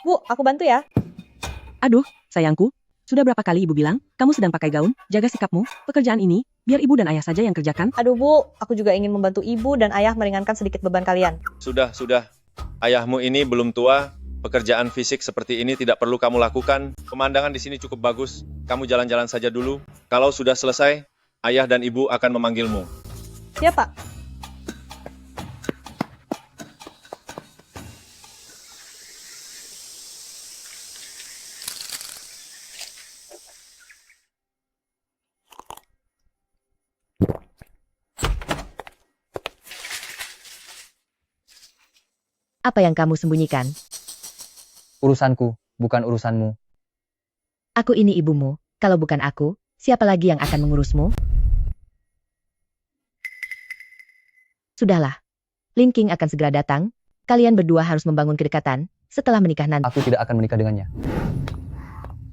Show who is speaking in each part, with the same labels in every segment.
Speaker 1: Bu, aku bantu ya.
Speaker 2: Aduh, sayangku. Sudah berapa kali ibu bilang, kamu sedang pakai gaun, jaga sikapmu, pekerjaan ini, biar ibu dan ayah saja yang kerjakan.
Speaker 1: Aduh Bu, aku juga ingin membantu ibu dan ayah meringankan sedikit beban kalian.
Speaker 3: Sudah. Ayahmu ini belum tua. Pekerjaan fisik seperti ini tidak perlu kamu lakukan. Pemandangan di sini cukup bagus. Kamu jalan-jalan saja dulu. Kalau sudah selesai, ayah dan ibu akan memanggilmu.
Speaker 1: Siap, Pak.
Speaker 4: Apa yang kamu sembunyikan?
Speaker 5: Urusanku, bukan urusanmu.
Speaker 4: Aku ini ibumu, kalau bukan aku, siapa lagi yang akan mengurusmu? Sudahlah. Lin King akan segera datang, kalian berdua harus membangun kedekatan, setelah menikah nanti.
Speaker 5: Aku tidak akan menikah dengannya.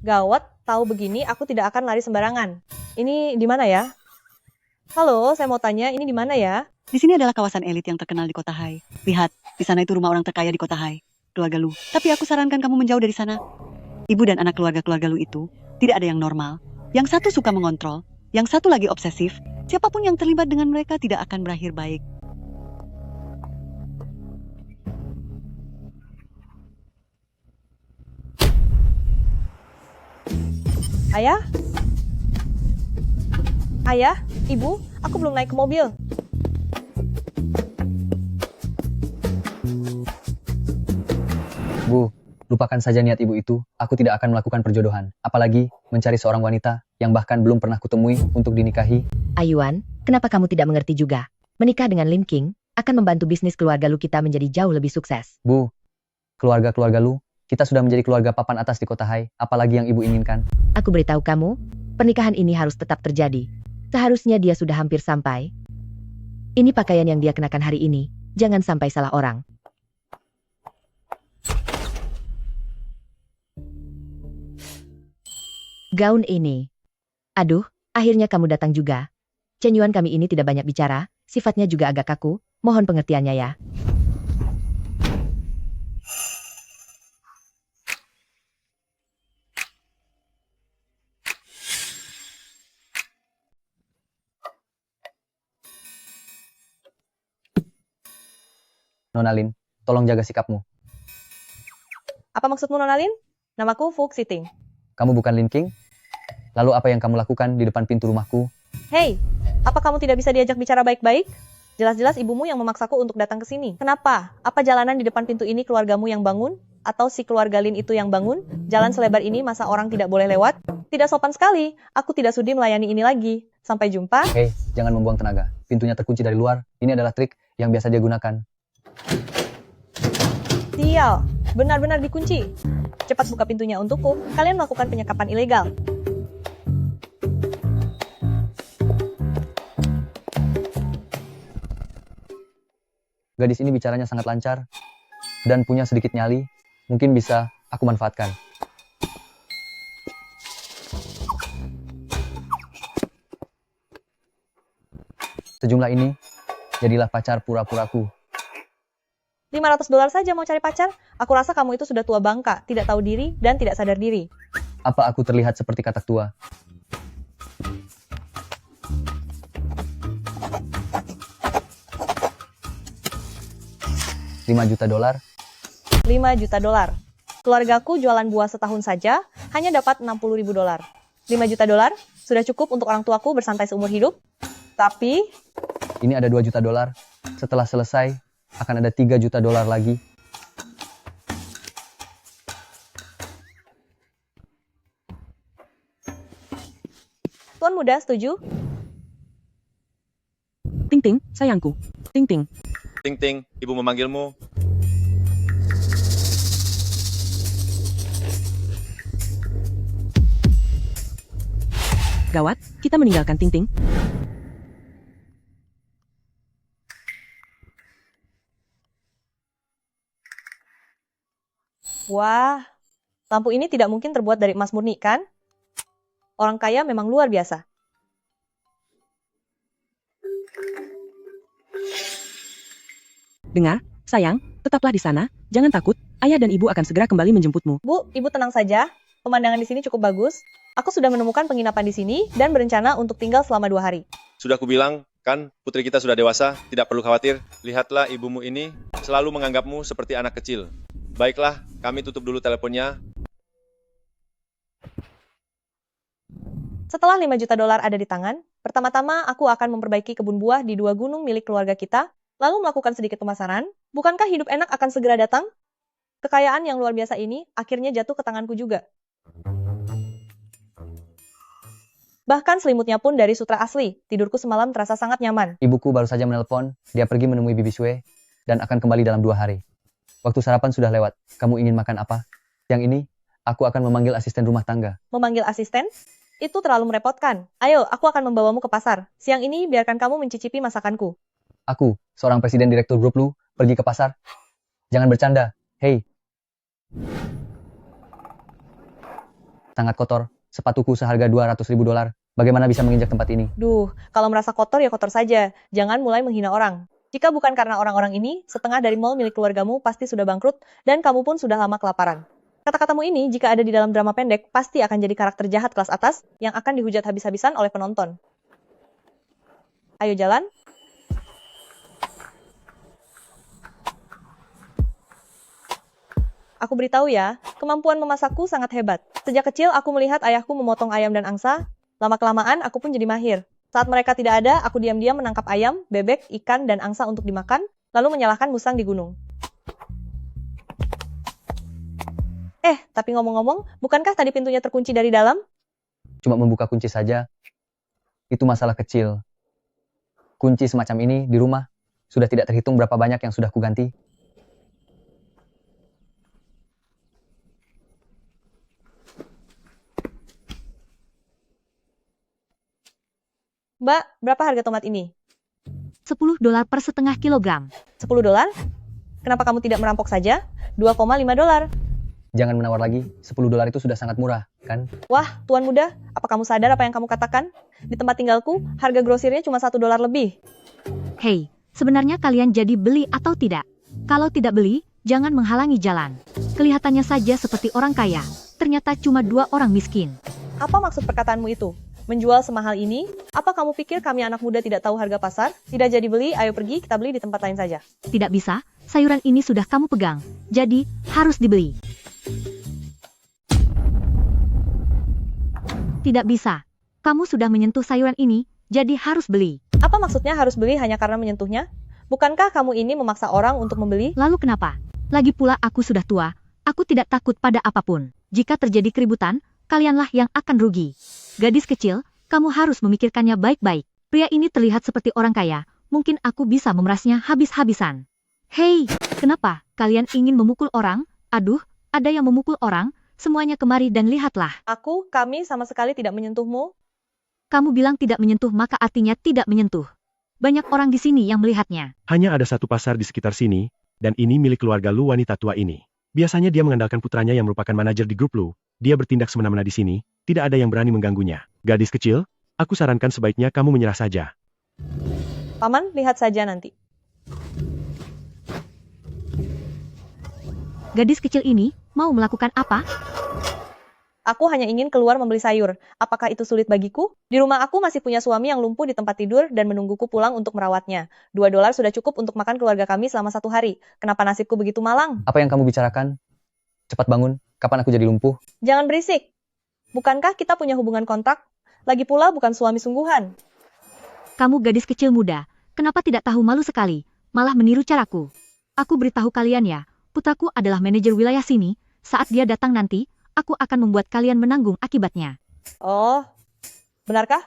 Speaker 1: Gawat, tahu begini aku tidak akan lari sembarangan. Ini di mana ya? Halo, saya mau tanya, ini di mana ya?
Speaker 6: Di sini adalah kawasan elit yang terkenal di kota Hai. Lihat, di sana itu rumah orang terkaya di kota Hai, keluarga Lu. Tapi aku sarankan kamu menjauh dari sana. Ibu dan anak keluarga Lu itu tidak ada yang normal. Yang satu suka mengontrol, yang satu lagi obsesif. Siapapun yang terlibat dengan mereka tidak akan berakhir baik.
Speaker 1: Ayah? Ayah? Ibu? Aku belum naik ke mobil.
Speaker 5: Bu, lupakan saja niat ibu itu. Aku tidak akan melakukan perjodohan. Apalagi mencari seorang wanita yang bahkan belum pernah kutemui untuk dinikahi.
Speaker 4: Ayuan, kenapa kamu tidak mengerti juga? Menikah dengan Lin King akan membantu bisnis keluarga Lu kita menjadi jauh lebih sukses.
Speaker 5: Bu, keluarga Lu, kita sudah menjadi keluarga papan atas di kota Hai. Apalagi yang ibu inginkan.
Speaker 4: Aku beritahu kamu, pernikahan ini harus tetap terjadi. Seharusnya dia sudah hampir sampai. Ini pakaian yang dia kenakan hari ini, jangan sampai salah orang. Gaun ini. Aduh, akhirnya kamu datang juga. Chen Yuan kami ini tidak banyak bicara, sifatnya juga agak kaku, mohon pengertiannya ya.
Speaker 5: Nona Lin, tolong jaga sikapmu.
Speaker 1: Apa maksudmu, Nona Lin? Namaku Fu Xiting.
Speaker 5: Kamu bukan Lin King? Lalu apa yang kamu lakukan di depan pintu rumahku?
Speaker 1: Hei, apa kamu tidak bisa diajak bicara baik-baik? Jelas-jelas ibumu yang memaksaku untuk datang ke sini. Kenapa? Apa jalanan di depan pintu ini keluargamu yang bangun? Atau si keluarga Lin itu yang bangun? Jalan selebar ini masa orang tidak boleh lewat? Tidak sopan sekali. Aku tidak sudi melayani ini lagi. Sampai jumpa.
Speaker 5: Hei, jangan membuang tenaga. Pintunya terkunci dari luar. Ini adalah trik yang biasa dia gunakan.
Speaker 1: Sial, benar-benar dikunci. Cepat buka pintunya untukku. Kalian melakukan penyekapan ilegal.
Speaker 5: Gadis ini bicaranya sangat lancar dan punya sedikit nyali. Mungkin bisa aku manfaatkan. Sejumlah ini jadilah pacar pura-puraku.
Speaker 1: $500 saja mau cari pacar? Aku rasa kamu itu sudah tua bangka, tidak tahu diri, dan tidak sadar diri.
Speaker 5: Apa aku terlihat seperti katak tua? $5 juta.
Speaker 1: $5 juta. Keluargaku jualan buah setahun saja, hanya dapat $60.000. $5 juta sudah cukup untuk orang tuaku bersantai seumur hidup. Tapi,
Speaker 5: Ini ada $2 juta. Setelah selesai, akan ada $3 juta lagi.
Speaker 1: Tuan Muda setuju?
Speaker 2: Ting Ting, sayangku. Ting Ting.
Speaker 3: Ting, ibu memanggilmu.
Speaker 2: Gawat, kita meninggalkan Ting Ting.
Speaker 1: Wah, lampu ini tidak mungkin terbuat dari emas murni, kan? Orang kaya memang luar biasa.
Speaker 2: Dengar, sayang, tetaplah di sana, jangan takut, ayah dan ibu akan segera kembali menjemputmu.
Speaker 1: Bu, ibu tenang saja. Pemandangan di sini cukup bagus. Aku sudah menemukan penginapan di sini dan berencana untuk tinggal selama 2 hari.
Speaker 3: Sudah kubilang, kan putri kita sudah dewasa, tidak perlu khawatir. Lihatlah ibumu ini, selalu menganggapmu seperti anak kecil. Baiklah, kami tutup dulu teleponnya.
Speaker 1: Setelah 5 juta dolar ada di tangan, pertama-tama aku akan memperbaiki kebun buah di 2 gunung milik keluarga kita, lalu melakukan sedikit pemasaran. Bukankah hidup enak akan segera datang? Kekayaan yang luar biasa ini akhirnya jatuh ke tanganku juga. Bahkan selimutnya pun dari sutra asli. Tidurku semalam terasa sangat nyaman.
Speaker 5: Ibuku baru saja menelpon, dia pergi menemui Bibi Sue, dan akan kembali dalam 2 hari. Waktu sarapan sudah lewat, kamu ingin makan apa? Yang ini, aku akan memanggil asisten rumah tangga.
Speaker 1: Memanggil asisten? Itu terlalu merepotkan. Ayo, aku akan membawamu ke pasar. Siang ini biarkan kamu mencicipi masakanku.
Speaker 5: Aku, seorang presiden direktur grup lu, pergi ke pasar? Jangan bercanda, hei. Sangat kotor, sepatuku seharga 200.000 dolar. Bagaimana bisa menginjak tempat ini?
Speaker 1: Duh, kalau merasa kotor ya kotor saja. Jangan mulai menghina orang. Jika bukan karena orang-orang ini, setengah dari mall milik keluargamu pasti sudah bangkrut, dan kamu pun sudah lama kelaparan. Kata-katamu ini, jika ada di dalam drama pendek, pasti akan jadi karakter jahat kelas atas yang akan dihujat habis-habisan oleh penonton. Ayo jalan. Aku beritahu ya, kemampuan memasakku sangat hebat. Sejak kecil aku melihat ayahku memotong ayam dan angsa. Lama-kelamaan aku pun jadi mahir. Saat mereka tidak ada, aku diam-diam menangkap ayam, bebek, ikan, dan angsa untuk dimakan, lalu menyalahkan musang di gunung. Tapi ngomong-ngomong, bukankah tadi pintunya terkunci dari dalam?
Speaker 5: Cuma membuka kunci saja. Itu masalah kecil. Kunci semacam ini di rumah, sudah tidak terhitung berapa banyak yang sudah kuganti.
Speaker 1: Mbak, berapa harga tomat ini?
Speaker 7: $10 per setengah kilogram.
Speaker 1: $10? Kenapa kamu tidak merampok saja? $2,5.
Speaker 5: Jangan menawar lagi, $10 itu sudah sangat murah, kan?
Speaker 1: Wah, tuan muda, apa kamu sadar apa yang kamu katakan? Di tempat tinggalku, harga grosirnya cuma $1 lebih.
Speaker 7: Hei, sebenarnya kalian jadi beli atau tidak? Kalau tidak beli, jangan menghalangi jalan. Kelihatannya saja seperti orang kaya, ternyata cuma 2 orang miskin.
Speaker 1: Apa maksud perkataanmu itu? Menjual semahal ini? Apa kamu pikir kami anak muda tidak tahu harga pasar? Tidak jadi beli, ayo pergi, kita beli di tempat lain saja.
Speaker 7: Tidak bisa, sayuran ini sudah kamu pegang, jadi harus dibeli. Tidak bisa. Kamu sudah menyentuh sayuran ini, jadi harus beli.
Speaker 1: Apa maksudnya harus beli hanya karena menyentuhnya? Bukankah kamu ini memaksa orang untuk membeli?
Speaker 7: Lalu kenapa? Lagi pula aku sudah tua, aku tidak takut pada apapun. Jika terjadi keributan, kalianlah yang akan rugi. Gadis kecil, kamu harus memikirkannya baik-baik. Pria ini terlihat seperti orang kaya, mungkin aku bisa memerasnya habis-habisan. Hei, kenapa? Kalian ingin memukul orang? Aduh, ada yang memukul orang? Semuanya kemari dan lihatlah.
Speaker 1: Kami sama sekali tidak menyentuhmu.
Speaker 7: Kamu bilang tidak menyentuh maka artinya tidak menyentuh. Banyak orang di sini yang melihatnya.
Speaker 8: Hanya ada satu pasar di sekitar sini, dan ini milik keluarga Lu wanita tua ini. Biasanya dia mengandalkan putranya yang merupakan manajer di grup Lu. Dia bertindak semena-mena di sini, tidak ada yang berani mengganggunya. Gadis kecil, aku sarankan sebaiknya kamu menyerah saja.
Speaker 1: Paman, lihat saja nanti.
Speaker 7: Gadis kecil ini mau melakukan apa?
Speaker 1: Aku hanya ingin keluar membeli sayur. Apakah itu sulit bagiku? Di rumah aku masih punya suami yang lumpuh di tempat tidur dan menungguku pulang untuk merawatnya. $2 sudah cukup untuk makan keluarga kami selama 1 hari. Kenapa nasibku begitu malang?
Speaker 5: Apa yang kamu bicarakan? Cepat bangun, kapan aku jadi lumpuh?
Speaker 1: Jangan berisik. Bukankah kita punya hubungan kontrak? Lagi pula bukan suami sungguhan.
Speaker 7: Kamu gadis kecil muda, kenapa tidak tahu malu sekali, malah meniru caraku? Aku beritahu kalian ya, putraku adalah manajer wilayah sini, saat dia datang nanti, aku akan membuat kalian menanggung akibatnya.
Speaker 1: Oh, benarkah?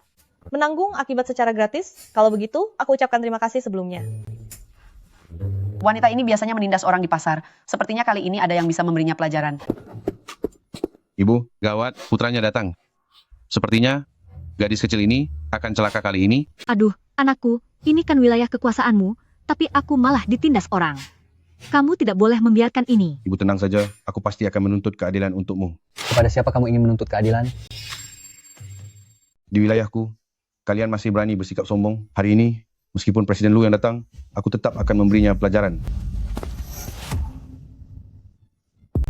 Speaker 1: Menanggung akibat secara gratis? Kalau begitu, aku ucapkan terima kasih sebelumnya.
Speaker 9: Wanita ini biasanya menindas orang di pasar. Sepertinya kali ini ada yang bisa memberinya pelajaran.
Speaker 10: Ibu, gawat, putranya datang. Sepertinya, gadis kecil ini akan celaka kali ini.
Speaker 7: Aduh, anakku, ini kan wilayah kekuasaanmu, tapi aku malah ditindas orang. Kamu tidak boleh membiarkan ini.
Speaker 10: Ibu tenang saja, aku pasti akan menuntut keadilan untukmu.
Speaker 5: Kepada siapa kamu ingin menuntut keadilan?
Speaker 10: Di wilayahku, kalian masih berani bersikap sombong. Hari ini, meskipun Presiden Lu yang datang, aku tetap akan memberinya pelajaran.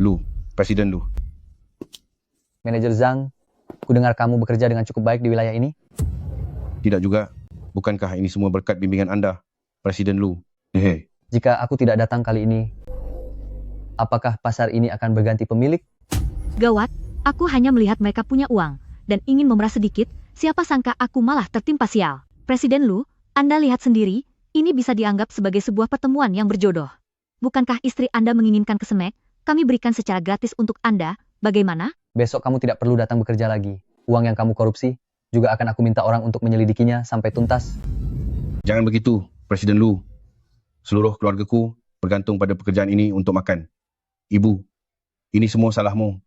Speaker 10: Lu, Presiden Lu.
Speaker 5: Manajer Zhang, kudengar kamu bekerja dengan cukup baik di wilayah ini.
Speaker 10: Tidak juga. Bukankah ini semua berkat bimbingan Anda, Presiden Lu? Hehe.
Speaker 5: Jika aku tidak datang kali ini, apakah pasar ini akan berganti pemilik?
Speaker 7: Gawat, aku hanya melihat mereka punya uang, dan ingin memerah sedikit, siapa sangka aku malah tertimpa sial. Presiden Lu, Anda lihat sendiri, ini bisa dianggap sebagai sebuah pertemuan yang berjodoh. Bukankah istri Anda menginginkan kesemek? Kami berikan secara gratis untuk Anda, bagaimana?
Speaker 5: Besok kamu tidak perlu datang bekerja lagi. Uang yang kamu korupsi, juga akan aku minta orang untuk menyelidikinya sampai tuntas.
Speaker 10: Jangan begitu, Presiden Lu. Seluruh keluargaku bergantung pada pekerjaan ini untuk makan. Ibu, ini semua salahmu.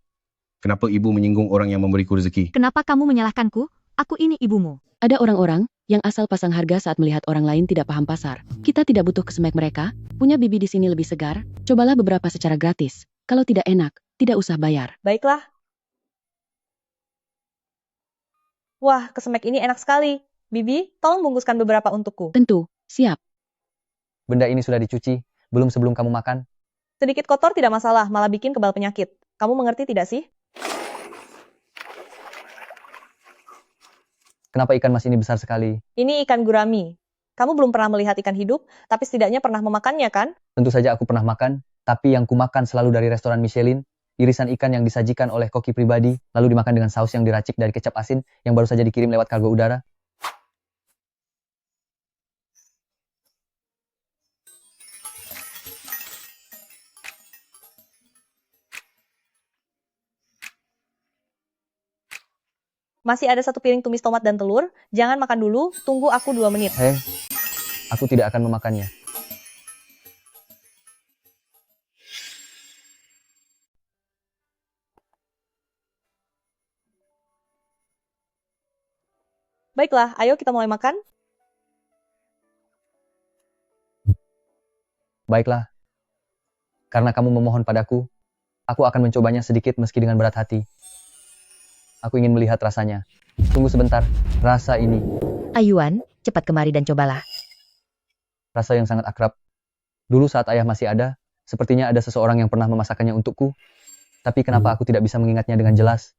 Speaker 10: Kenapa ibu menyinggung orang yang memberiku rezeki?
Speaker 7: Kenapa kamu menyalahkanku? Aku ini ibumu.
Speaker 2: Ada orang-orang yang asal pasang harga saat melihat orang lain tidak paham pasar. Kita tidak butuh kesemek mereka, punya bibi di sini lebih segar, cobalah beberapa secara gratis. Kalau tidak enak, tidak usah bayar.
Speaker 1: Baiklah. Wah, kesemek ini enak sekali. Bibi, tolong bungkuskan beberapa untukku.
Speaker 2: Tentu, siap.
Speaker 5: Benda ini sudah dicuci, belum sebelum kamu makan.
Speaker 1: Sedikit kotor tidak masalah, malah bikin kebal penyakit. Kamu mengerti tidak sih?
Speaker 5: Kenapa ikan mas ini besar sekali?
Speaker 1: Ini ikan gurami. Kamu belum pernah melihat ikan hidup, tapi setidaknya pernah memakannya kan?
Speaker 5: Tentu saja aku pernah makan, tapi yang kumakan selalu dari restoran Michelin, irisan ikan yang disajikan oleh koki pribadi, lalu dimakan dengan saus yang diracik dari kecap asin yang baru saja dikirim lewat kargo udara.
Speaker 1: Masih ada satu piring tumis tomat dan telur. Jangan makan dulu, tunggu aku 2 menit.
Speaker 5: Aku tidak akan memakannya.
Speaker 1: Baiklah, ayo kita mulai makan.
Speaker 5: Baiklah. Karena kamu memohon padaku, aku akan mencobanya sedikit meski dengan berat hati. Aku ingin melihat rasanya. Tunggu sebentar, rasa ini.
Speaker 4: Ayuan, cepat kemari dan cobalah.
Speaker 5: Rasa yang sangat akrab. Dulu saat ayah masih ada, sepertinya ada seseorang yang pernah memasakkannya untukku. Tapi kenapa aku tidak bisa mengingatnya dengan jelas?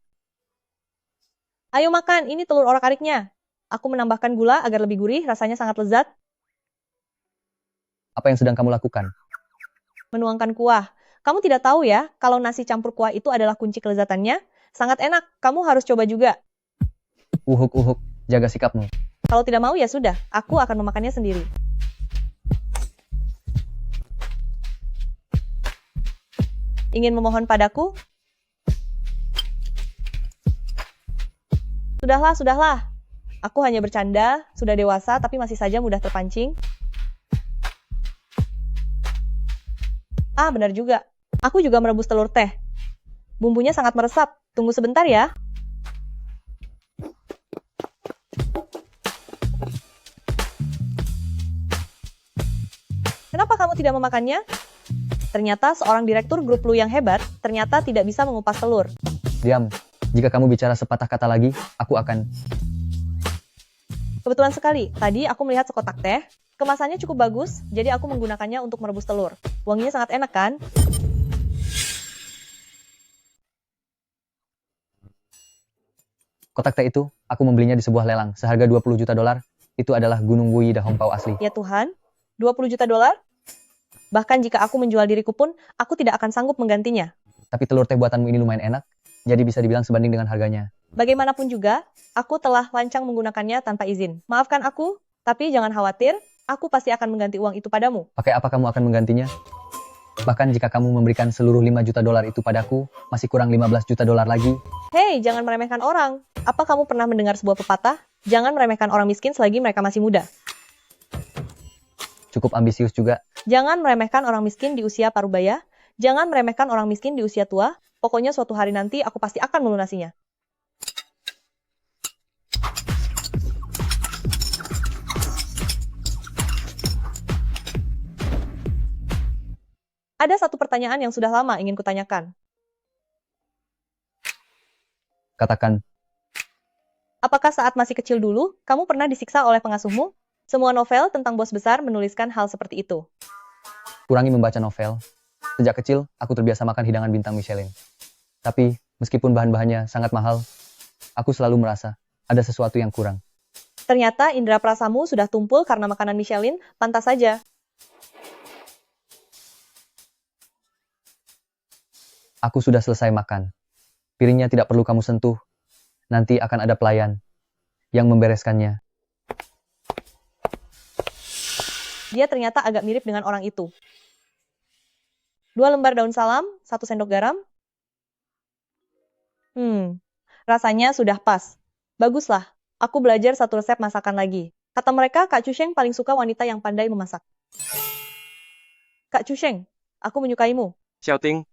Speaker 1: Ayo makan, ini telur orak-ariknya. Aku menambahkan gula agar lebih gurih, rasanya sangat lezat.
Speaker 5: Apa yang sedang kamu lakukan?
Speaker 1: Menuangkan kuah. Kamu tidak tahu ya, kalau nasi campur kuah itu adalah kunci kelezatannya? Sangat enak, kamu harus coba juga.
Speaker 5: Uhuk, jaga sikapmu.
Speaker 1: Kalau tidak mau ya sudah, aku akan memakannya sendiri. Ingin memohon padaku? Sudahlah. Aku hanya bercanda, sudah dewasa tapi masih saja mudah terpancing. Ah, benar juga. Aku juga merebus telur teh. Bumbunya sangat meresap. Tunggu sebentar ya. Kenapa kamu tidak memakannya? Ternyata seorang direktur grup Lu yang hebat, ternyata tidak bisa mengupas telur.
Speaker 5: Diam. Jika kamu bicara sepatah kata lagi, aku akan...
Speaker 1: Kebetulan sekali, tadi aku melihat sekotak teh. Kemasannya cukup bagus, jadi aku menggunakannya untuk merebus telur. Wanginya sangat enak kan?
Speaker 5: Kotak teh itu, aku membelinya di sebuah lelang, seharga $20 juta. Itu adalah Gunung Wuyi da Hongpao asli.
Speaker 1: Ya Tuhan, $20 juta? Bahkan jika aku menjual diriku pun, aku tidak akan sanggup menggantinya.
Speaker 5: Tapi telur teh buatanmu ini lumayan enak, jadi bisa dibilang sebanding dengan harganya.
Speaker 1: Bagaimanapun juga, aku telah lancang menggunakannya tanpa izin. Maafkan aku, tapi jangan khawatir, aku pasti akan mengganti uang itu padamu.
Speaker 5: Pakai apa kamu akan menggantinya? Bahkan jika kamu memberikan seluruh $5 juta itu padaku, masih kurang $15 juta lagi.
Speaker 1: Hei, jangan meremehkan orang. Apa kamu pernah mendengar sebuah pepatah? Jangan meremehkan orang miskin selagi mereka masih muda.
Speaker 5: Cukup ambisius juga.
Speaker 1: Jangan meremehkan orang miskin di usia parubaya. Jangan meremehkan orang miskin di usia tua. Pokoknya suatu hari nanti aku pasti akan melunasinya. Ada satu pertanyaan yang sudah lama ingin kutanyakan.
Speaker 5: Katakan.
Speaker 1: Apakah saat masih kecil dulu, kamu pernah disiksa oleh pengasuhmu? Semua novel tentang bos besar menuliskan hal seperti itu.
Speaker 5: Kurangi membaca novel. Sejak kecil, aku terbiasa makan hidangan bintang Michelin. Tapi, meskipun bahan-bahannya sangat mahal, aku selalu merasa ada sesuatu yang kurang.
Speaker 1: Ternyata indera perasamu sudah tumpul karena makanan Michelin, pantas saja.
Speaker 5: Aku sudah selesai makan. Piringnya tidak perlu kamu sentuh. Nanti akan ada pelayan yang membereskannya.
Speaker 1: Dia ternyata agak mirip dengan orang itu. 2 lembar daun salam, 1 sendok garam. Rasanya sudah pas. Baguslah, aku belajar 1 resep masakan lagi. Kata mereka, Kak Cusheng paling suka wanita yang pandai memasak. Kak Cusheng, aku menyukaimu.
Speaker 11: Xiaoting,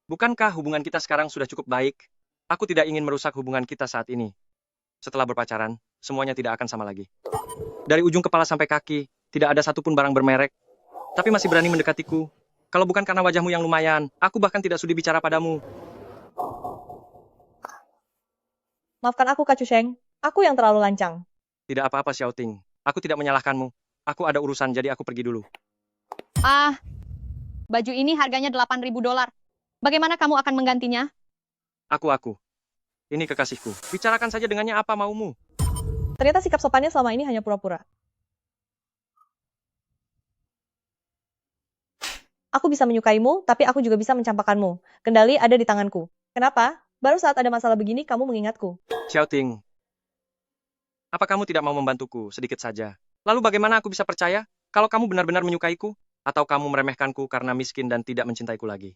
Speaker 11: bukankah hubungan kita sekarang sudah cukup baik? Aku tidak ingin merusak hubungan kita saat ini. Setelah berpacaran, semuanya tidak akan sama lagi. Dari ujung kepala sampai kaki, tidak ada satupun barang bermerek. Tapi masih berani mendekatiku. Kalau bukan karena wajahmu yang lumayan, aku bahkan tidak sudi bicara padamu.
Speaker 1: Maafkan aku, Kak Cusheng. Aku yang terlalu lancang.
Speaker 11: Tidak apa-apa, Xiaoting. Aku tidak menyalahkanmu. Aku ada urusan, jadi aku pergi dulu.
Speaker 7: Baju ini harganya $8.000. Bagaimana kamu akan menggantinya?
Speaker 11: Aku. Ini kekasihku. Bicarakan saja dengannya apa maumu.
Speaker 1: Ternyata sikap sopannya selama ini hanya pura-pura. Aku bisa menyukaimu, tapi aku juga bisa mencampakkanmu. Kendali ada di tanganku. Kenapa? Baru saat ada masalah begini kamu mengingatku.
Speaker 11: Xiaoting, apa kamu tidak mau membantuku sedikit saja? Lalu bagaimana aku bisa percaya kalau kamu benar-benar menyukaiku? Atau kamu meremehkanku karena miskin dan tidak mencintaiku lagi?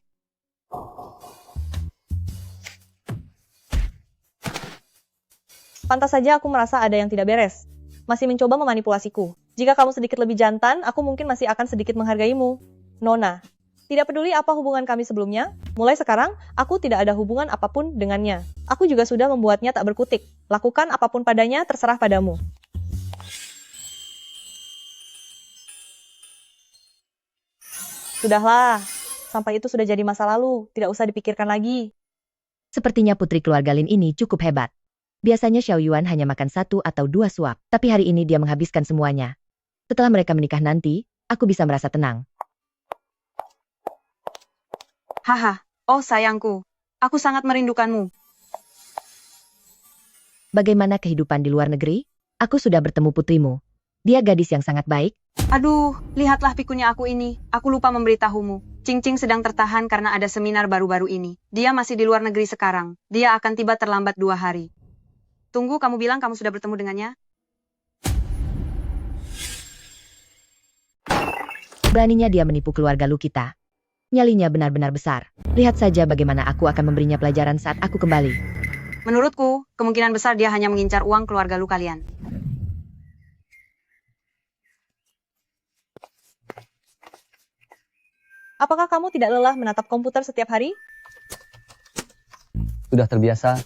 Speaker 1: Pantas saja aku merasa ada yang tidak beres. Masih mencoba memanipulasiku. Jika kamu sedikit lebih jantan, aku mungkin masih akan sedikit menghargaimu. Nona, tidak peduli apa hubungan kami sebelumnya, mulai sekarang, aku tidak ada hubungan apapun dengannya. Aku juga sudah membuatnya tak berkutik. Lakukan apapun padanya, terserah padamu. Sudahlah, sampai itu sudah jadi masa lalu, tidak usah dipikirkan lagi.
Speaker 4: Sepertinya putri keluarga Lin ini cukup hebat. Biasanya Xiao Yuan hanya makan 1 atau 2 suap, tapi hari ini dia menghabiskan semuanya. Setelah mereka menikah nanti, aku bisa merasa tenang.
Speaker 9: Haha, oh sayangku, aku sangat merindukanmu.
Speaker 4: Bagaimana kehidupan di luar negeri? Aku sudah bertemu putrimu. Dia gadis yang sangat baik.
Speaker 9: Aduh, lihatlah pikunya aku ini. Aku lupa memberitahumu. Cing-Cing sedang tertahan karena ada seminar baru-baru ini. Dia masih di luar negeri sekarang. Dia akan tiba terlambat 2 hari. Tunggu, kamu bilang kamu sudah bertemu dengannya?
Speaker 4: Beraninya dia menipu keluarga Lu kita. Nyalinya benar-benar besar. Lihat saja bagaimana aku akan memberinya pelajaran saat aku kembali.
Speaker 9: Menurutku, kemungkinan besar dia hanya mengincar uang keluarga Lu kalian.
Speaker 1: Apakah kamu tidak lelah menatap komputer setiap hari?
Speaker 5: Sudah terbiasa,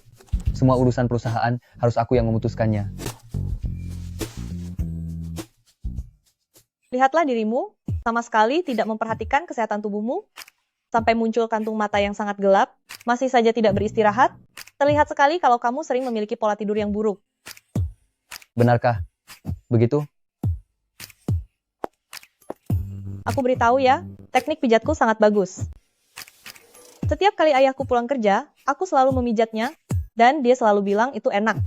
Speaker 5: semua urusan perusahaan harus aku yang memutuskannya.
Speaker 1: Lihatlah dirimu, sama sekali tidak memperhatikan kesehatan tubuhmu, sampai muncul kantung mata yang sangat gelap, masih saja tidak beristirahat. Terlihat sekali kalau kamu sering memiliki pola tidur yang buruk.
Speaker 5: Benarkah? Begitu?
Speaker 1: Aku beritahu ya, teknik pijatku sangat bagus. Setiap kali ayahku pulang kerja, aku selalu memijatnya, dan dia selalu bilang itu enak.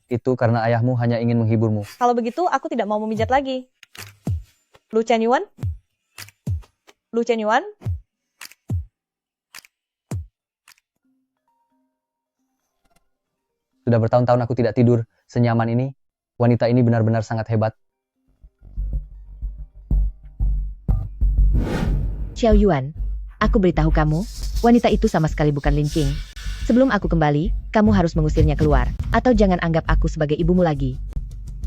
Speaker 5: Itu karena ayahmu hanya ingin menghiburmu.
Speaker 1: Kalau begitu, aku tidak mau memijat lagi. Lu Chen Yuan? Lu Chen Yuan?
Speaker 5: Sudah bertahun-tahun aku tidak tidur senyaman ini. Wanita ini benar-benar sangat hebat.
Speaker 4: Xiao Yuan, aku beritahu kamu, wanita itu sama sekali bukan Lin Qing. Sebelum aku kembali, kamu harus mengusirnya keluar. Atau jangan anggap aku sebagai ibumu lagi.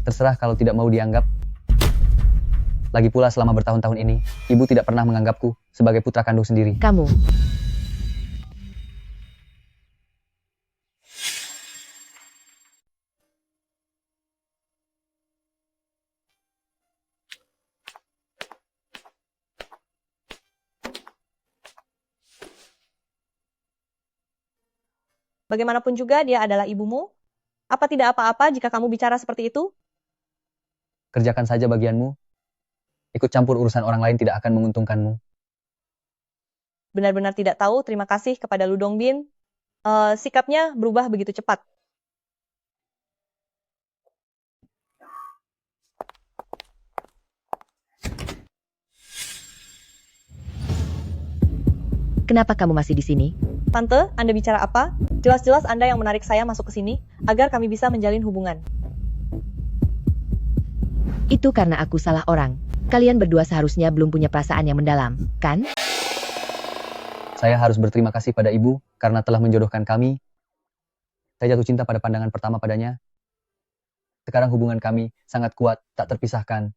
Speaker 5: Terserah kalau tidak mau dianggap. Lagi pula selama bertahun-tahun ini, ibu tidak pernah menganggapku sebagai putra kandung sendiri.
Speaker 4: Kamu.
Speaker 1: Bagaimanapun juga dia adalah ibumu. Apa tidak apa-apa jika kamu bicara seperti itu?
Speaker 5: Kerjakan saja bagianmu. Ikut campur urusan orang lain tidak akan menguntungkanmu.
Speaker 1: Benar-benar tidak tahu, terima kasih kepada Lu Dongbin. Sikapnya berubah begitu cepat.
Speaker 4: Kenapa kamu masih di sini?
Speaker 1: Tante, Anda bicara apa? Jelas-jelas Anda yang menarik saya masuk ke sini, agar kami bisa menjalin hubungan.
Speaker 4: Itu karena aku salah orang. Kalian berdua seharusnya belum punya perasaan yang mendalam, kan?
Speaker 5: Saya harus berterima kasih pada ibu karena telah menjodohkan kami. Saya jatuh cinta pada pandangan pertama padanya. Sekarang hubungan kami sangat kuat, tak terpisahkan.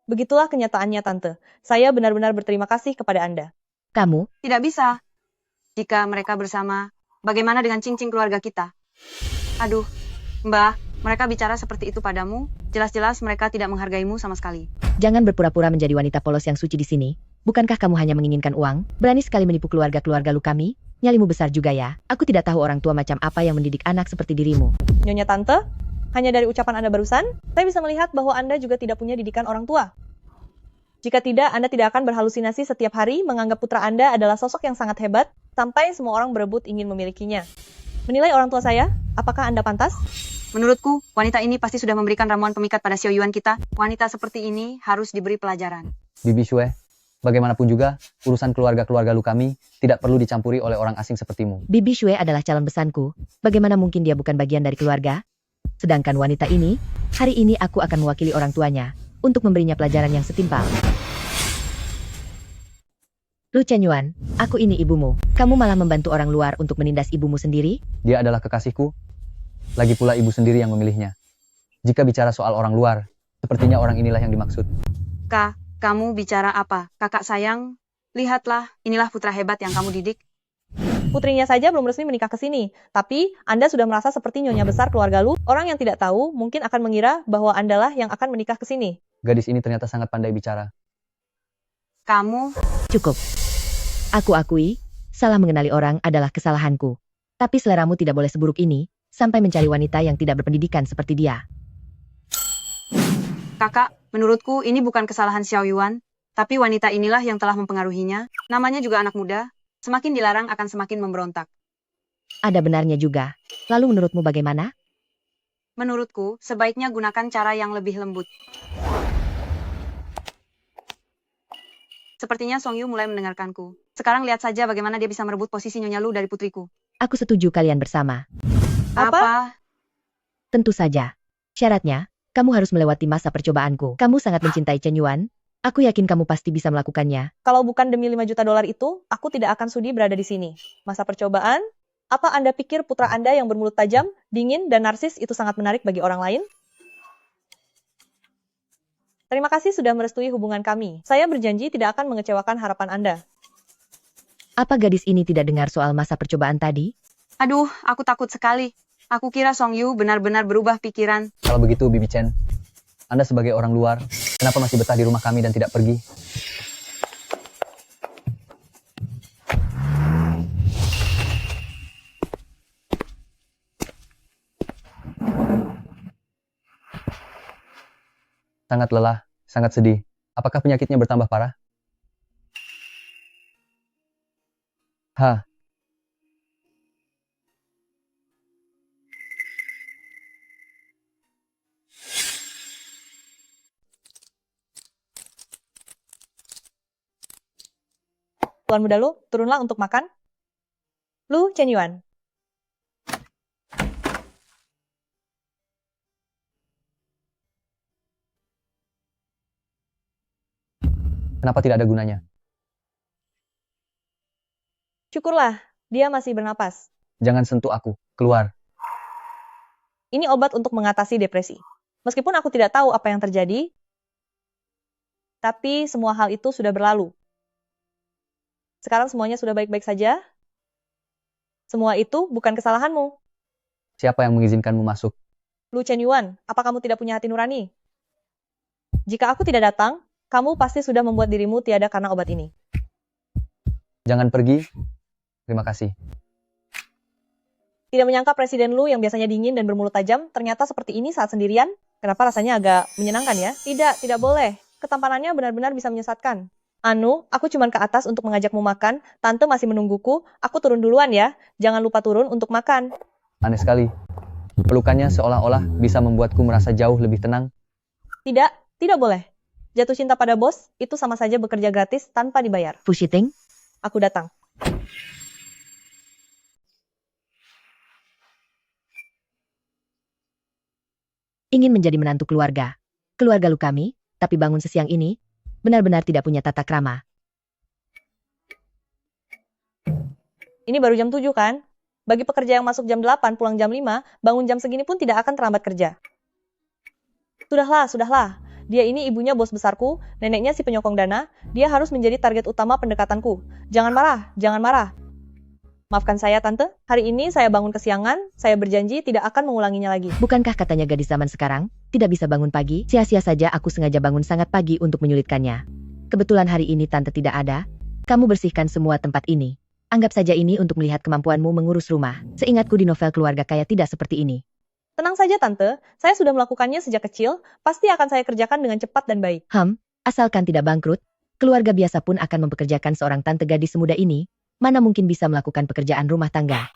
Speaker 1: Begitulah kenyataannya, Tante. Saya benar-benar berterima kasih kepada Anda.
Speaker 4: Kamu,
Speaker 9: Tidak bisa. Jika mereka bersama, bagaimana dengan cincin keluarga kita? Aduh, Mbak, mereka bicara seperti itu padamu. Jelas-jelas mereka tidak menghargaimu sama sekali.
Speaker 4: jangan berpura-pura menjadi wanita polos yang suci di sini. Bukankah kamu hanya menginginkan uang? Berani sekali menipu keluarga-keluarga lu kami? Nyalimu besar juga ya. Aku tidak tahu orang tua macam apa yang mendidik anak seperti dirimu.
Speaker 1: Nyonya Tante, hanya dari ucapan Anda barusan, saya bisa melihat bahwa Anda juga tidak punya didikan orang tua. Jika tidak, Anda tidak akan berhalusinasi setiap hari menganggap putra Anda adalah sosok yang sangat hebat, sampai semua orang berebut ingin memilikinya. Menilai orang tua saya, apakah Anda pantas?
Speaker 9: Menurutku, wanita ini pasti sudah memberikan ramuan pemikat pada Xiao Yuan kita. Wanita seperti ini harus diberi pelajaran.
Speaker 5: Bibi Shue, bagaimanapun juga, urusan keluarga-keluarga lu kami tidak perlu dicampuri oleh orang asing sepertimu.
Speaker 4: Bibi Shue adalah calon besanku. Bagaimana mungkin dia bukan bagian dari keluarga? Sedangkan wanita ini, hari ini aku akan mewakili orang tuanya untuk memberinya pelajaran yang setimpal. Lu Chen Yuan, aku ini ibumu. Kamu malah membantu orang luar untuk menindas ibumu sendiri?
Speaker 5: Dia adalah kekasihku. Lagi pula ibu sendiri yang memilihnya. Jika bicara soal orang luar, sepertinya orang inilah yang dimaksud.
Speaker 9: Kak, kamu bicara apa? Kakak sayang, lihatlah, inilah putra hebat yang kamu didik.
Speaker 1: Putrinya saja belum resmi menikah ke sini, tapi Anda sudah merasa seperti nyonya besar keluarga Lu. Orang yang tidak tahu mungkin akan mengira bahwa Andalah yang akan menikah ke sini.
Speaker 5: Gadis ini ternyata sangat pandai bicara.
Speaker 9: Kamu,
Speaker 4: Cukup. Aku akui, salah mengenali orang adalah kesalahanku. Tapi seleramu tidak boleh seburuk ini, sampai mencari wanita yang tidak berpendidikan seperti dia.
Speaker 9: kakak, menurutku ini bukan kesalahan Xiao Yuan, tapi wanita inilah yang telah mempengaruhinya. Namanya juga anak muda, semakin dilarang akan semakin memberontak.
Speaker 4: Ada benarnya juga. Lalu menurutmu bagaimana?
Speaker 9: Menurutku, sebaiknya gunakan cara yang lebih lembut. Sepertinya Song Yu mulai mendengarkanku. Sekarang lihat saja bagaimana dia bisa merebut posisi Nyonya Lu dari putriku.
Speaker 4: Aku setuju kalian bersama.
Speaker 9: Apa?
Speaker 4: Tentu saja. Syaratnya, kamu harus melewati masa percobaanku. Kamu sangat mencintai Chen Yuan. Aku yakin kamu pasti bisa melakukannya.
Speaker 1: Kalau bukan demi 5 juta dolar itu, aku tidak akan sudi berada di sini. Masa percobaan? Apa Anda pikir putra Anda yang bermulut tajam, dingin, dan narsis itu sangat menarik bagi orang lain? Terima kasih sudah merestui hubungan kami. Saya berjanji tidak akan mengecewakan harapan Anda.
Speaker 4: Apa gadis ini tidak dengar soal masa percobaan tadi?
Speaker 9: Aduh, aku takut sekali. Aku kira Song Yu benar-benar berubah pikiran.
Speaker 5: Kalau begitu, Bibi Chen, Anda sebagai orang luar, kenapa masih betah di rumah kami dan tidak pergi? Sangat lelah, sangat sedih. Apakah penyakitnya bertambah parah? Hah,
Speaker 1: Tuan muda Lu, turunlah untuk makan. Lu Chen Yuan.
Speaker 5: kenapa tidak ada gunanya?
Speaker 1: Syukurlah, dia masih bernapas.
Speaker 5: Jangan sentuh aku, keluar.
Speaker 1: Ini obat untuk mengatasi depresi. Meskipun aku tidak tahu apa yang terjadi, tapi semua hal itu sudah berlalu. Sekarang semuanya sudah baik-baik saja. Semua itu bukan kesalahanmu.
Speaker 5: Siapa yang mengizinkanmu masuk?
Speaker 1: Lu Chen Yuan, apa kamu tidak punya hati nurani? Jika aku tidak datang, kamu pasti sudah membuat dirimu tiada karena obat ini.
Speaker 5: Jangan pergi. Terima kasih.
Speaker 1: Tidak menyangka Presiden Lu yang biasanya dingin dan bermulut tajam, ternyata seperti ini saat sendirian. Kenapa rasanya agak menyenangkan ya? Tidak boleh. Ketampanannya benar-benar bisa menyesatkan. Anu, aku cuman ke atas untuk mengajakmu makan. Tante masih menungguku. Aku turun duluan ya. Jangan lupa turun untuk makan.
Speaker 5: Aneh sekali. Pelukannya seolah-olah bisa membuatku merasa jauh lebih tenang.
Speaker 1: Tidak boleh. Jatuh cinta pada bos, itu sama saja bekerja gratis tanpa dibayar.
Speaker 4: Fushiting,
Speaker 1: Aku datang.
Speaker 4: ingin menjadi menantu keluarga. Keluarga lu kami, tapi bangun sesiang ini, benar-benar tidak punya tata krama.
Speaker 1: Ini baru jam 7 kan? Bagi pekerja yang masuk jam 8, pulang jam 5, bangun jam segini pun tidak akan terlambat kerja. Sudahlah. Dia ini ibunya bos besarku, neneknya si penyokong dana, dia harus menjadi target utama pendekatanku. Jangan marah. Maafkan saya, Tante. Hari ini saya bangun kesiangan, saya berjanji tidak akan mengulanginya lagi.
Speaker 4: Bukankah katanya gadis zaman sekarang, tidak bisa bangun pagi? Sia-sia saja aku sengaja bangun sangat pagi untuk menyulitkannya. Kebetulan hari ini Tante tidak ada, kamu bersihkan semua tempat ini. Anggap saja ini untuk melihat kemampuanmu mengurus rumah. Seingatku di novel keluarga kaya tidak seperti ini.
Speaker 1: Tenang saja, Tante. Saya sudah melakukannya sejak kecil, pasti akan saya kerjakan dengan cepat dan baik.
Speaker 4: Asalkan tidak bangkrut, keluarga biasa pun akan mempekerjakan seorang tante gadis semuda ini, mana mungkin bisa melakukan pekerjaan rumah tangga.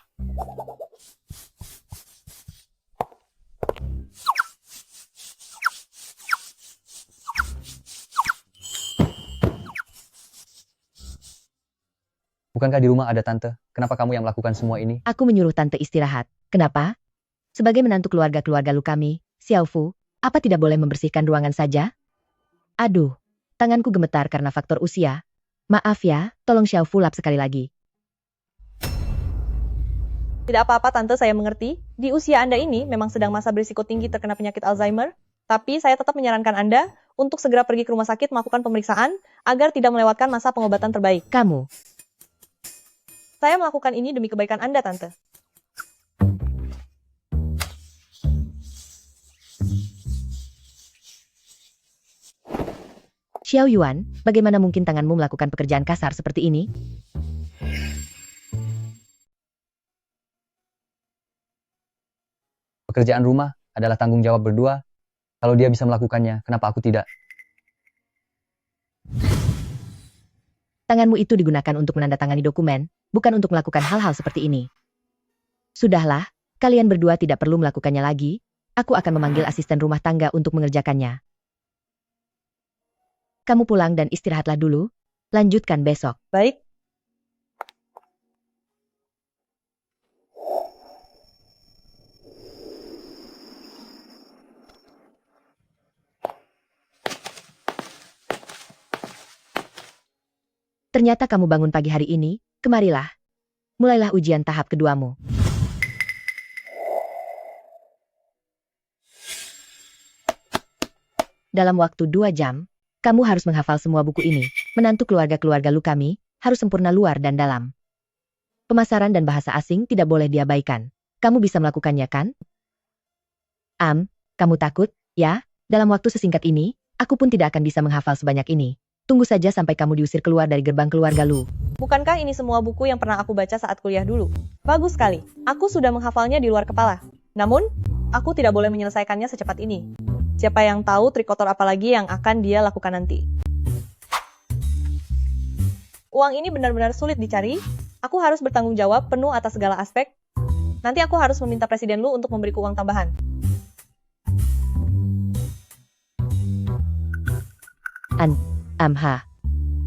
Speaker 5: Bukankah di rumah ada tante? Kenapa kamu yang melakukan semua ini?
Speaker 4: Aku menyuruh tante istirahat. Kenapa? Sebagai menantu keluarga lu kami, Xiaofu, apa tidak boleh membersihkan ruangan saja? Aduh, tanganku gemetar karena faktor usia. Maaf ya, tolong Xiaofu lap sekali lagi.
Speaker 1: Tidak apa-apa, Tante, saya mengerti. Di usia Anda ini memang sedang masa berisiko tinggi terkena penyakit Alzheimer, tapi saya tetap menyarankan Anda untuk segera pergi ke rumah sakit melakukan pemeriksaan agar tidak melewatkan masa pengobatan terbaik.
Speaker 4: Kamu,
Speaker 1: Saya melakukan ini demi kebaikan Anda, Tante.
Speaker 4: Xiao Yuan, bagaimana mungkin tanganmu melakukan pekerjaan kasar seperti ini?
Speaker 5: Pekerjaan rumah adalah tanggung jawab berdua. Kalau dia bisa melakukannya, kenapa aku tidak?
Speaker 4: Tanganmu itu digunakan untuk menandatangani dokumen, bukan untuk melakukan hal-hal seperti ini. Sudahlah, kalian berdua tidak perlu melakukannya lagi. Aku akan memanggil asisten rumah tangga untuk mengerjakannya. Kamu pulang dan istirahatlah dulu. Lanjutkan besok.
Speaker 1: Baik.
Speaker 4: Ternyata kamu bangun pagi hari ini, kemarilah. Mulailah ujian tahap keduamu. Dalam waktu 2 jam, kamu harus menghafal semua buku ini. Menantu keluarga lu kami, harus sempurna luar dan dalam. Pemasaran dan bahasa asing tidak boleh diabaikan. Kamu bisa melakukannya kan? Kamu takut, ya? Dalam waktu sesingkat ini, aku pun tidak akan bisa menghafal sebanyak ini. Tunggu saja sampai kamu diusir keluar dari gerbang keluarga lu.
Speaker 1: Bukankah ini semua buku yang pernah aku baca saat kuliah dulu? Bagus sekali. Aku sudah menghafalnya di luar kepala. Namun, aku tidak boleh menyelesaikannya secepat ini. Siapa yang tahu trik kotor apa lagi yang akan dia lakukan nanti. Uang ini benar-benar sulit dicari. Aku harus bertanggung jawab penuh atas segala aspek. Nanti aku harus meminta presiden lu untuk memberiku uang tambahan.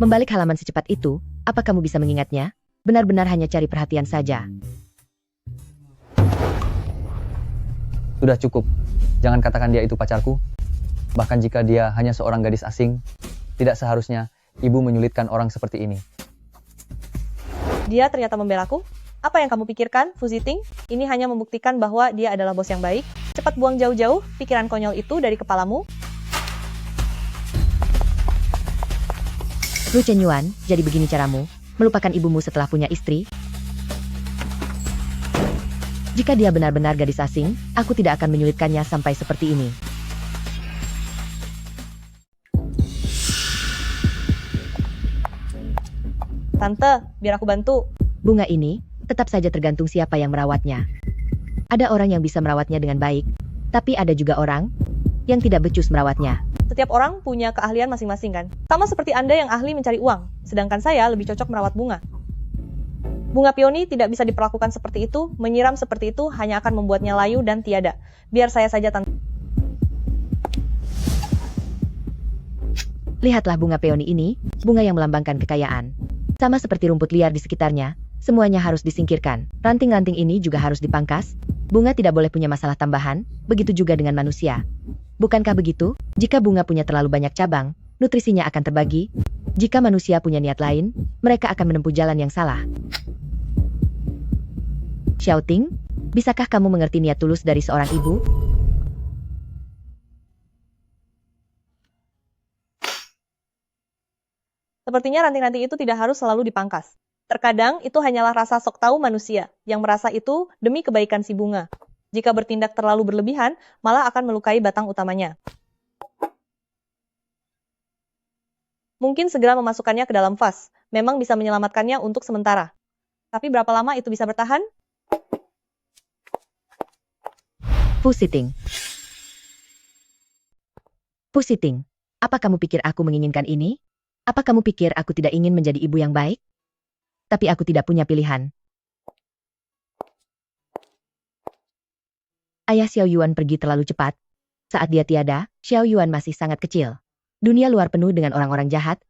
Speaker 4: Membalik halaman secepat itu, apa kamu bisa mengingatnya? Benar-benar hanya cari perhatian saja.
Speaker 5: Sudah cukup. Jangan katakan dia itu pacarku. Bahkan jika dia hanya seorang gadis asing, tidak seharusnya ibu menyulitkan orang seperti ini.
Speaker 1: Dia ternyata membelaku? Apa yang kamu pikirkan, Fuziting? Ini hanya membuktikan bahwa dia adalah bos yang baik. Cepat buang jauh-jauh pikiran konyol itu dari kepalamu.
Speaker 4: Lu Chen Yuan, jadi begini caramu, melupakan ibumu setelah punya istri? Jika dia benar-benar gadis asing, aku tidak akan menyulitkannya sampai seperti ini.
Speaker 1: Tante, biar aku bantu.
Speaker 4: Bunga ini, tetap saja tergantung siapa yang merawatnya. Ada orang yang bisa merawatnya dengan baik, tapi ada juga orang yang tidak becus merawatnya.
Speaker 1: Setiap orang punya keahlian masing-masing kan? Sama seperti Anda yang ahli mencari uang, sedangkan saya lebih cocok merawat bunga. Bunga peony tidak bisa diperlakukan seperti itu, menyiram seperti itu hanya akan membuatnya layu dan tiada. Biar saya saja Tante.
Speaker 4: Lihatlah bunga peony ini, bunga yang melambangkan kekayaan. Sama seperti rumput liar di sekitarnya, semuanya harus disingkirkan. Ranting-ranting ini juga harus dipangkas. Bunga tidak boleh punya masalah tambahan, begitu juga dengan manusia. Bukankah begitu? Jika bunga punya terlalu banyak cabang, nutrisinya akan terbagi. Jika manusia punya niat lain, mereka akan menempuh jalan yang salah. Xiaoting, bisakah kamu mengerti niat tulus dari seorang ibu?
Speaker 1: Sepertinya ranting-ranting itu tidak harus selalu dipangkas. Terkadang itu hanyalah rasa sok tahu manusia yang merasa itu demi kebaikan si bunga. Jika bertindak terlalu berlebihan, malah akan melukai batang utamanya. Mungkin segera memasukkannya ke dalam vas, memang bisa menyelamatkannya untuk sementara. Tapi berapa lama itu bisa bertahan?
Speaker 4: Pusiting. Pusiting, apa kamu pikir aku menginginkan ini? Apa kamu pikir aku tidak ingin menjadi ibu yang baik? Tapi aku tidak punya pilihan. Ayah Xiao Yuan pergi terlalu cepat. Saat dia tiada, Xiao Yuan masih sangat kecil. Dunia luar penuh dengan orang-orang jahat.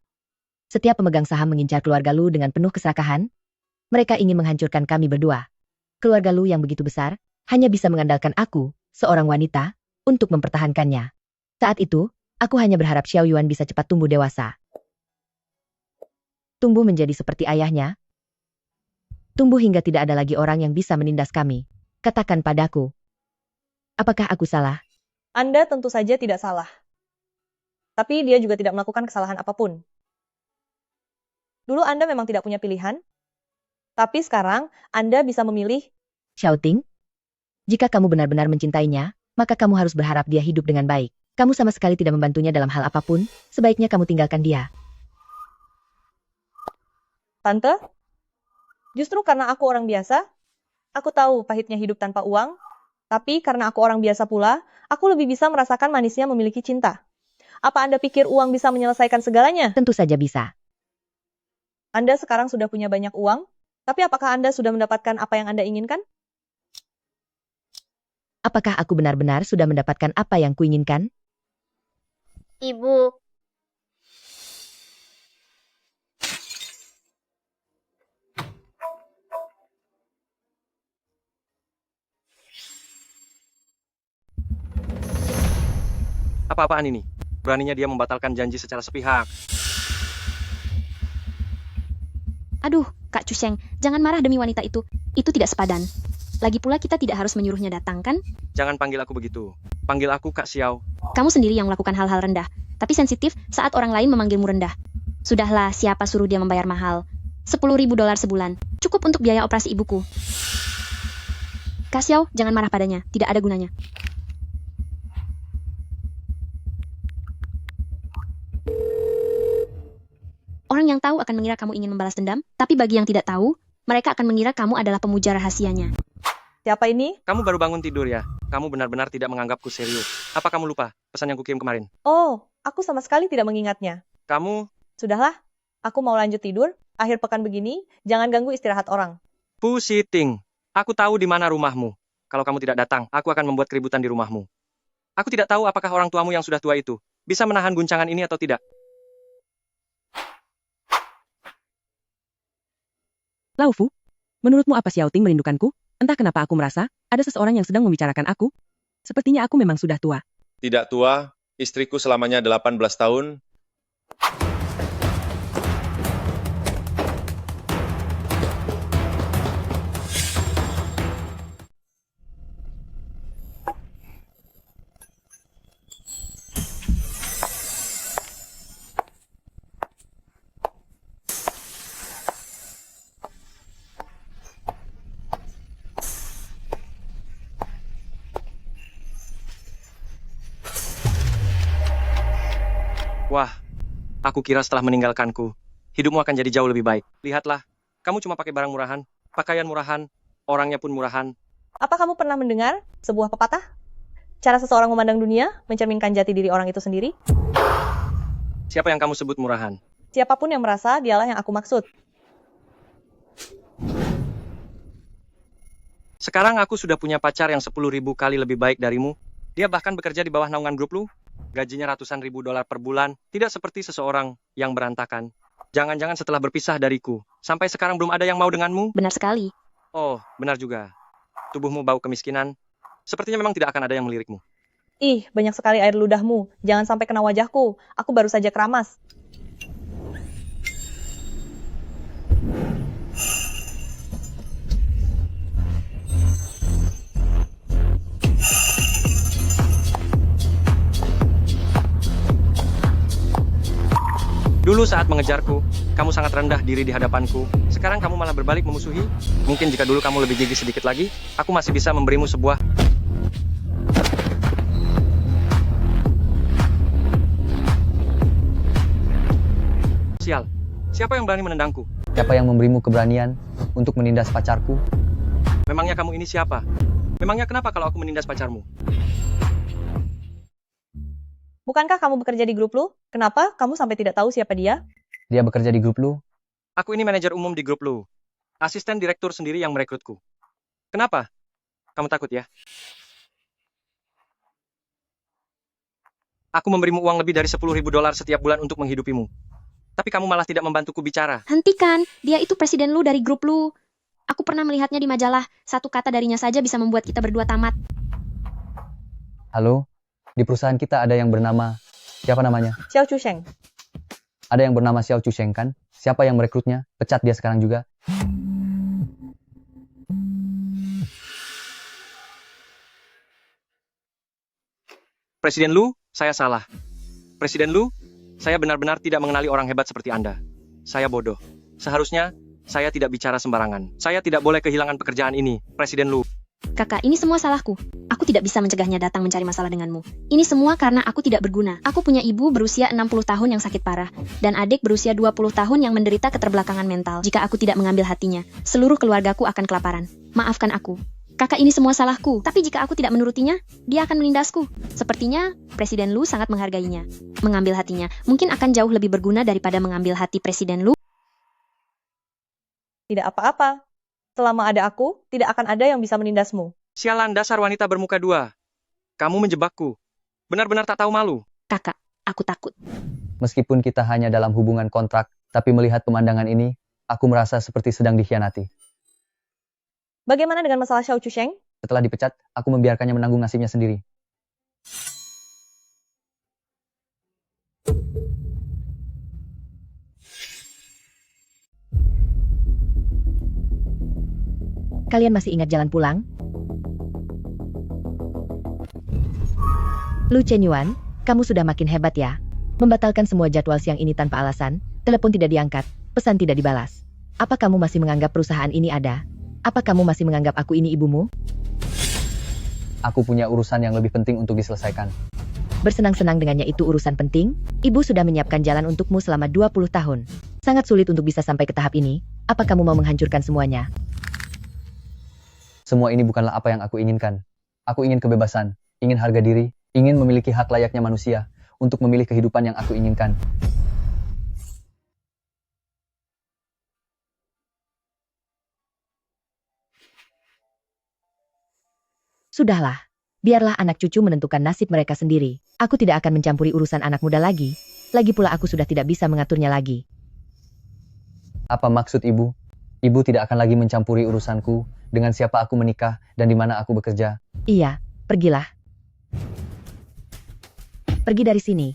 Speaker 4: Setiap pemegang saham mengincar keluarga Lu dengan penuh keserakahan. Mereka ingin menghancurkan kami berdua. Keluarga Lu yang begitu besar, hanya bisa mengandalkan aku, seorang wanita, untuk mempertahankannya. Saat itu, aku hanya berharap Xiao Yuan bisa cepat tumbuh dewasa. Tumbuh menjadi seperti ayahnya. Tumbuh hingga tidak ada lagi orang yang bisa menindas kami. Katakan padaku. Apakah aku salah?
Speaker 1: Anda tentu saja tidak salah. Tapi dia juga tidak melakukan kesalahan apapun. Dulu Anda memang tidak punya pilihan. Tapi sekarang Anda bisa memilih.
Speaker 4: Xiaoting, jika kamu benar-benar mencintainya, maka kamu harus berharap dia hidup dengan baik. Kamu sama sekali tidak membantunya dalam hal apapun, sebaiknya kamu tinggalkan dia.
Speaker 1: Tante, justru karena aku orang biasa, aku tahu pahitnya hidup tanpa uang, tapi karena aku orang biasa pula, aku lebih bisa merasakan manisnya memiliki cinta. Apa Anda pikir uang bisa menyelesaikan segalanya?
Speaker 4: Tentu saja bisa.
Speaker 1: Anda sekarang sudah punya banyak uang, tapi apakah Anda sudah mendapatkan apa yang Anda inginkan?
Speaker 4: Apakah aku benar-benar sudah mendapatkan apa yang kuinginkan?
Speaker 12: Ibu,
Speaker 11: Apa-apaan ini? Beraninya dia membatalkan janji secara sepihak.
Speaker 12: aduh, Kak Cuseng, jangan marah demi wanita itu. Itu tidak sepadan. Lagi pula kita tidak harus menyuruhnya datang, kan?
Speaker 11: Jangan panggil aku begitu. Panggil aku Kak Xiao.
Speaker 12: Kamu sendiri yang melakukan hal-hal rendah, tapi sensitif saat orang lain memanggilmu rendah. Sudahlah, siapa suruh dia membayar mahal? $10.000 sebulan. Cukup untuk biaya operasi ibuku. Kak Xiao, jangan marah padanya. Tidak ada gunanya. Orang yang tahu akan mengira kamu ingin membalas dendam, tapi bagi yang tidak tahu, mereka akan mengira kamu adalah pemuja rahasianya.
Speaker 1: Siapa ini?
Speaker 11: Kamu baru bangun tidur ya? Kamu benar-benar tidak menganggapku serius. Apa kamu lupa pesan yang kukirim kemarin?
Speaker 1: Oh, aku sama sekali tidak mengingatnya.
Speaker 11: Kamu...
Speaker 1: Sudahlah, aku mau lanjut tidur. Akhir pekan begini, jangan ganggu istirahat orang.
Speaker 11: Pusiting. Aku tahu di mana rumahmu. Kalau kamu tidak datang, aku akan membuat keributan di rumahmu. Aku tidak tahu apakah orang tuamu yang sudah tua itu bisa menahan guncangan ini atau tidak.
Speaker 2: Laufu, menurutmu apa Xiaoting merindukanku? Entah kenapa aku merasa, ada seseorang yang sedang membicarakan aku. Sepertinya aku memang sudah tua.
Speaker 3: Tidak tua, istriku selamanya 18 tahun.
Speaker 11: Wah, aku kira setelah meninggalkanku, hidupmu akan jadi jauh lebih baik. Lihatlah, kamu cuma pakai barang murahan, pakaian murahan, orangnya pun murahan.
Speaker 1: Apa kamu pernah mendengar sebuah pepatah? Cara seseorang memandang dunia mencerminkan jati diri orang itu sendiri.
Speaker 11: Siapa yang kamu sebut murahan?
Speaker 1: Siapapun yang merasa dialah yang aku maksud.
Speaker 11: Sekarang aku sudah punya pacar yang 10.000 kali lebih baik darimu. Dia bahkan bekerja di bawah naungan grup lu. Gajinya ratusan ribu dolar per bulan. Tidak seperti seseorang yang berantakan. Jangan-jangan setelah berpisah dariku, sampai sekarang belum ada yang mau denganmu?
Speaker 12: Benar sekali.
Speaker 11: Oh, benar juga. Tubuhmu bau kemiskinan. Sepertinya memang tidak akan ada yang melirikmu.
Speaker 1: Ih, banyak sekali air ludahmu. Jangan sampai kena wajahku. Aku baru saja keramas.
Speaker 11: Dulu saat mengejarku, kamu sangat rendah diri di hadapanku. Sekarang kamu malah berbalik memusuhi. Mungkin jika dulu kamu lebih gigih sedikit lagi, aku masih bisa memberimu sebuah... Sial, siapa yang berani menendangku?
Speaker 5: Siapa yang memberimu keberanian untuk menindas pacarku?
Speaker 11: Memangnya kamu ini siapa? Memangnya kenapa kalau aku menindas pacarmu?
Speaker 1: Bukankah kamu bekerja di grup lu? Kenapa kamu sampai tidak tahu siapa dia?
Speaker 5: Dia bekerja di grup lu?
Speaker 11: Aku ini manajer umum di grup lu. Asisten direktur sendiri yang merekrutku. Kenapa? Kamu takut ya? Aku memberimu uang lebih dari 10.000 dolar setiap bulan untuk menghidupimu. Tapi kamu malah tidak membantuku bicara.
Speaker 12: Hentikan, dia itu presiden lu dari grup lu. Aku pernah melihatnya di majalah. Satu kata darinya saja bisa membuat kita berdua tamat.
Speaker 5: Halo? Di perusahaan kita ada yang bernama... Siapa namanya?
Speaker 1: Xiao Chusheng.
Speaker 5: Ada yang bernama Xiao Chusheng kan? Siapa yang merekrutnya? Pecat dia sekarang juga.
Speaker 11: Presiden Lu, saya salah. Presiden Lu, saya benar-benar tidak mengenali orang hebat seperti Anda. Saya bodoh. Seharusnya, saya tidak bicara sembarangan. Saya tidak boleh kehilangan pekerjaan ini, Presiden Lu.
Speaker 12: Kakak, ini semua salahku. Aku tidak bisa mencegahnya datang mencari masalah denganmu. Ini semua karena aku tidak berguna. Aku punya ibu berusia 60 tahun yang sakit parah, dan adik berusia 20 tahun yang menderita keterbelakangan mental. Jika aku tidak mengambil hatinya, seluruh keluargaku akan kelaparan. Maafkan aku. Kakak, ini semua salahku. Tapi jika aku tidak menurutinya, dia akan menindasku. Sepertinya, Presiden Lu sangat menghargainya. Mengambil hatinya mungkin akan jauh lebih berguna daripada mengambil hati Presiden Lu.
Speaker 1: Tidak apa-apa. Selama ada aku, tidak akan ada yang bisa menindasmu.
Speaker 11: Sialan dasar wanita bermuka dua. Kamu menjebakku. Benar-benar tak tahu malu.
Speaker 12: Kakak, aku takut.
Speaker 5: Meskipun kita hanya dalam hubungan kontrak, tapi melihat pemandangan ini, aku merasa seperti sedang dikhianati.
Speaker 1: Bagaimana dengan masalah Xiao Chusheng?
Speaker 5: Setelah dipecat, aku membiarkannya menanggung nasibnya sendiri.
Speaker 4: Kalian masih ingat jalan pulang? Lu Chenyuan, kamu sudah makin hebat ya. Membatalkan semua jadwal siang ini tanpa alasan, telepon tidak diangkat, pesan tidak dibalas. Apa kamu masih menganggap perusahaan ini ada? Apa kamu masih menganggap aku ini ibumu?
Speaker 5: Aku punya urusan yang lebih penting untuk diselesaikan.
Speaker 4: Bersenang-senang dengannya itu urusan penting? Ibu sudah menyiapkan jalan untukmu selama 20 tahun. Sangat sulit untuk bisa sampai ke tahap ini. Apa kamu mau menghancurkan semuanya?
Speaker 5: Semua ini bukanlah apa yang aku inginkan. Aku ingin kebebasan, ingin harga diri, ingin memiliki hak layaknya manusia untuk memilih kehidupan yang aku inginkan.
Speaker 4: Sudahlah. Biarlah anak cucu menentukan nasib mereka sendiri. Aku tidak akan mencampuri urusan anak muda lagi. Lagi pula aku sudah tidak bisa mengaturnya lagi.
Speaker 5: Apa maksud ibu? Ibu tidak akan lagi mencampuri urusanku dengan siapa aku menikah dan di mana aku bekerja.
Speaker 4: Iya, pergilah. Pergi dari sini.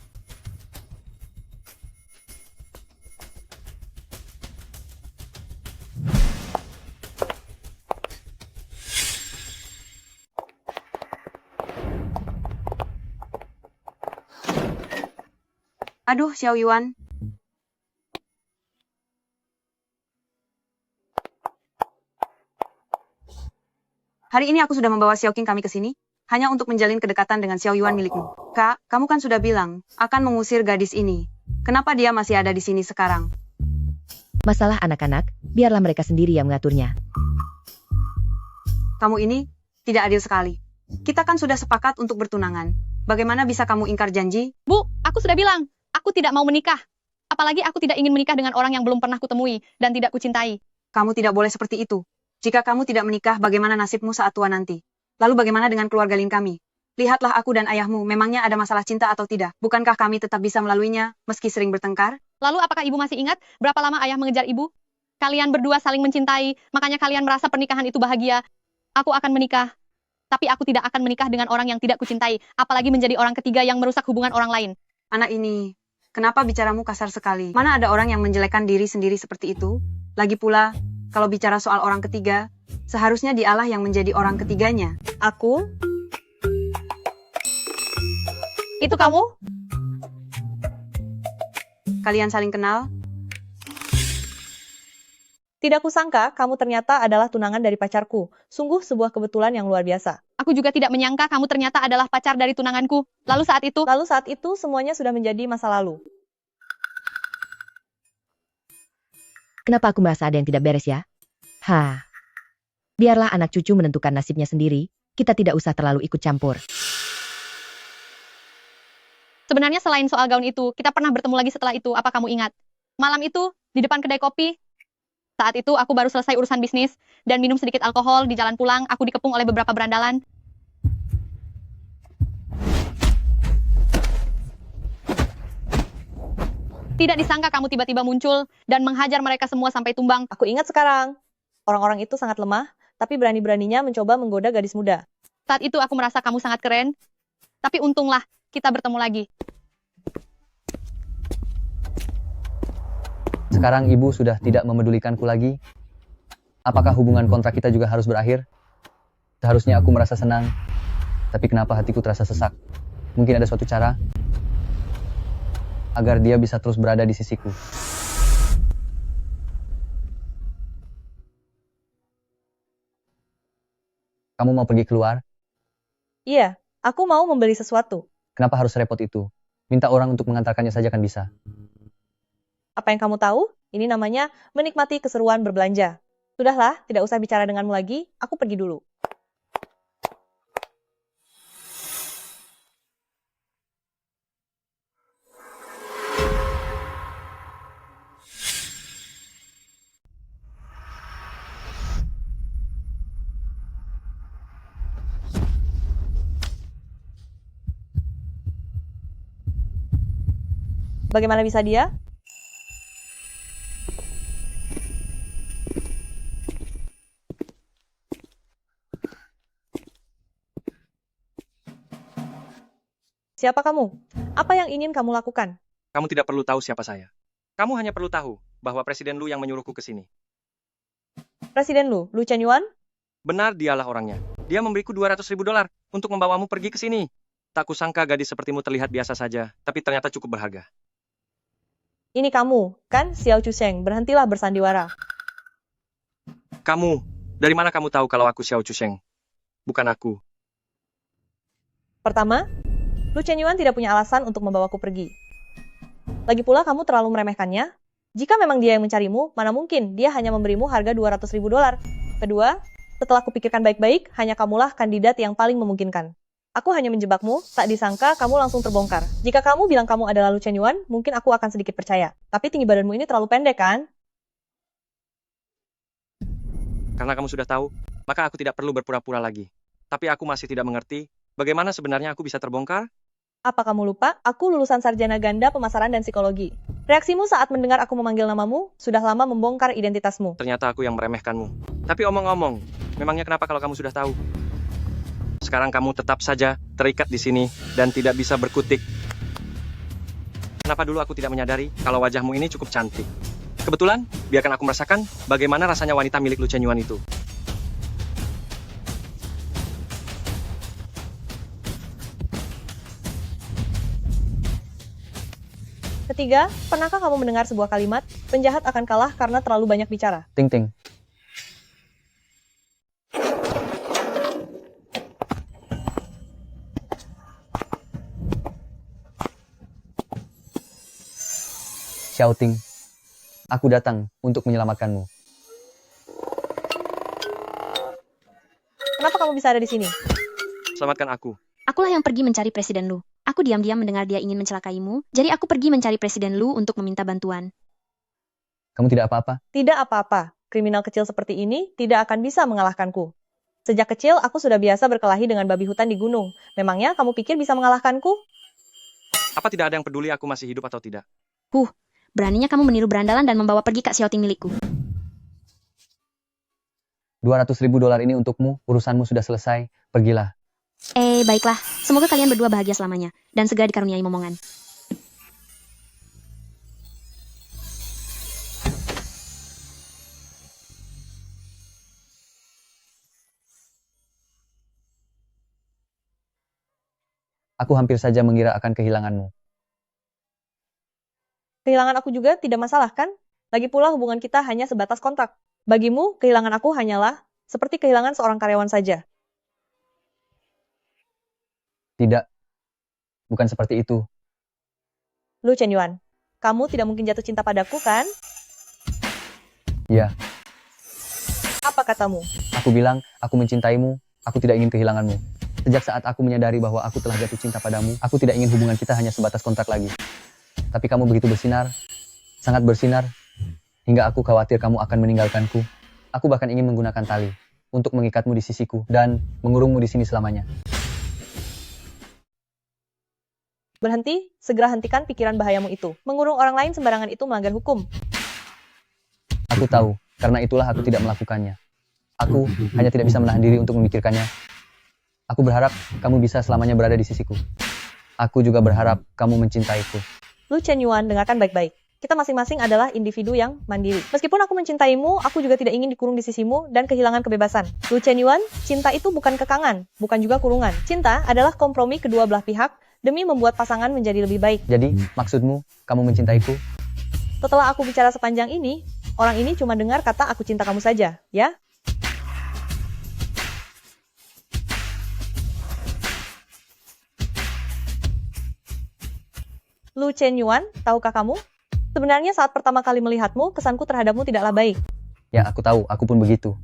Speaker 9: Aduh, Xiao Yuan. Hari ini aku sudah membawa Xiao Qing kami ke sini, hanya untuk menjalin kedekatan dengan Xiao Yuan milikmu. Kak, kamu kan sudah bilang, akan mengusir gadis ini. Kenapa dia masih ada di sini sekarang?
Speaker 4: Masalah anak-anak, biarlah mereka sendiri yang mengaturnya.
Speaker 9: Kamu ini, tidak adil sekali. Kita kan sudah sepakat untuk bertunangan. Bagaimana bisa kamu ingkar janji?
Speaker 7: Bu, aku sudah bilang, aku tidak mau menikah. Apalagi aku tidak ingin menikah dengan orang yang belum pernah kutemui dan tidak kucintai.
Speaker 9: Kamu tidak boleh seperti itu. Jika kamu tidak menikah, bagaimana nasibmu saat tua nanti? Lalu bagaimana dengan keluarga Lin kami? Lihatlah aku dan ayahmu, memangnya ada masalah cinta atau tidak? Bukankah kami tetap bisa melaluinya, meski sering bertengkar?
Speaker 7: Lalu apakah ibu masih ingat berapa lama ayah mengejar ibu? Kalian berdua saling mencintai, makanya kalian merasa pernikahan itu bahagia. Aku akan menikah. Tapi aku tidak akan menikah dengan orang yang tidak kucintai, apalagi menjadi orang ketiga yang merusak hubungan orang lain.
Speaker 9: Anak ini, kenapa bicaramu kasar sekali? Mana ada orang yang menjelekkan diri sendiri seperti itu? Lagi pula, kalau bicara soal orang ketiga, seharusnya dialah yang menjadi orang ketiganya.
Speaker 1: Aku? Itu kamu?
Speaker 9: Kalian saling kenal?
Speaker 1: Tidak kusangka kamu ternyata adalah tunangan dari pacarku. Sungguh sebuah kebetulan yang luar biasa.
Speaker 7: Aku juga tidak menyangka kamu ternyata adalah pacar dari tunanganku. Lalu saat itu
Speaker 1: semuanya sudah menjadi masa lalu.
Speaker 4: Kenapa aku merasa ada yang tidak beres ya? Biarlah anak cucu menentukan nasibnya sendiri, kita tidak usah terlalu ikut campur.
Speaker 7: sebenarnya selain soal gaun itu, kita pernah bertemu lagi setelah itu, apa kamu ingat? Malam itu, di depan kedai kopi. Saat itu aku baru selesai urusan bisnis, dan minum sedikit alkohol di jalan pulang, aku dikepung oleh beberapa berandalan. Tidak disangka kamu tiba-tiba muncul, dan menghajar mereka semua sampai tumbang.
Speaker 1: Aku ingat sekarang. Orang-orang itu sangat lemah, tapi berani-beraninya mencoba menggoda gadis muda.
Speaker 7: Saat itu aku merasa kamu sangat keren, tapi untunglah, kita bertemu lagi.
Speaker 5: Sekarang ibu sudah tidak memedulikanku lagi. Apakah hubungan kontrak kita juga harus berakhir? Seharusnya aku merasa senang, tapi kenapa hatiku terasa sesak? Mungkin ada suatu cara agar dia bisa terus berada di sisiku. Kamu mau pergi keluar?
Speaker 1: Iya, aku mau membeli sesuatu.
Speaker 5: Kenapa harus repot itu? Minta orang untuk mengantarkannya saja kan bisa.
Speaker 1: Apa yang kamu tahu? Ini namanya menikmati keseruan berbelanja. Sudahlah, tidak usah bicara denganmu lagi, aku pergi dulu. Bagaimana bisa dia? Siapa kamu? Apa yang ingin kamu lakukan?
Speaker 11: Kamu tidak perlu tahu siapa saya. Kamu hanya perlu tahu bahwa Presiden Lu yang menyuruhku ke sini.
Speaker 1: Presiden Lu Chen Yuan?
Speaker 11: Benar, dialah orangnya. Dia memberiku $200.000 untuk membawamu pergi ke sini. Tak kusangka gadis sepertimu terlihat biasa saja, tapi ternyata cukup berharga.
Speaker 1: Ini kamu, kan Xiao Chusheng, berhentilah bersandiwara.
Speaker 11: Kamu, dari mana kamu tahu kalau aku Xiao Chusheng? Bukan aku.
Speaker 1: Pertama, Lu Chen Yuan tidak punya alasan untuk membawaku pergi. Lagi pula kamu terlalu meremehkannya. Jika memang dia yang mencarimu, mana mungkin dia hanya memberimu harga $200.000. Kedua, setelah kupikirkan baik-baik, hanya kamulah kandidat yang paling memungkinkan. Aku hanya menjebakmu, tak disangka kamu langsung terbongkar. Jika kamu bilang kamu adalah Lu Chen Yuan, mungkin aku akan sedikit percaya. Tapi tinggi badanmu ini terlalu pendek, kan?
Speaker 11: Karena kamu sudah tahu, maka aku tidak perlu berpura-pura lagi. Tapi aku masih tidak mengerti, bagaimana sebenarnya aku bisa terbongkar?
Speaker 1: Apa kamu lupa? Aku lulusan sarjana ganda pemasaran dan psikologi. Reaksimu saat mendengar aku memanggil namamu, sudah lama membongkar identitasmu.
Speaker 11: Ternyata aku yang meremehkanmu. Tapi omong-omong, memangnya kenapa kalau kamu sudah tahu? Sekarang kamu tetap saja terikat di sini dan tidak bisa berkutik. Kenapa dulu aku tidak menyadari kalau wajahmu ini cukup cantik? Kebetulan, biarkan aku merasakan bagaimana rasanya wanita milik Lu Chen Yuan itu.
Speaker 1: Ketiga, pernahkah kamu mendengar sebuah kalimat, penjahat akan kalah karena terlalu banyak bicara?
Speaker 5: Ting ting. Shouting. Aku datang untuk menyelamatkanmu.
Speaker 1: Kenapa kamu bisa ada di sini?
Speaker 11: Selamatkan aku.
Speaker 12: Akulah yang pergi mencari Presiden Lu. Aku diam-diam mendengar dia ingin mencelakaimu, jadi aku pergi mencari Presiden Lu untuk meminta bantuan.
Speaker 5: Kamu tidak apa-apa?
Speaker 1: Tidak apa-apa. Kriminal kecil seperti ini tidak akan bisa mengalahkanku. Sejak kecil, aku sudah biasa berkelahi dengan babi hutan di gunung. Memangnya kamu pikir bisa mengalahkanku?
Speaker 11: Apa tidak ada yang peduli aku masih hidup atau tidak?
Speaker 12: Beraninya kamu meniru berandalan dan membawa pergi Kak Xiaoting milikku.
Speaker 5: $200.000 ini untukmu, urusanmu sudah selesai, pergilah.
Speaker 12: Baiklah. Semoga kalian berdua bahagia selamanya, dan segera dikaruniai momongan.
Speaker 5: Aku hampir saja mengira akan kehilanganmu.
Speaker 1: Kehilangan aku juga tidak masalah kan? Lagi pula hubungan kita hanya sebatas kontrak. Bagimu, kehilangan aku hanyalah seperti kehilangan seorang karyawan saja.
Speaker 5: Tidak. Bukan seperti itu.
Speaker 1: Lu Chen Yuan, kamu tidak mungkin jatuh cinta padaku kan?
Speaker 5: Ya,
Speaker 1: Apa katamu?
Speaker 5: aku bilang, aku mencintaimu, aku tidak ingin kehilanganmu. Sejak saat aku menyadari bahwa aku telah jatuh cinta padamu, aku tidak ingin hubungan kita hanya sebatas kontrak lagi. Tapi kamu begitu bersinar, sangat bersinar, hingga aku khawatir kamu akan meninggalkanku. Aku bahkan ingin menggunakan tali untuk mengikatmu di sisiku dan mengurungmu di sini selamanya.
Speaker 1: Berhenti, segera hentikan pikiran bahayamu itu. Mengurung orang lain sembarangan itu melanggar hukum.
Speaker 5: Aku tahu, karena itulah aku tidak melakukannya. Aku hanya tidak bisa menahan diri untuk memikirkannya. Aku berharap kamu bisa selamanya berada di sisiku. Aku juga berharap kamu mencintaiku.
Speaker 1: Lu Chen Yuan, dengarkan baik-baik. Kita masing-masing adalah individu yang mandiri. Meskipun aku mencintaimu, aku juga tidak ingin dikurung di sisimu dan kehilangan kebebasan. Lu Chen Yuan, cinta itu bukan kekangan, bukan juga kurungan. Cinta adalah kompromi kedua belah pihak demi membuat pasangan menjadi lebih baik.
Speaker 5: Jadi, maksudmu, kamu mencintaiku?
Speaker 1: Setelah aku bicara sepanjang ini, orang ini cuma dengar kata aku cinta kamu saja, ya? Lu Chen Yuan, tahukah kamu? Sebenarnya saat pertama kali melihatmu, kesanku terhadapmu tidaklah baik.
Speaker 5: Ya, aku tahu, aku pun begitu.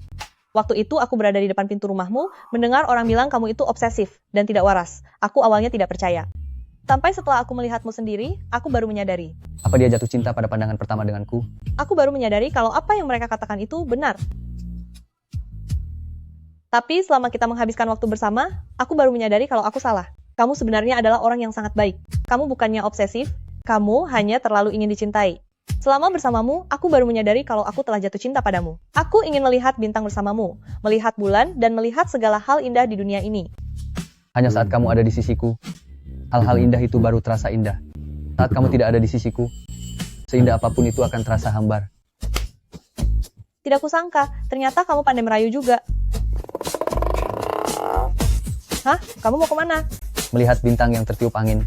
Speaker 1: Waktu itu aku berada di depan pintu rumahmu, mendengar orang bilang kamu itu obsesif dan tidak waras. Aku awalnya tidak percaya. Sampai setelah aku melihatmu sendiri, aku baru menyadari.
Speaker 5: Apa dia jatuh cinta pada pandangan pertama denganku?
Speaker 1: Aku baru menyadari kalau apa yang mereka katakan itu benar. Tapi selama kita menghabiskan waktu bersama, aku baru menyadari kalau aku salah. Kamu sebenarnya adalah orang yang sangat baik. Kamu bukannya obsesif, kamu hanya terlalu ingin dicintai. Selama bersamamu, aku baru menyadari kalau aku telah jatuh cinta padamu. Aku ingin melihat bintang bersamamu, melihat bulan, dan melihat segala hal indah di dunia ini.
Speaker 5: Hanya saat kamu ada di sisiku, hal-hal indah itu baru terasa indah. Saat kamu tidak ada di sisiku, seindah apapun itu akan terasa hambar.
Speaker 1: Tidak kusangka, ternyata kamu pandai merayu juga. Hah? Kamu mau kemana?
Speaker 5: Melihat bintang yang tertiup angin.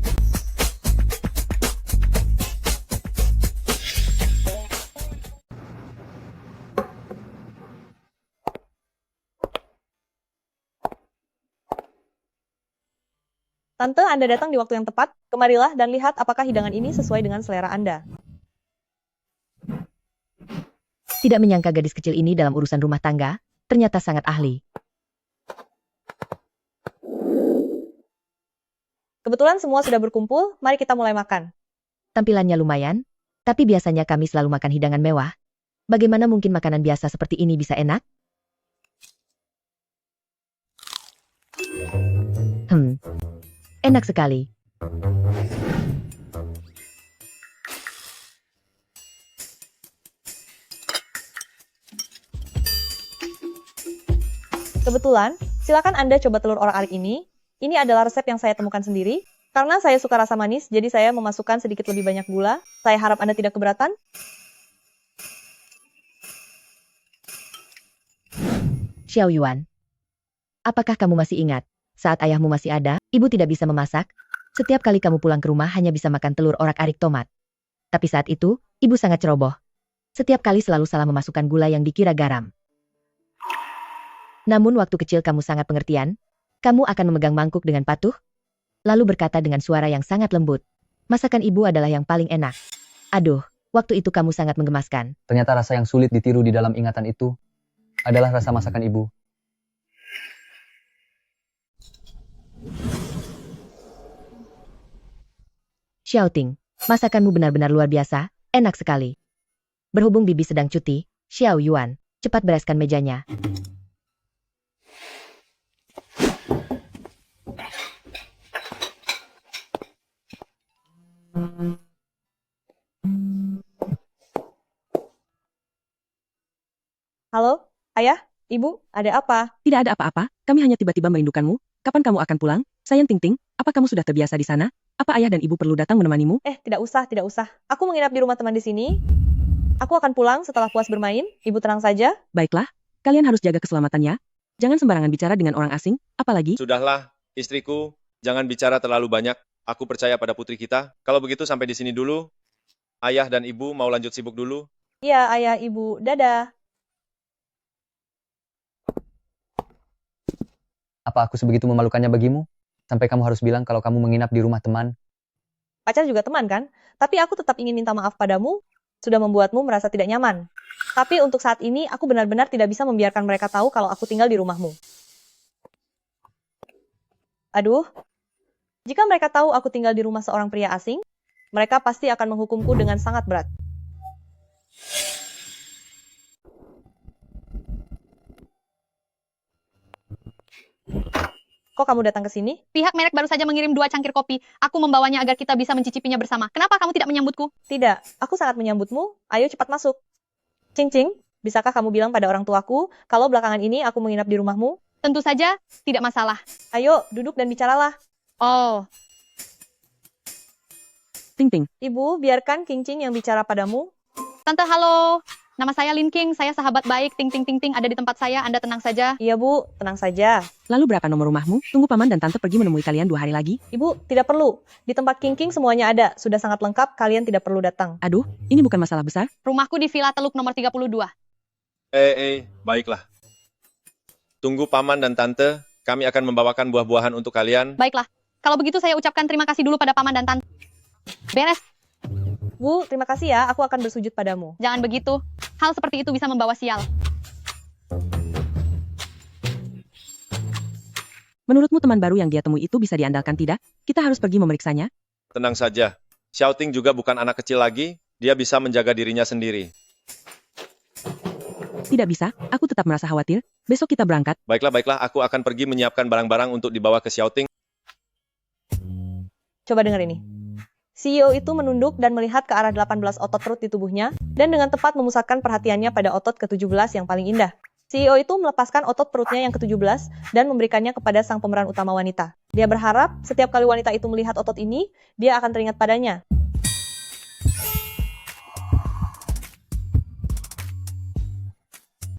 Speaker 1: Tante, Anda datang di waktu yang tepat. Kemarilah dan lihat apakah hidangan ini sesuai dengan selera Anda.
Speaker 4: Tidak menyangka gadis kecil ini dalam urusan rumah tangga, ternyata sangat ahli.
Speaker 1: Kebetulan semua sudah berkumpul, mari kita mulai makan.
Speaker 4: Tampilannya lumayan, tapi biasanya kami selalu makan hidangan mewah. Bagaimana mungkin makanan biasa seperti ini bisa enak? Enak sekali.
Speaker 1: Kebetulan, silakan Anda coba telur orak-arik ini. Ini adalah resep yang saya temukan sendiri. Karena saya suka rasa manis, jadi saya memasukkan sedikit lebih banyak gula. Saya harap Anda tidak keberatan.
Speaker 4: Xiao Yuan, apakah kamu masih ingat? Saat ayahmu masih ada, ibu tidak bisa memasak. Setiap kali kamu pulang ke rumah hanya bisa makan telur orak-arik tomat. Tapi saat itu, ibu sangat ceroboh. Setiap kali selalu salah memasukkan gula yang dikira garam. Namun waktu kecil kamu sangat pengertian. Kamu akan memegang mangkuk dengan patuh, lalu berkata dengan suara yang sangat lembut, masakan ibu adalah yang paling enak. Aduh, waktu itu kamu sangat menggemaskan.
Speaker 5: Ternyata rasa yang sulit ditiru di dalam ingatan itu adalah rasa masakan ibu.
Speaker 4: Xiaoting, masakanmu benar-benar luar biasa, enak sekali. Berhubung Bibi sedang cuti, Xiao Yuan, cepat bereskan mejanya.
Speaker 1: Halo, ayah, ibu, ada apa?
Speaker 2: Tidak ada apa-apa, kami hanya tiba-tiba merindukanmu. Kapan kamu akan pulang? Sayang Ting Ting, apa kamu sudah terbiasa di sana? Apa ayah dan ibu perlu datang menemanimu?
Speaker 1: Tidak usah, tidak usah. Aku menginap di rumah teman di sini. Aku akan pulang setelah puas bermain. Ibu tenang saja.
Speaker 2: Baiklah, kalian harus jaga keselamatannya. Jangan sembarangan bicara dengan orang asing, apalagi...
Speaker 3: Sudahlah, istriku, jangan bicara terlalu banyak. Aku percaya pada putri kita. Kalau begitu sampai di sini dulu. Ayah dan ibu mau lanjut sibuk dulu.
Speaker 1: Iya, ayah, ibu. Dadah.
Speaker 5: Apa aku sebegitu memalukannya bagimu? Sampai kamu harus bilang kalau kamu menginap di rumah teman.
Speaker 1: Pacar juga teman kan? Tapi aku tetap ingin minta maaf padamu. Sudah membuatmu merasa tidak nyaman. Tapi untuk saat ini, aku benar-benar tidak bisa membiarkan mereka tahu kalau aku tinggal di rumahmu. Aduh, jika mereka tahu aku tinggal di rumah seorang pria asing, mereka pasti akan menghukumku dengan sangat berat. Kok kamu datang ke sini?
Speaker 7: Pihak merek baru saja mengirim 2 cangkir kopi. Aku membawanya agar kita bisa mencicipinya bersama. Kenapa kamu tidak menyambutku?
Speaker 1: Tidak, aku sangat menyambutmu. Ayo cepat masuk. Cing-cing, bisakah kamu bilang pada orang tuaku kalau belakangan ini aku menginap di rumahmu?
Speaker 7: Tentu saja, tidak masalah.
Speaker 1: Ayo, duduk dan bicaralah.
Speaker 7: Oh,
Speaker 2: Ting Ting,
Speaker 1: Ibu, biarkan King-Cing yang bicara padamu.
Speaker 7: Tante halo. Nama saya Lin King, saya sahabat baik. Ting ting ting ting ada di tempat saya, Anda tenang saja.
Speaker 1: Iya, Bu, tenang saja.
Speaker 2: lalu berapa nomor rumahmu? Tunggu paman dan tante pergi menemui kalian 2 hari lagi.
Speaker 1: Ibu, tidak perlu. Di tempat King-King semuanya ada. Sudah sangat lengkap, kalian tidak perlu datang.
Speaker 2: Aduh, ini bukan masalah besar.
Speaker 7: Rumahku di Villa Teluk nomor 32.
Speaker 3: Baiklah. Tunggu paman dan tante, kami akan membawakan buah-buahan untuk kalian.
Speaker 7: Baiklah. Kalau begitu saya ucapkan terima kasih dulu pada paman dan tante. Beres.
Speaker 1: Bu, terima kasih ya. Aku akan bersujud padamu.
Speaker 7: Jangan begitu. Hal seperti itu bisa membawa sial.
Speaker 2: Menurutmu teman baru yang dia temui itu bisa diandalkan tidak? Kita harus pergi memeriksanya.
Speaker 3: Tenang saja. Xiaoting juga bukan anak kecil lagi, dia bisa menjaga dirinya sendiri.
Speaker 2: Tidak bisa, aku tetap merasa khawatir. Besok kita berangkat.
Speaker 3: Baiklah, aku akan pergi menyiapkan barang-barang untuk dibawa ke Xiaoting.
Speaker 1: Coba dengar ini. CEO itu menunduk dan melihat ke arah 18 otot perut di tubuhnya, dan dengan tepat memusatkan perhatiannya pada otot ke-17 yang paling indah. CEO itu melepaskan otot perutnya yang ke-17 dan memberikannya kepada sang pemeran utama wanita. Dia berharap setiap kali wanita itu melihat otot ini, dia akan teringat padanya.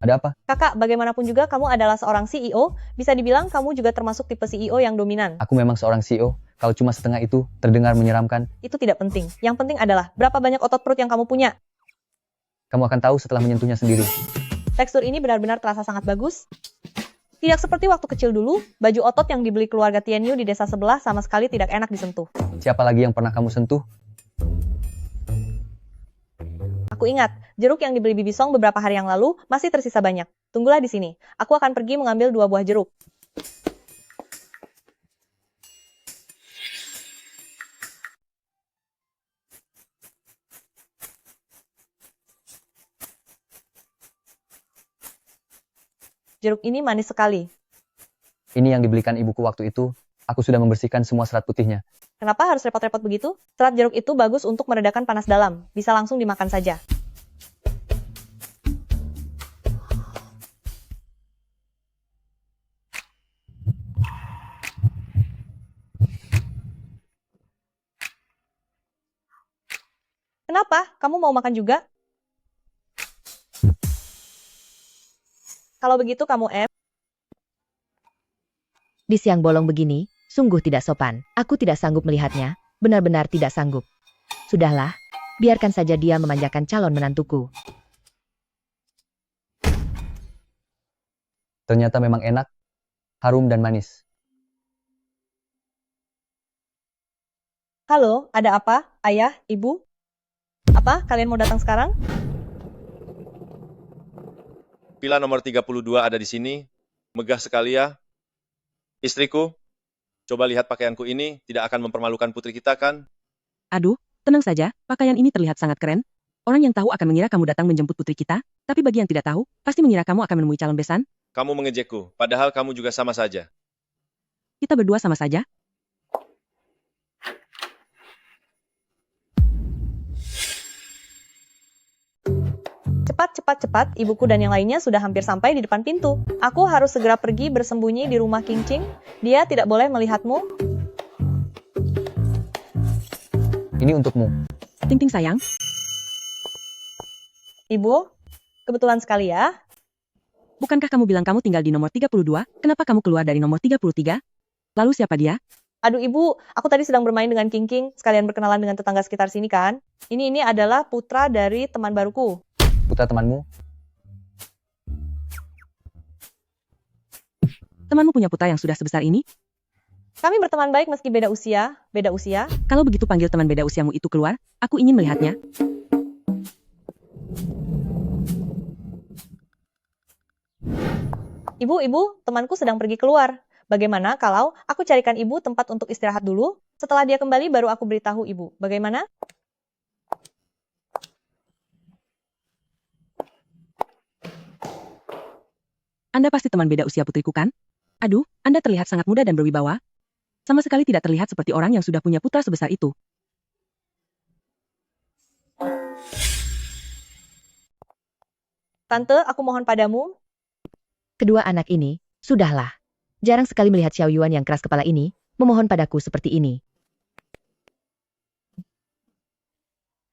Speaker 5: Ada apa?
Speaker 1: Kakak, bagaimanapun juga kamu adalah seorang CEO, bisa dibilang kamu juga termasuk tipe CEO yang dominan.
Speaker 5: Aku memang seorang CEO. Kalau cuma setengah itu, terdengar menyeramkan.
Speaker 1: Itu tidak penting. Yang penting adalah berapa banyak otot perut yang kamu punya.
Speaker 5: Kamu akan tahu setelah menyentuhnya sendiri.
Speaker 1: Tekstur ini benar-benar terasa sangat bagus. Tidak seperti waktu kecil dulu, baju otot yang dibeli keluarga Tianyu di desa sebelah sama sekali tidak enak disentuh.
Speaker 5: Siapa lagi yang pernah kamu sentuh?
Speaker 1: Aku ingat, jeruk yang dibeli Bibi Song beberapa hari yang lalu masih tersisa banyak. Tunggulah di sini. Aku akan pergi mengambil 2 buah jeruk. Jeruk ini manis sekali.
Speaker 5: Ini yang dibelikan ibuku waktu itu. Aku sudah membersihkan semua serat putihnya.
Speaker 1: Kenapa harus repot-repot begitu? Serat jeruk itu bagus untuk meredakan panas dalam. Bisa langsung dimakan saja. Kenapa? Kamu mau makan juga? Kalau begitu kamu
Speaker 4: Di siang bolong begini, sungguh tidak sopan. Aku tidak sanggup melihatnya, benar-benar tidak sanggup. Sudahlah, biarkan saja dia memanjakan calon menantuku.
Speaker 5: Ternyata memang enak, harum dan manis.
Speaker 1: Halo, ada apa? Ayah, ibu? Apa? Kalian mau datang sekarang?
Speaker 3: Villa nomor 32 ada di sini. Megah sekali ya. Istriku, Coba lihat pakaianku ini, tidak akan mempermalukan putri kita kan?
Speaker 2: Aduh, tenang saja, pakaian ini terlihat sangat keren. Orang yang tahu akan mengira kamu datang menjemput putri kita, tapi bagi yang tidak tahu, pasti mengira kamu akan menemui calon besan.
Speaker 3: Kamu mengejekku, padahal kamu juga sama saja.
Speaker 2: Kita berdua sama saja.
Speaker 1: Cepat, cepat, cepat, ibuku dan yang lainnya sudah hampir sampai di depan pintu. Aku harus segera pergi bersembunyi di rumah King Ching. Dia tidak boleh melihatmu.
Speaker 5: Ini untukmu.
Speaker 2: Ting Ting sayang,
Speaker 1: Ibu, kebetulan sekali ya.
Speaker 2: bukankah kamu bilang kamu tinggal di nomor 32? Kenapa kamu keluar dari nomor 33? Lalu siapa dia?
Speaker 1: Aduh ibu, aku tadi sedang bermain dengan King King, sekalian berkenalan dengan tetangga sekitar sini kan. Ini adalah putra dari teman baruku.
Speaker 5: Putra temanmu?
Speaker 2: Temanmu punya putra yang sudah sebesar ini?
Speaker 1: Kami berteman baik meski beda usia. Beda usia?
Speaker 2: Kalau begitu panggil teman beda usiamu itu keluar, aku ingin melihatnya.
Speaker 1: Ibu, temanku sedang pergi keluar. Bagaimana kalau aku carikan ibu tempat untuk istirahat dulu? Setelah dia kembali baru aku beritahu ibu. Bagaimana?
Speaker 2: Anda pasti teman beda usia putriku kan? Aduh, Anda terlihat sangat muda dan berwibawa. Sama sekali tidak terlihat seperti orang yang sudah punya putra sebesar itu.
Speaker 1: Tante, aku mohon padamu.
Speaker 4: Kedua anak ini, sudahlah. Jarang sekali melihat Xiao Yuan yang keras kepala ini, memohon padaku seperti ini.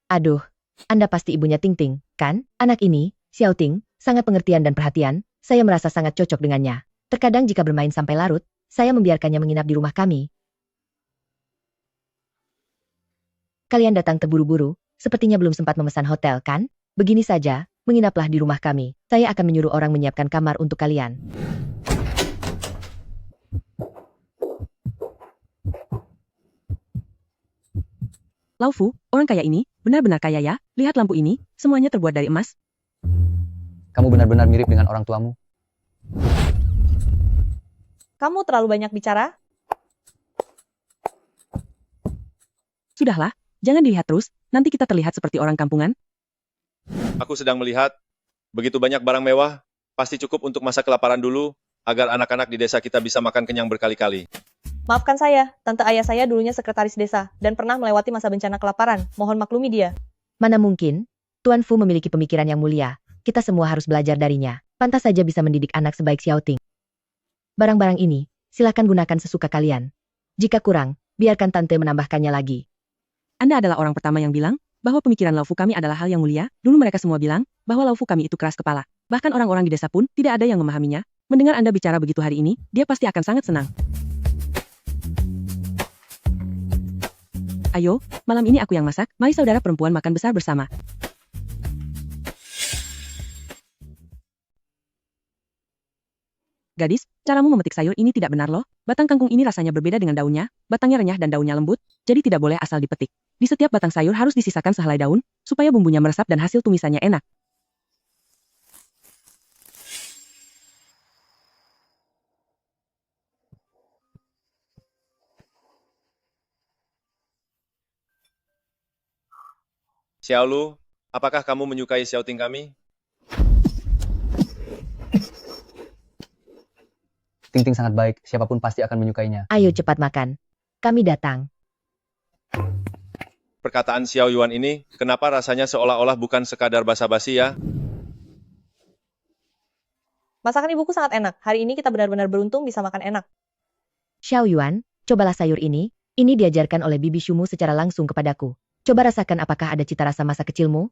Speaker 4: Aduh, Anda pasti ibunya Ting Ting, kan? Anak ini, Xiao Ting, sangat pengertian dan perhatian, saya merasa sangat cocok dengannya. Terkadang jika bermain sampai larut, saya membiarkannya menginap di rumah kami. Kalian datang terburu-buru, sepertinya belum sempat memesan hotel, kan? Begini saja, menginaplah di rumah kami. Saya akan menyuruh orang menyiapkan kamar untuk kalian.
Speaker 2: Lau Fu, orang kaya ini, benar-benar kaya ya. Lihat lampu ini, semuanya terbuat dari emas.
Speaker 5: Kamu benar-benar mirip dengan orang tuamu.
Speaker 1: Kamu terlalu banyak bicara.
Speaker 2: Sudahlah, jangan dilihat terus, nanti kita terlihat seperti orang kampungan.
Speaker 3: Aku sedang melihat, begitu banyak barang mewah, pasti cukup untuk masa kelaparan dulu, agar anak-anak di desa kita bisa makan kenyang berkali-kali.
Speaker 1: Maafkan saya, tante ayah saya dulunya sekretaris desa, dan pernah melewati masa bencana kelaparan. Mohon maklumi dia.
Speaker 4: Mana mungkin? Tuan Fu memiliki pemikiran yang mulia. Kita semua harus belajar darinya. Pantas saja bisa mendidik anak sebaik Xiao Ting. Barang-barang ini, silakan gunakan sesuka kalian. Jika kurang, biarkan tante menambahkannya lagi.
Speaker 2: Anda adalah orang pertama yang bilang bahwa pemikiran Lau Fu kami adalah hal yang mulia. Dulu mereka semua bilang bahwa Lau Fu kami itu keras kepala. Bahkan orang-orang di desa pun tidak ada yang memahaminya. Mendengar Anda bicara begitu hari ini, dia pasti akan sangat senang. Ayo, malam ini aku yang masak. Mari saudara perempuan makan besar bersama. Gadis, caramu memetik sayur ini tidak benar loh. Batang kangkung ini rasanya berbeda dengan daunnya. Batangnya renyah dan daunnya lembut, jadi tidak boleh asal dipetik. Di setiap batang sayur harus disisakan sehelai daun, supaya bumbunya meresap dan hasil tumisannya enak.
Speaker 3: Xiao Lu, apakah kamu menyukai Xiao Ting kami?
Speaker 5: Ting Ting sangat baik, siapapun pasti akan menyukainya.
Speaker 4: Ayo cepat makan. Kami datang.
Speaker 3: Perkataan Xiao Yuan ini, kenapa rasanya seolah-olah bukan sekadar basa-basi ya?
Speaker 1: Masakan ibuku sangat enak. Hari ini kita benar-benar beruntung bisa makan enak.
Speaker 4: Xiao Yuan, cobalah sayur ini. Ini diajarkan oleh bibi Shumu secara langsung kepadaku. Coba rasakan apakah ada cita rasa masa kecilmu.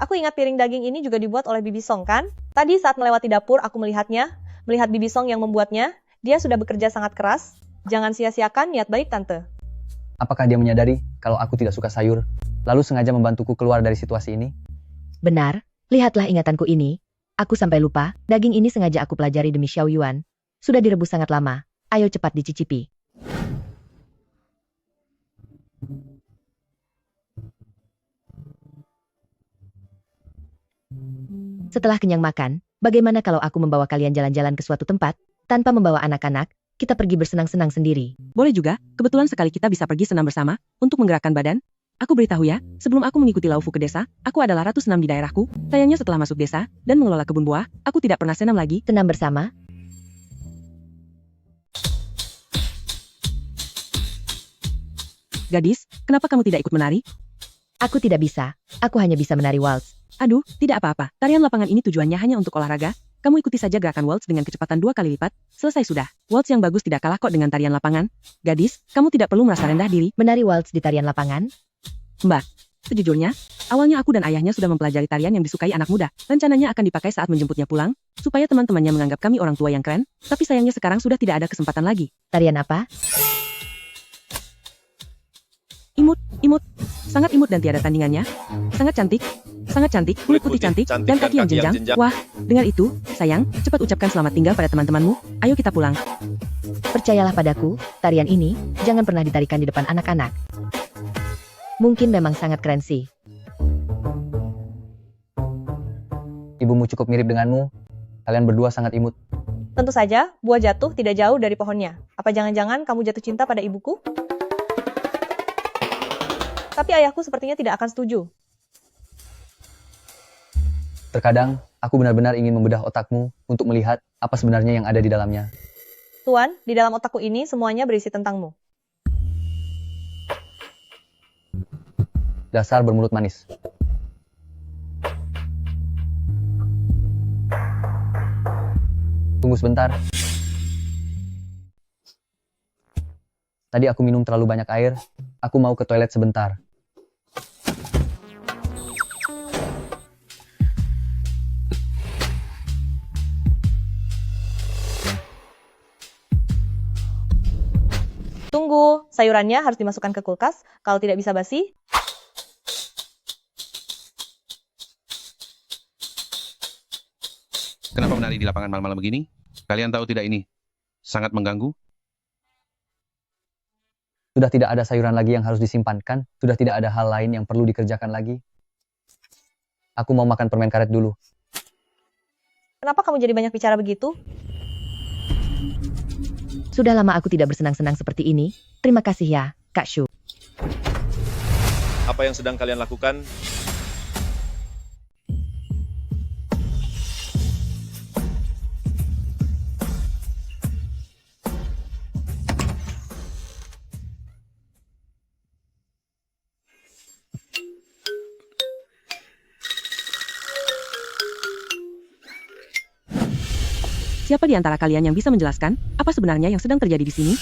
Speaker 1: Aku ingat piring daging ini juga dibuat oleh Bibi Song kan? Tadi saat melewati dapur aku melihatnya, melihat Bibi Song yang membuatnya. Dia sudah bekerja sangat keras. Jangan sia-siakan niat baik tante.
Speaker 5: Apakah dia menyadari kalau aku tidak suka sayur, lalu sengaja membantuku keluar dari situasi ini?
Speaker 4: Benar, lihatlah ingatanku ini. Aku sampai lupa, daging ini sengaja aku pelajari demi Xiao Yuan. Sudah direbus sangat lama. Ayo cepat dicicipi. Setelah kenyang makan, bagaimana kalau aku membawa kalian jalan-jalan ke suatu tempat, tanpa membawa anak-anak, kita pergi bersenang-senang sendiri.
Speaker 2: Boleh juga, kebetulan sekali kita bisa pergi senam bersama, untuk menggerakkan badan. Aku beritahu ya, sebelum aku mengikuti Laufu ke desa, aku adalah ratu senam di daerahku. Sayangnya setelah masuk desa, dan mengelola kebun buah, aku tidak pernah senam lagi.
Speaker 4: Senam bersama?
Speaker 2: Gadis, kenapa kamu tidak ikut menari?
Speaker 4: Aku tidak bisa. Aku hanya bisa menari waltz.
Speaker 2: Aduh, tidak apa-apa. Tarian lapangan ini tujuannya hanya untuk olahraga. Kamu ikuti saja gerakan waltz dengan kecepatan 2 kali lipat. Selesai sudah. Waltz yang bagus tidak kalah kok dengan tarian lapangan. Gadis, kamu tidak perlu merasa rendah diri.
Speaker 4: Menari waltz di tarian lapangan?
Speaker 2: Mbak, sejujurnya, awalnya aku dan ayahnya sudah mempelajari tarian yang disukai anak muda. Rencananya akan dipakai saat menjemputnya pulang, supaya teman-temannya menganggap kami orang tua yang keren. Tapi sayangnya sekarang sudah tidak ada kesempatan lagi.
Speaker 4: Tarian apa?
Speaker 2: Imut. Sangat imut dan tiada tandingannya. Sangat cantik, kulit putih cantik, dan kaki yang jenjang. Wah, dengar itu, sayang, cepat ucapkan selamat tinggal pada teman-temanmu. Ayo kita pulang.
Speaker 4: Percayalah padaku, tarian ini, jangan pernah ditarikan di depan anak-anak. Mungkin memang sangat keren sih.
Speaker 5: Ibumu cukup mirip denganmu. Kalian berdua sangat imut.
Speaker 1: Tentu saja, buah jatuh tidak jauh dari pohonnya. Apa jangan-jangan kamu jatuh cinta pada ibuku? Tapi ayahku sepertinya tidak akan setuju.
Speaker 5: Terkadang, aku benar-benar ingin membedah otakmu untuk melihat apa sebenarnya yang ada di dalamnya.
Speaker 1: Tuan, di dalam otakku ini semuanya berisi tentangmu.
Speaker 5: Dasar bermulut manis. Tunggu sebentar. Tadi aku minum terlalu banyak air. Aku mau ke toilet sebentar.
Speaker 1: Tunggu, sayurannya harus dimasukkan ke kulkas. Kalau tidak bisa basi,
Speaker 10: Kenapa menari di lapangan malam-malam begini? Kalian tahu tidak ini sangat mengganggu?
Speaker 5: Sudah tidak ada sayuran lagi yang harus disimpankan. Sudah tidak ada hal lain yang perlu dikerjakan lagi. Aku mau makan permen karet dulu.
Speaker 1: kenapa kamu jadi banyak bicara begitu?
Speaker 4: Sudah lama aku tidak bersenang-senang seperti ini. Terima kasih ya, Kak Shu.
Speaker 3: Apa yang sedang kalian lakukan?
Speaker 2: Siapa di antara kalian yang bisa menjelaskan apa sebenarnya yang sedang terjadi di sini?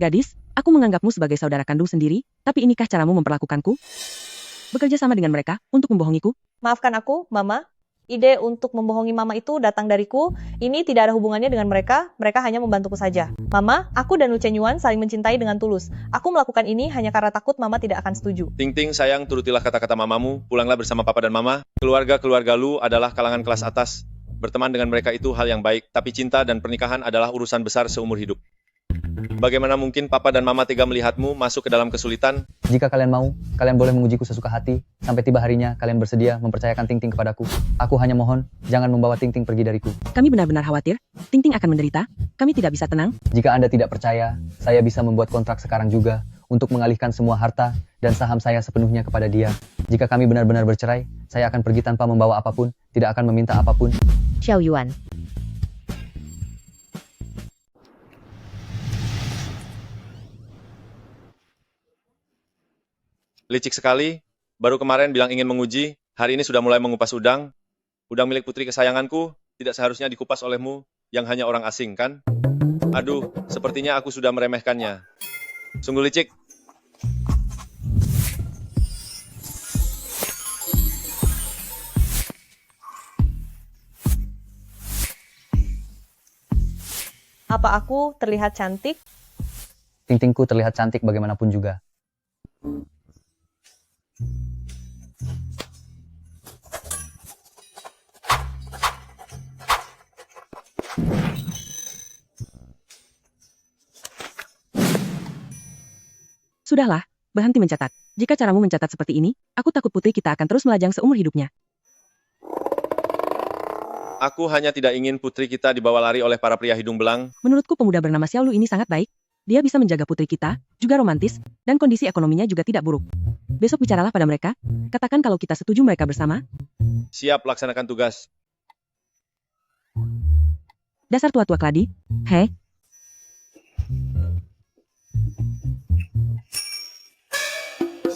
Speaker 2: Gadis, aku menganggapmu sebagai saudara kandung sendiri, tapi inikah caramu memperlakukanku? Bekerja sama dengan mereka untuk membohongiku?
Speaker 1: Maafkan aku, Mama. Ide untuk membohongi Mama itu datang dariku. Ini tidak ada hubungannya dengan mereka. Mereka hanya membantuku saja. Mama, aku dan Lu Chen Yuan saling mencintai dengan tulus. Aku melakukan ini hanya karena takut Mama tidak akan setuju.
Speaker 3: Ting Ting, sayang, turutilah kata-kata mamamu. Pulanglah bersama papa dan mama. Keluarga-keluarga Lu adalah kalangan kelas atas. Berteman dengan mereka itu hal yang baik, tapi cinta dan pernikahan adalah urusan besar seumur hidup. Bagaimana mungkin papa dan mama tega melihatmu masuk ke dalam kesulitan?
Speaker 5: Jika kalian mau, kalian boleh mengujiku sesuka hati. Sampai tiba harinya, kalian bersedia mempercayakan Ting Ting kepadaku. Aku hanya mohon, jangan membawa Ting Ting pergi dariku.
Speaker 2: Kami benar-benar khawatir. Ting Ting akan menderita. Kami tidak bisa tenang.
Speaker 5: Jika Anda tidak percaya, saya bisa membuat kontrak sekarang juga untuk mengalihkan semua harta dan saham saya sepenuhnya kepada dia. Jika kami benar-benar bercerai, saya akan pergi tanpa membawa apapun, tidak akan meminta apapun.
Speaker 4: Xiao Yuan.
Speaker 3: Licik sekali, baru kemarin bilang ingin menguji, hari ini sudah mulai mengupas udang. Udang milik putri kesayanganku, tidak seharusnya dikupas olehmu, yang hanya orang asing, kan? Aduh, sepertinya aku sudah meremehkannya. Sungguh licik.
Speaker 1: Apa aku terlihat cantik?
Speaker 5: Ting Tingku terlihat cantik bagaimanapun juga.
Speaker 2: Sudahlah, berhenti mencatat. Jika caramu mencatat seperti ini, aku takut putri kita akan terus melajang seumur hidupnya.
Speaker 3: Aku hanya tidak ingin putri kita dibawa lari oleh para pria hidung belang.
Speaker 2: Menurutku pemuda bernama Xiaolu ini sangat baik. Dia bisa menjaga putri kita, juga romantis, dan kondisi ekonominya juga tidak buruk. Besok bicaralah pada mereka, katakan kalau kita setuju mereka bersama.
Speaker 3: Siap laksanakan tugas.
Speaker 2: Dasar tua-tua keladi. Hei,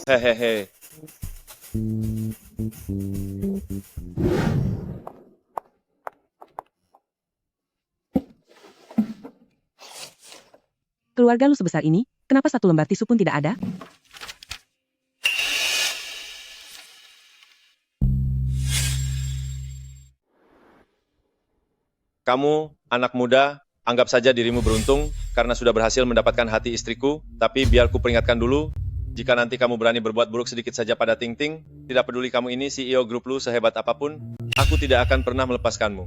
Speaker 3: Hehehe.
Speaker 2: keluarga lu sebesar ini, kenapa satu lembar tisu pun tidak ada?
Speaker 3: Kamu, anak muda, anggap saja dirimu beruntung karena sudah berhasil mendapatkan hati istriku, tapi biar ku peringatkan dulu, jika nanti kamu berani berbuat buruk sedikit saja pada Ting Ting, tidak peduli kamu ini CEO grup lu sehebat apapun, aku tidak akan pernah melepaskanmu.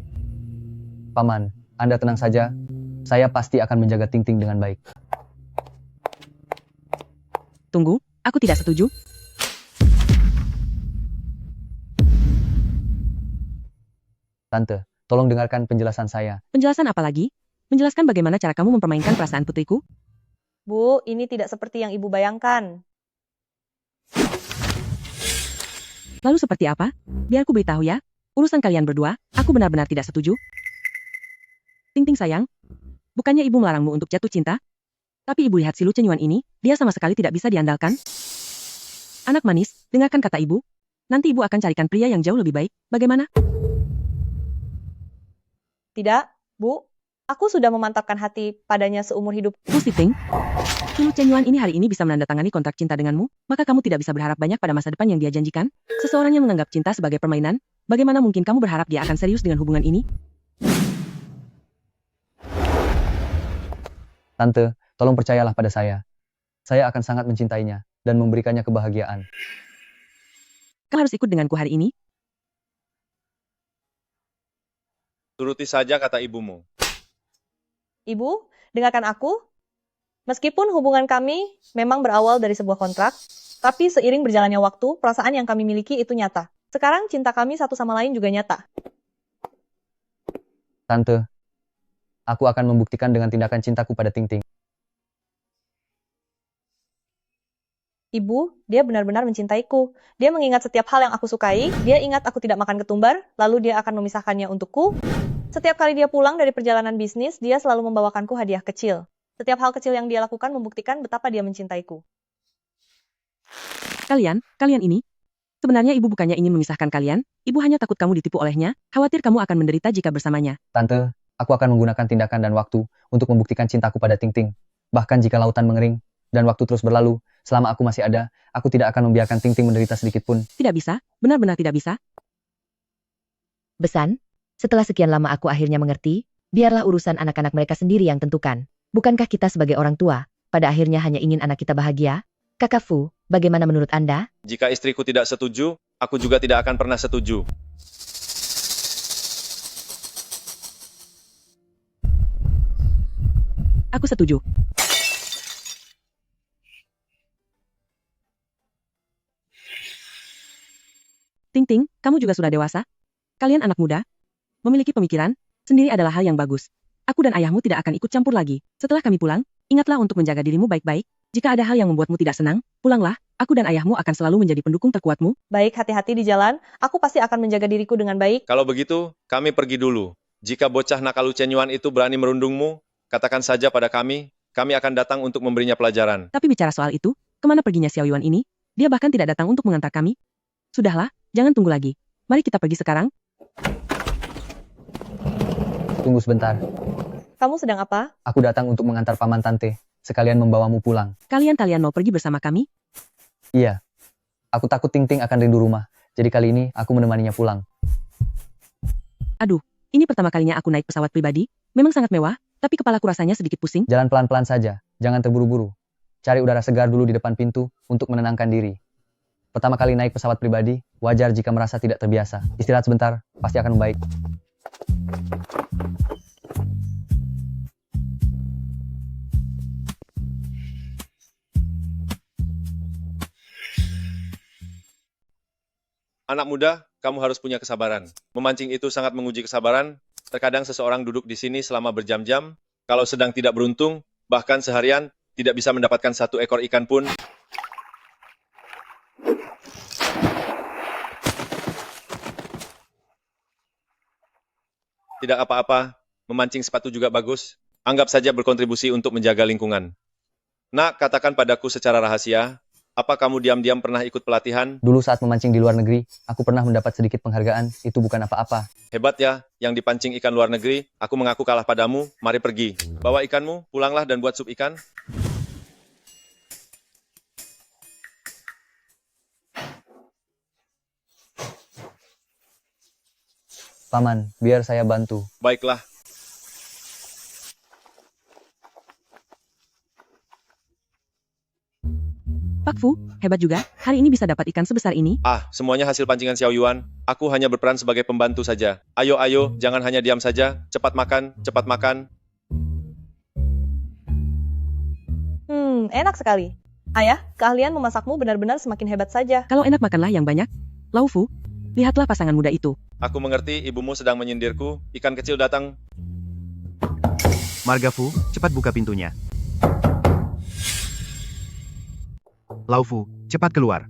Speaker 5: Paman, Anda tenang saja. Saya pasti akan menjaga Ting Ting dengan baik.
Speaker 2: Tunggu, aku tidak setuju.
Speaker 5: Tante, tolong dengarkan penjelasan saya.
Speaker 2: Penjelasan apa lagi? Menjelaskan bagaimana cara kamu mempermainkan perasaan putriku?
Speaker 1: Bu, ini tidak seperti yang ibu bayangkan.
Speaker 2: Lalu seperti apa? Biar ku beritahu ya. Urusan kalian berdua, aku benar-benar tidak setuju. Ting Ting sayang, bukannya ibu melarangmu untuk jatuh cinta? Tapi ibu lihat si Lu Chenyuan ini, dia sama sekali tidak bisa diandalkan. Anak manis, dengarkan kata ibu. Nanti ibu akan carikan pria yang jauh lebih baik. Bagaimana?
Speaker 1: Tidak, Bu. Aku sudah memantapkan hati padanya seumur hidup.
Speaker 2: Bu Ting, si Lu Chenyuan ini hari ini bisa menandatangani kontrak cinta denganmu, maka kamu tidak bisa berharap banyak pada masa depan yang dia janjikan. Seseorang yang menganggap cinta sebagai permainan, bagaimana mungkin kamu berharap dia akan serius dengan hubungan ini?
Speaker 5: Tante, tolong percayalah pada saya. Saya akan sangat mencintainya dan memberikannya kebahagiaan.
Speaker 2: Kau harus ikut denganku hari ini.
Speaker 3: Turuti saja kata ibumu.
Speaker 1: Ibu, dengarkan aku. Meskipun hubungan kami memang berawal dari sebuah kontrak, tapi seiring berjalannya waktu, perasaan yang kami miliki itu nyata. Sekarang cinta kami satu sama lain juga nyata.
Speaker 5: Tante, aku akan membuktikan dengan tindakan cintaku pada Ting Ting.
Speaker 1: Ibu, dia benar-benar mencintaiku. Dia mengingat setiap hal yang aku sukai, dia ingat aku tidak makan ketumbar, lalu dia akan memisahkannya untukku. Setiap kali dia pulang dari perjalanan bisnis, dia selalu membawakanku hadiah kecil. Setiap hal kecil yang dia lakukan membuktikan betapa dia mencintaiku.
Speaker 2: Kalian ini, sebenarnya ibu bukannya ingin memisahkan kalian, ibu hanya takut kamu ditipu olehnya, khawatir kamu akan menderita jika bersamanya.
Speaker 5: Tante, aku akan menggunakan tindakan dan waktu untuk membuktikan cintaku pada Ting Ting. Bahkan jika lautan mengering dan waktu terus berlalu, selama aku masih ada, aku tidak akan membiarkan Ting Ting menderita sedikit pun.
Speaker 2: Tidak bisa, benar-benar tidak bisa.
Speaker 4: Besan, setelah sekian lama aku akhirnya mengerti, biarlah urusan anak-anak mereka sendiri yang tentukan. Bukankah kita sebagai orang tua, pada akhirnya hanya ingin anak kita bahagia? Kakak Fu, bagaimana menurut Anda?
Speaker 3: Jika istriku tidak setuju, aku juga tidak akan pernah setuju.
Speaker 2: Aku setuju. Ting Ting, kamu juga sudah dewasa. Kalian anak muda. Memiliki pemikiran, sendiri adalah hal yang bagus. Aku dan ayahmu tidak akan ikut campur lagi. Setelah kami pulang, ingatlah untuk menjaga dirimu baik-baik. Jika ada hal yang membuatmu tidak senang, pulanglah. Aku dan ayahmu akan selalu menjadi pendukung terkuatmu.
Speaker 1: Baik, hati-hati di jalan. Aku pasti akan menjaga diriku dengan baik.
Speaker 3: Kalau begitu, kami pergi dulu. Jika bocah nakal Lu Chenyuan itu berani merundungmu, katakan saja pada kami akan datang untuk memberinya pelajaran.
Speaker 2: Tapi bicara soal itu, kemana perginya Xiao Yuan ini? Dia bahkan tidak datang untuk mengantar kami. Sudahlah, jangan tunggu lagi. Mari kita pergi sekarang.
Speaker 5: Tunggu sebentar.
Speaker 1: Kamu sedang apa?
Speaker 5: Aku datang untuk mengantar paman tante, sekalian membawamu pulang.
Speaker 2: Kalian mau pergi bersama kami?
Speaker 5: Iya. Aku takut Ting Ting akan rindu rumah, jadi kali ini aku menemaninya pulang.
Speaker 2: Aduh, ini pertama kalinya aku naik pesawat pribadi. Memang sangat mewah, tapi kepalaku rasanya sedikit pusing.
Speaker 5: Jalan pelan-pelan saja, jangan terburu-buru. Cari udara segar dulu di depan pintu untuk menenangkan diri. Pertama kali naik pesawat pribadi, wajar jika merasa tidak terbiasa. Istirahat sebentar, pasti akan membaik.
Speaker 3: Anak muda, kamu harus punya kesabaran. Memancing itu sangat menguji kesabaran. Terkadang seseorang duduk di sini selama berjam-jam. Kalau sedang tidak beruntung, bahkan seharian, tidak bisa mendapatkan satu ekor ikan pun. Tidak apa-apa, memancing sepatu juga bagus. Anggap saja berkontribusi untuk menjaga lingkungan. Nak, katakan padaku secara rahasia, apa kamu diam-diam pernah ikut pelatihan?
Speaker 5: Dulu saat memancing di luar negeri, aku pernah mendapat sedikit penghargaan. Itu bukan apa-apa.
Speaker 3: Hebat ya, yang dipancing ikan luar negeri, aku mengaku kalah padamu, mari pergi. Bawa ikanmu, pulanglah dan buat sup ikan.
Speaker 5: Paman, biar saya bantu.
Speaker 3: Baiklah.
Speaker 2: Pak Fu, hebat juga, hari ini bisa dapat ikan sebesar ini.
Speaker 3: Ah, semuanya hasil pancingan Xiao Yuan. Aku hanya berperan sebagai pembantu saja. Ayo, ayo, jangan hanya diam saja. Cepat makan, cepat makan.
Speaker 1: Enak sekali. Ayah, keahlian memasakmu benar-benar semakin hebat saja.
Speaker 2: Kalau enak makanlah yang banyak. Lau Fu, lihatlah pasangan muda itu.
Speaker 3: Aku mengerti ibumu sedang menyindirku. Ikan kecil datang.
Speaker 13: Marga Fu, cepat buka pintunya. Lau Fu, cepat keluar.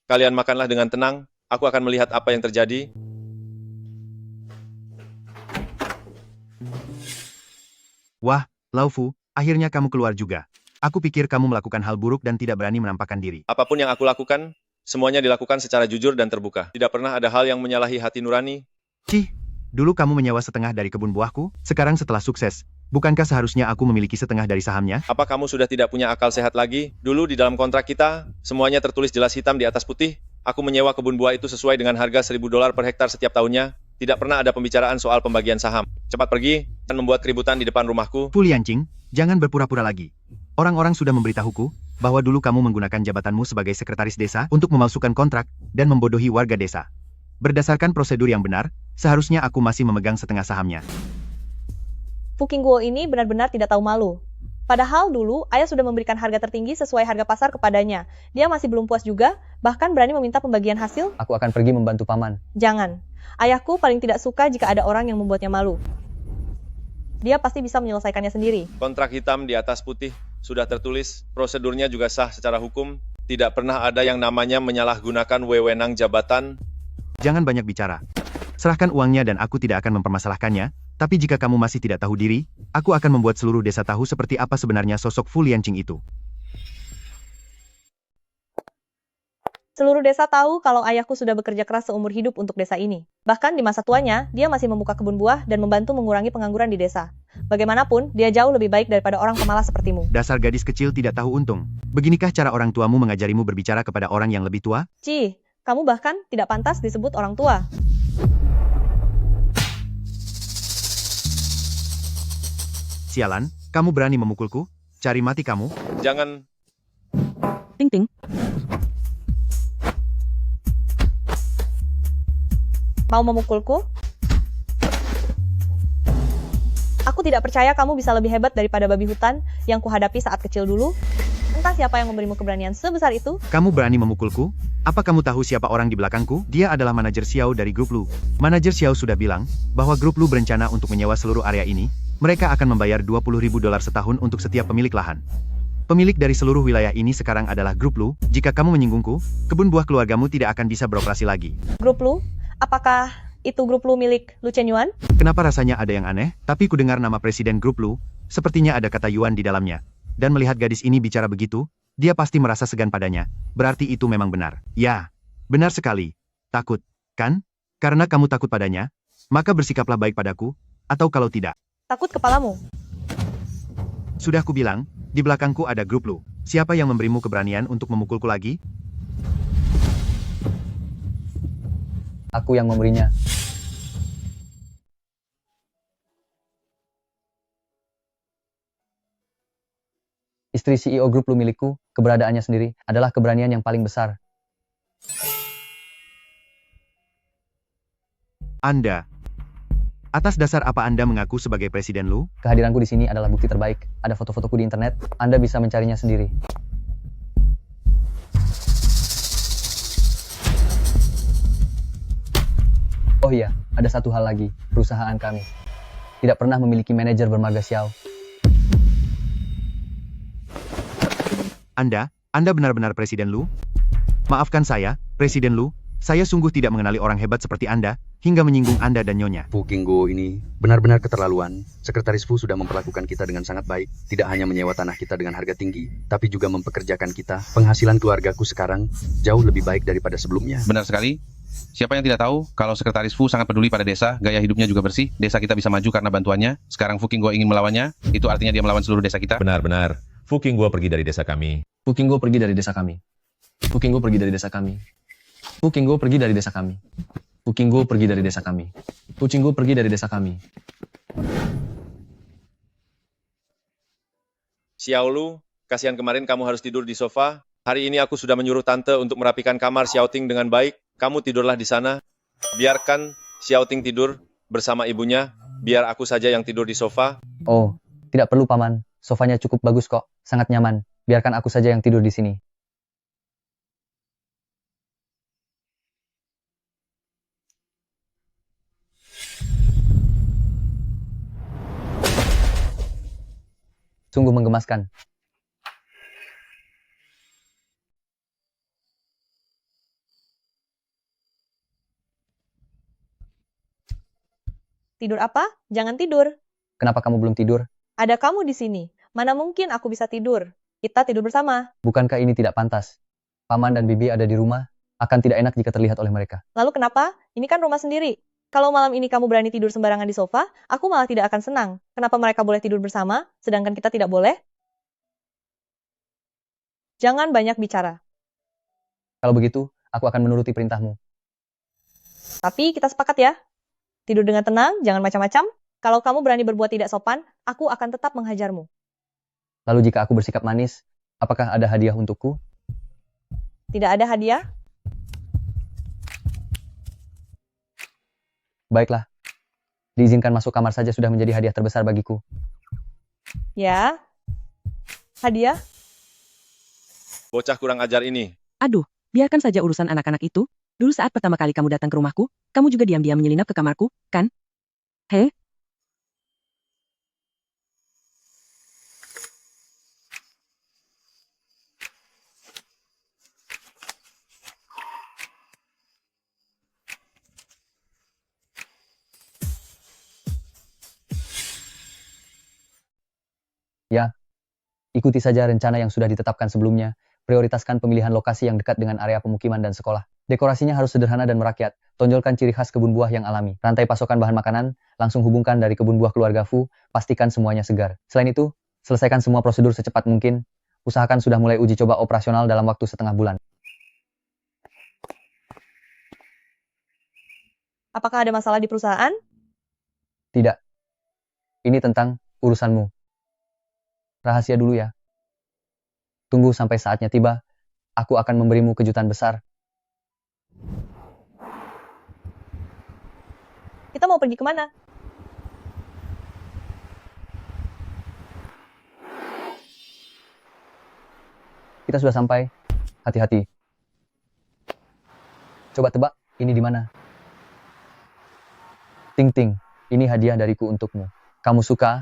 Speaker 3: Kalian makanlah dengan tenang. Aku akan melihat apa yang terjadi.
Speaker 13: Wah, Lau Fu, akhirnya kamu keluar juga. Aku pikir kamu melakukan hal buruk dan tidak berani menampakkan diri.
Speaker 3: Apapun yang aku lakukan, semuanya dilakukan secara jujur dan terbuka. Tidak pernah ada hal yang menyalahi hati nurani.
Speaker 13: Cih, dulu kamu menyewa setengah dari kebun buahku, sekarang setelah sukses, bukankah seharusnya aku memiliki setengah dari sahamnya?
Speaker 3: Apa kamu sudah tidak punya akal sehat lagi? Dulu di dalam kontrak kita, semuanya tertulis jelas hitam di atas putih. Aku menyewa kebun buah itu sesuai dengan harga $1.000 per hektar setiap tahunnya. Tidak pernah ada pembicaraan soal pembagian saham. Cepat pergi, dan membuat keributan di depan rumahku.
Speaker 13: Fu Lianqing, jangan berpura-pura lagi. Orang-orang sudah memberitahuku bahwa dulu kamu menggunakan jabatanmu sebagai sekretaris desa untuk memalsukan kontrak dan membodohi warga desa. Berdasarkan prosedur yang benar, seharusnya aku masih memegang setengah sahamnya.
Speaker 1: Fu Qingguo ini benar-benar tidak tahu malu. Padahal dulu, ayah sudah memberikan harga tertinggi sesuai harga pasar kepadanya. Dia masih belum puas juga, bahkan berani meminta pembagian hasil.
Speaker 5: Aku akan pergi membantu paman.
Speaker 1: Jangan. Ayahku paling tidak suka jika ada orang yang membuatnya malu. Dia pasti bisa menyelesaikannya sendiri.
Speaker 3: Kontrak hitam di atas putih sudah tertulis, prosedurnya juga sah secara hukum. Tidak pernah ada yang namanya menyalahgunakan wewenang jabatan.
Speaker 13: Jangan banyak bicara. Serahkan uangnya dan aku tidak akan mempermasalahkannya, tapi jika kamu masih tidak tahu diri, aku akan membuat seluruh desa tahu seperti apa sebenarnya sosok Fu Lianqing itu.
Speaker 1: Seluruh desa tahu kalau ayahku sudah bekerja keras seumur hidup untuk desa ini. Bahkan di masa tuanya, dia masih membuka kebun buah dan membantu mengurangi pengangguran di desa. Bagaimanapun, dia jauh lebih baik daripada orang pemalas sepertimu.
Speaker 13: Dasar gadis kecil tidak tahu untung. Beginikah cara orang tuamu mengajarimu berbicara kepada orang yang lebih tua?
Speaker 1: Ci, kamu bahkan tidak pantas disebut orang tua.
Speaker 13: Sialan, kamu berani memukulku? Cari mati kamu.
Speaker 3: Jangan.
Speaker 2: Ting ting.
Speaker 1: Mau memukulku? Aku tidak percaya kamu bisa lebih hebat daripada babi hutan yang kuhadapi saat kecil dulu. Entah siapa yang memberimu keberanian sebesar itu.
Speaker 13: Kamu berani memukulku? Apa kamu tahu siapa orang di belakangku? Dia adalah manajer Xiao dari grup Lu. Manajer Xiao sudah bilang bahwa grup Lu berencana untuk menyewa seluruh area ini. Mereka akan membayar $20.000 setahun untuk setiap pemilik lahan. Pemilik dari seluruh wilayah ini sekarang adalah grup Lu. Jika kamu menyinggungku, kebun buah keluargamu tidak akan bisa beroperasi lagi.
Speaker 1: Grup Lu? Apakah itu grup Lu milik Lu Chen Yuan?
Speaker 13: Kenapa rasanya ada yang aneh? Tapi ku dengar nama presiden grup Lu, sepertinya ada kata Yuan di dalamnya. Dan melihat gadis ini bicara begitu, dia pasti merasa segan padanya. Berarti itu memang benar. Ya, benar sekali. Takut, kan? Karena kamu takut padanya, maka bersikaplah baik padaku, atau kalau tidak.
Speaker 1: Takut kepalamu.
Speaker 13: Sudah ku bilang, di belakangku ada grup Lu. Siapa yang memberimu keberanian untuk memukulku lagi?
Speaker 5: Aku yang memberinya. Istri CEO grup Lu milikku, keberadaannya sendiri, adalah keberanian yang paling besar.
Speaker 13: Anda. Atas dasar apa Anda mengaku sebagai presiden Lu?
Speaker 5: Kehadiranku di sini adalah bukti terbaik. Ada foto-fotoku di internet, Anda bisa mencarinya sendiri. Oh iya, ada satu hal lagi. Perusahaan kami tidak pernah memiliki manajer bermarga Xiao.
Speaker 13: Anda benar-benar Presiden Lu? Maafkan saya, Presiden Lu, saya sungguh tidak mengenali orang hebat seperti Anda, hingga menyinggung Anda dan Nyonya.
Speaker 14: Fu Qingguo ini benar-benar keterlaluan. Sekretaris Fu sudah memperlakukan kita dengan sangat baik. Tidak hanya menyewa tanah kita dengan harga tinggi, tapi juga mempekerjakan kita. Penghasilan keluargaku sekarang jauh lebih baik daripada sebelumnya.
Speaker 10: Benar sekali. Siapa yang tidak tahu kalau Sekretaris Fu sangat peduli pada desa, gaya hidupnya juga bersih, desa kita bisa maju karena bantuannya. Sekarang Fu Qingguo ingin melawannya, itu artinya dia melawan seluruh desa kita.
Speaker 3: Benar-benar. Fu Qingguo pergi dari desa kami.
Speaker 5: Fu Qingguo pergi dari desa kami. Fu Qingguo pergi dari desa kami. Fu Qingguo pergi dari desa kami. Fu Qingguo pergi dari desa kami. Fu Qingguo pergi dari desa kami.
Speaker 3: Xiao Lu, kasihan kemarin kamu harus tidur di sofa. Hari ini aku sudah menyuruh tante untuk merapikan kamar Xiaoting dengan baik. Kamu tidurlah di sana. Biarkan Xiaoting tidur bersama ibunya. Biar aku saja yang tidur di sofa.
Speaker 5: Oh, tidak perlu paman. Sofanya cukup bagus kok, sangat nyaman. Biarkan aku saja yang tidur di sini. Sungguh menggemaskan.
Speaker 1: Tidur apa? Jangan tidur.
Speaker 5: Kenapa kamu belum tidur?
Speaker 1: Ada kamu di sini. Mana mungkin aku bisa tidur? Kita tidur bersama.
Speaker 5: Bukankah ini tidak pantas? Paman dan bibi ada di rumah, akan tidak enak jika terlihat oleh mereka.
Speaker 1: Lalu kenapa? Ini kan rumah sendiri. Kalau malam ini kamu berani tidur sembarangan di sofa, aku malah tidak akan senang. Kenapa mereka boleh tidur bersama, sedangkan kita tidak boleh? Jangan banyak bicara.
Speaker 5: Kalau begitu, aku akan menuruti perintahmu.
Speaker 1: Tapi kita sepakat ya. Tidur dengan tenang, jangan macam-macam. Kalau kamu berani berbuat tidak sopan, aku akan tetap menghajarmu.
Speaker 5: Lalu jika aku bersikap manis, apakah ada hadiah untukku?
Speaker 1: Tidak ada hadiah?
Speaker 5: Baiklah. Diizinkan masuk kamar saja sudah menjadi hadiah terbesar bagiku.
Speaker 1: Ya. Hadiah?
Speaker 3: Bocah kurang ajar ini.
Speaker 2: Aduh, biarkan saja urusan anak-anak itu. Dulu saat pertama kali kamu datang ke rumahku, kamu juga diam-diam menyelinap ke kamarku, kan? Hei?
Speaker 5: Ya, ikuti saja rencana yang sudah ditetapkan sebelumnya. Prioritaskan pemilihan lokasi yang dekat dengan area pemukiman dan sekolah. Dekorasinya harus sederhana dan merakyat. Tonjolkan ciri khas kebun buah yang alami. Rantai pasokan bahan makanan, langsung hubungkan dari kebun buah keluarga Fu, pastikan semuanya segar. Selain itu, selesaikan semua prosedur secepat mungkin. Usahakan sudah mulai uji coba operasional dalam waktu setengah bulan.
Speaker 1: Apakah ada masalah di perusahaan?
Speaker 5: Tidak. Ini tentang urusanmu. Rahasia dulu ya. Tunggu sampai saatnya tiba. Aku akan memberimu kejutan besar.
Speaker 1: Kita mau pergi kemana?
Speaker 5: Kita sudah sampai. Hati-hati. Coba tebak, ini di mana? Ting Ting, ini hadiah dariku untukmu. Kamu suka?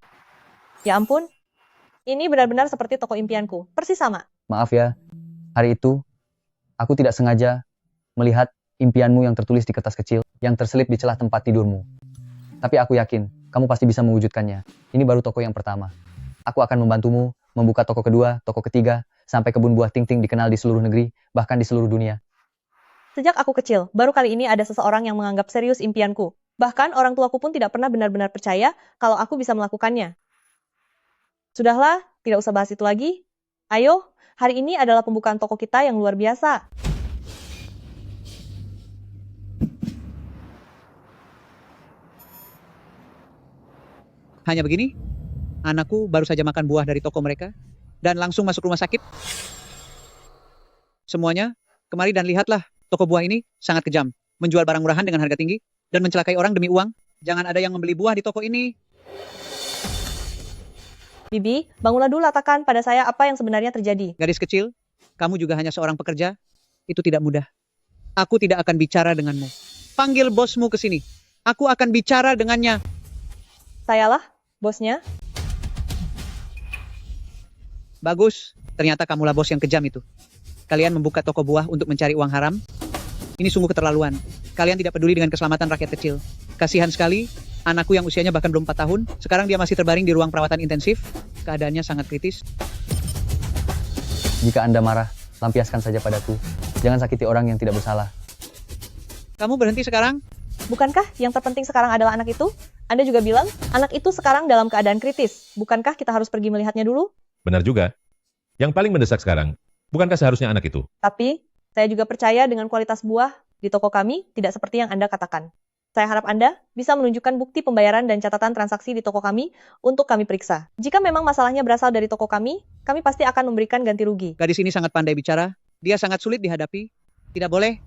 Speaker 1: Ya ampun. Ini benar-benar seperti toko impianku. Persis sama.
Speaker 5: Maaf ya, hari itu aku tidak sengaja melihat impianmu yang tertulis di kertas kecil yang terselip di celah tempat tidurmu. Tapi aku yakin, kamu pasti bisa mewujudkannya. Ini baru toko yang pertama. Aku akan membantumu membuka toko kedua, toko ketiga, sampai kebun buah Ting Ting dikenal di seluruh negeri, bahkan di seluruh dunia.
Speaker 1: Sejak aku kecil, baru kali ini ada seseorang yang menganggap serius impianku. Bahkan orang tuaku pun tidak pernah benar-benar percaya kalau aku bisa melakukannya. Sudahlah, tidak usah bahas itu lagi. Ayo, hari ini adalah pembukaan toko kita yang luar biasa.
Speaker 15: Hanya begini, anakku baru saja makan buah dari toko mereka, dan langsung masuk rumah sakit. Semuanya, kemari dan lihatlah, toko buah ini sangat kejam. Menjual barang murahan dengan harga tinggi, dan mencelakai orang demi uang. Jangan ada yang membeli buah di toko ini.
Speaker 1: Bibi, bangunlah dulu katakan pada saya apa yang sebenarnya terjadi.
Speaker 15: Gadis kecil, kamu juga hanya seorang pekerja. Itu tidak mudah. Aku tidak akan bicara denganmu. Panggil bosmu ke sini. Aku akan bicara dengannya.
Speaker 1: Sayalah, bosnya.
Speaker 15: Bagus, ternyata kamulah bos yang kejam itu. Kalian membuka toko buah untuk mencari uang haram? Ini sungguh keterlaluan. Kalian tidak peduli dengan keselamatan rakyat kecil. Kasihan sekali, anakku yang usianya bahkan belum 4 tahun, sekarang dia masih terbaring di ruang perawatan intensif. Keadaannya sangat kritis.
Speaker 5: Jika Anda marah, lampiaskan saja padaku. Jangan sakiti orang yang tidak bersalah.
Speaker 15: Kamu berhenti sekarang?
Speaker 1: Bukankah yang terpenting sekarang adalah anak itu? Anda juga bilang, anak itu sekarang dalam keadaan kritis. Bukankah kita harus pergi melihatnya dulu?
Speaker 16: Benar juga. Yang paling mendesak sekarang, bukankah seharusnya anak itu?
Speaker 1: Tapi, saya juga percaya dengan kualitas buah di toko kami tidak seperti yang Anda katakan. Saya harap Anda bisa menunjukkan bukti pembayaran dan catatan transaksi di toko kami untuk kami periksa. Jika memang masalahnya berasal dari toko kami pasti akan memberikan ganti rugi.
Speaker 15: Gadis ini sangat pandai bicara. Dia sangat sulit dihadapi. Tidak boleh.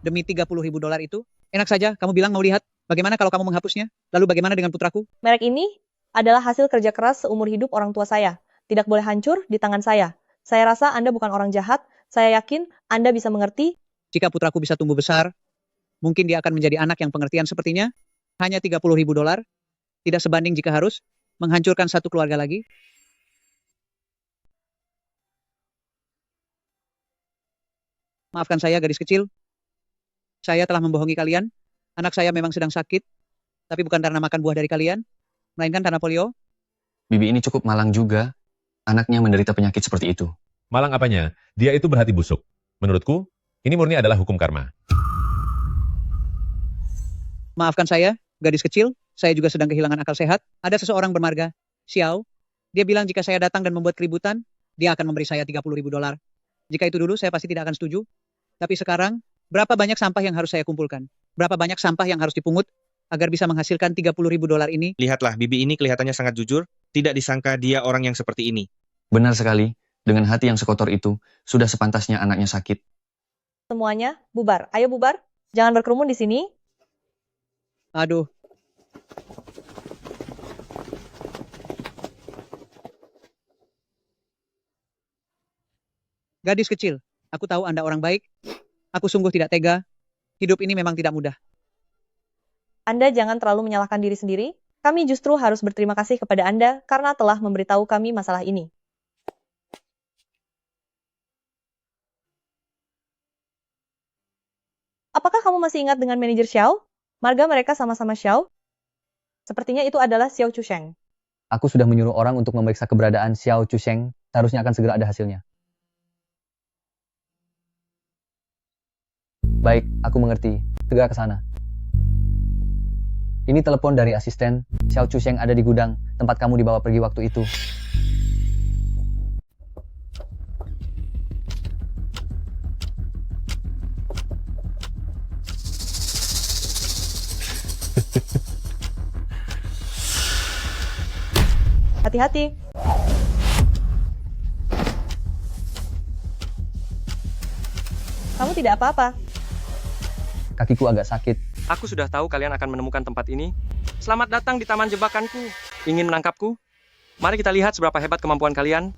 Speaker 15: Demi $30.000 itu. Enak saja, kamu bilang mau lihat. Bagaimana kalau kamu menghapusnya? Lalu bagaimana dengan putraku?
Speaker 1: Merek ini adalah hasil kerja keras seumur hidup orang tua saya. Tidak boleh hancur di tangan saya. Saya rasa Anda bukan orang jahat. Saya yakin Anda bisa mengerti.
Speaker 15: Jika putraku bisa tumbuh besar, mungkin dia akan menjadi anak yang pengertian sepertinya. Hanya $30.000. Tidak sebanding jika harus menghancurkan satu keluarga lagi. Maafkan saya, gadis kecil. Saya telah membohongi kalian. Anak saya memang sedang sakit, tapi bukan karena makan buah dari kalian, melainkan karena polio.
Speaker 5: Bibi ini cukup malang juga. Anaknya menderita penyakit seperti itu.
Speaker 16: Malang apanya? Dia itu berhati busuk. Menurutku, ini murni adalah hukum karma.
Speaker 15: Maafkan saya, gadis kecil. Saya juga sedang kehilangan akal sehat. Ada seseorang bermarga, Xiao. Dia bilang jika saya datang dan membuat keributan, dia akan memberi saya $30.000. Jika itu dulu, saya pasti tidak akan setuju. Tapi sekarang, berapa banyak sampah yang harus saya kumpulkan? Berapa banyak sampah yang harus dipungut agar bisa menghasilkan $30.000 ini?
Speaker 17: Lihatlah, Bibi ini kelihatannya sangat jujur. Tidak disangka dia orang yang seperti ini.
Speaker 5: Benar sekali. Dengan hati yang sekotor itu, sudah sepantasnya anaknya sakit.
Speaker 1: Semuanya, bubar. Ayo bubar. Jangan berkerumun di sini.
Speaker 15: Aduh. Gadis kecil, aku tahu Anda orang baik. Aku sungguh tidak tega. Hidup ini memang tidak mudah.
Speaker 1: Anda jangan terlalu menyalahkan diri sendiri. Kami justru harus berterima kasih kepada Anda karena telah memberitahu kami masalah ini. Apakah kamu masih ingat dengan manajer Xiao? Marga mereka sama-sama Xiao? Sepertinya itu adalah Xiao Chusheng.
Speaker 5: Aku sudah menyuruh orang untuk memeriksa keberadaan Xiao Chusheng. Seharusnya akan segera ada hasilnya. Baik, aku mengerti. Segera ke sana. Ini telepon dari asisten. Xiao Chusheng ada di gudang, tempat kamu dibawa pergi waktu itu.
Speaker 1: Hati-hati. Kamu tidak apa-apa.
Speaker 5: Kakiku agak sakit.
Speaker 11: Aku sudah tahu kalian akan menemukan tempat ini. Selamat datang di taman jebakanku. Ingin menangkapku? Mari kita lihat seberapa hebat kemampuan kalian.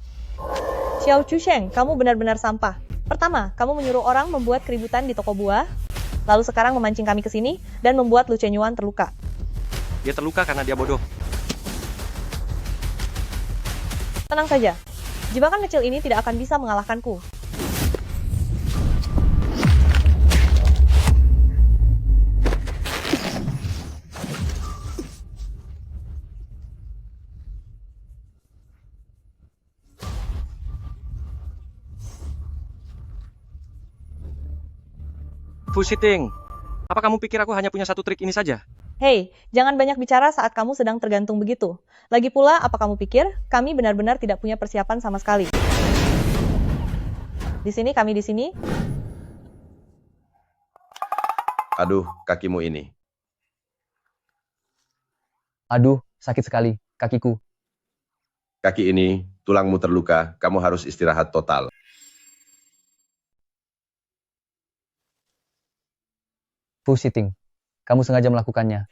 Speaker 1: Xiao Chusheng, kamu benar-benar sampah. Pertama, kamu menyuruh orang membuat keributan di toko buah. Lalu sekarang memancing kami ke sini dan membuat Lu Chenyuan terluka.
Speaker 11: Dia terluka karena dia bodoh.
Speaker 1: Tenang saja. Jebakan kecil ini tidak akan bisa mengalahkanku.
Speaker 11: Fusiting, apa kamu pikir aku hanya punya satu trik ini saja?
Speaker 1: Hei, jangan banyak bicara saat kamu sedang tergantung begitu. Lagi pula, apa kamu pikir? Kami benar-benar tidak punya persiapan sama sekali. Di sini, kami di sini.
Speaker 3: Aduh, kakimu ini.
Speaker 5: Aduh, sakit sekali. Kakiku.
Speaker 3: Kaki ini, tulangmu terluka, kamu harus istirahat total.
Speaker 5: Fusiting. Kamu sengaja melakukannya.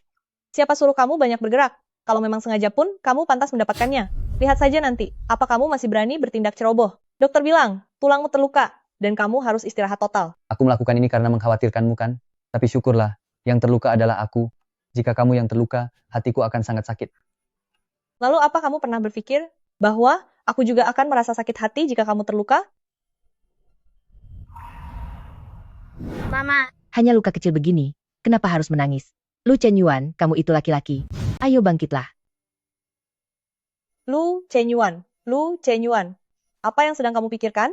Speaker 1: Siapa suruh kamu banyak bergerak? Kalau memang sengaja pun, kamu pantas mendapatkannya. Lihat saja nanti, apa kamu masih berani bertindak ceroboh? Dokter bilang, tulangmu terluka, dan kamu harus istirahat total.
Speaker 5: Aku melakukan ini karena mengkhawatirkanmu kan? Tapi syukurlah, yang terluka adalah aku. Jika kamu yang terluka, hatiku akan sangat sakit.
Speaker 1: Lalu apa kamu pernah berpikir bahwa aku juga akan merasa sakit hati jika kamu terluka?
Speaker 4: Mama. Hanya luka kecil begini, kenapa harus menangis? Lu Chen Yuan, kamu itu laki-laki. Ayo bangkitlah.
Speaker 1: Lu Chenyuan, apa yang sedang kamu pikirkan?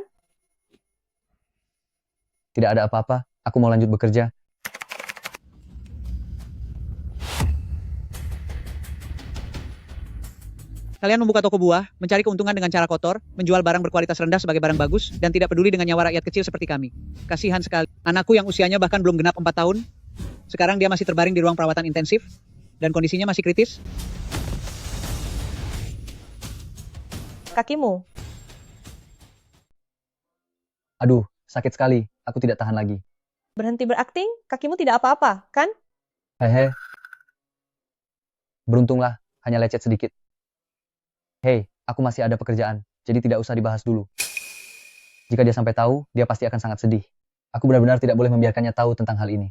Speaker 5: Tidak ada apa-apa, aku mau lanjut bekerja.
Speaker 15: Kalian membuka toko buah, mencari keuntungan dengan cara kotor, menjual barang berkualitas rendah sebagai barang bagus, dan tidak peduli dengan nyawa rakyat kecil seperti kami. Kasihan sekali. Anakku yang usianya bahkan belum genap 4 tahun, sekarang dia masih terbaring di ruang perawatan intensif, dan kondisinya masih kritis.
Speaker 1: Kakimu.
Speaker 5: Aduh, sakit sekali, aku tidak tahan lagi.
Speaker 1: Berhenti berakting, kakimu tidak apa-apa, kan?
Speaker 5: Hehe. Beruntunglah, hanya lecet sedikit. Hei, aku masih ada pekerjaan, jadi tidak usah dibahas dulu. Jika dia sampai tahu, dia pasti akan sangat sedih. Aku benar-benar tidak boleh membiarkannya tahu tentang hal ini.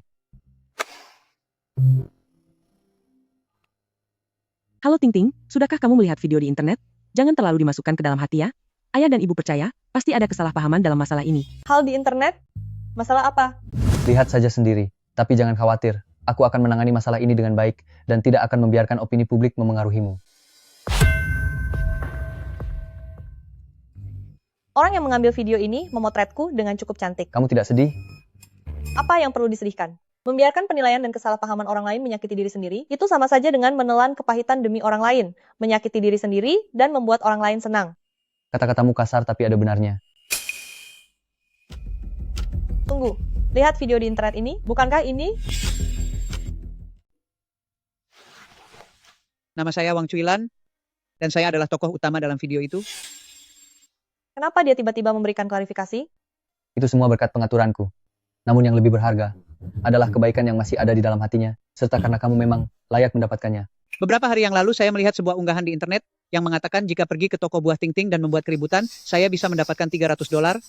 Speaker 2: Halo Ting Ting, sudahkah kamu melihat video di internet? Jangan terlalu dimasukkan ke dalam hati ya. Ayah dan ibu percaya, pasti ada kesalahpahaman dalam masalah ini.
Speaker 1: Hal di internet? Masalah apa?
Speaker 5: Lihat saja sendiri, tapi jangan khawatir. Aku akan menangani masalah ini dengan baik, dan tidak akan membiarkan opini publik memengaruhimu.
Speaker 1: Orang yang mengambil video ini memotretku dengan cukup cantik.
Speaker 5: Kamu tidak sedih?
Speaker 1: Apa yang perlu disedihkan? Membiarkan penilaian dan kesalahpahaman orang lain menyakiti diri sendiri, itu sama saja dengan menelan kepahitan demi orang lain, menyakiti diri sendiri, dan membuat orang lain senang.
Speaker 5: Kata-katamu kasar tapi ada benarnya.
Speaker 1: Tunggu, lihat video di internet ini, bukankah ini?
Speaker 15: Nama saya Wang Cuilan, dan saya adalah tokoh utama dalam video itu.
Speaker 1: Kenapa dia tiba-tiba memberikan klarifikasi?
Speaker 5: Itu semua berkat pengaturanku. Namun yang lebih berharga adalah kebaikan yang masih ada di dalam hatinya, serta karena kamu memang layak mendapatkannya.
Speaker 15: Beberapa hari yang lalu saya melihat sebuah unggahan di internet yang mengatakan jika pergi ke toko buah Ting Ting dan membuat keributan, saya bisa mendapatkan $300.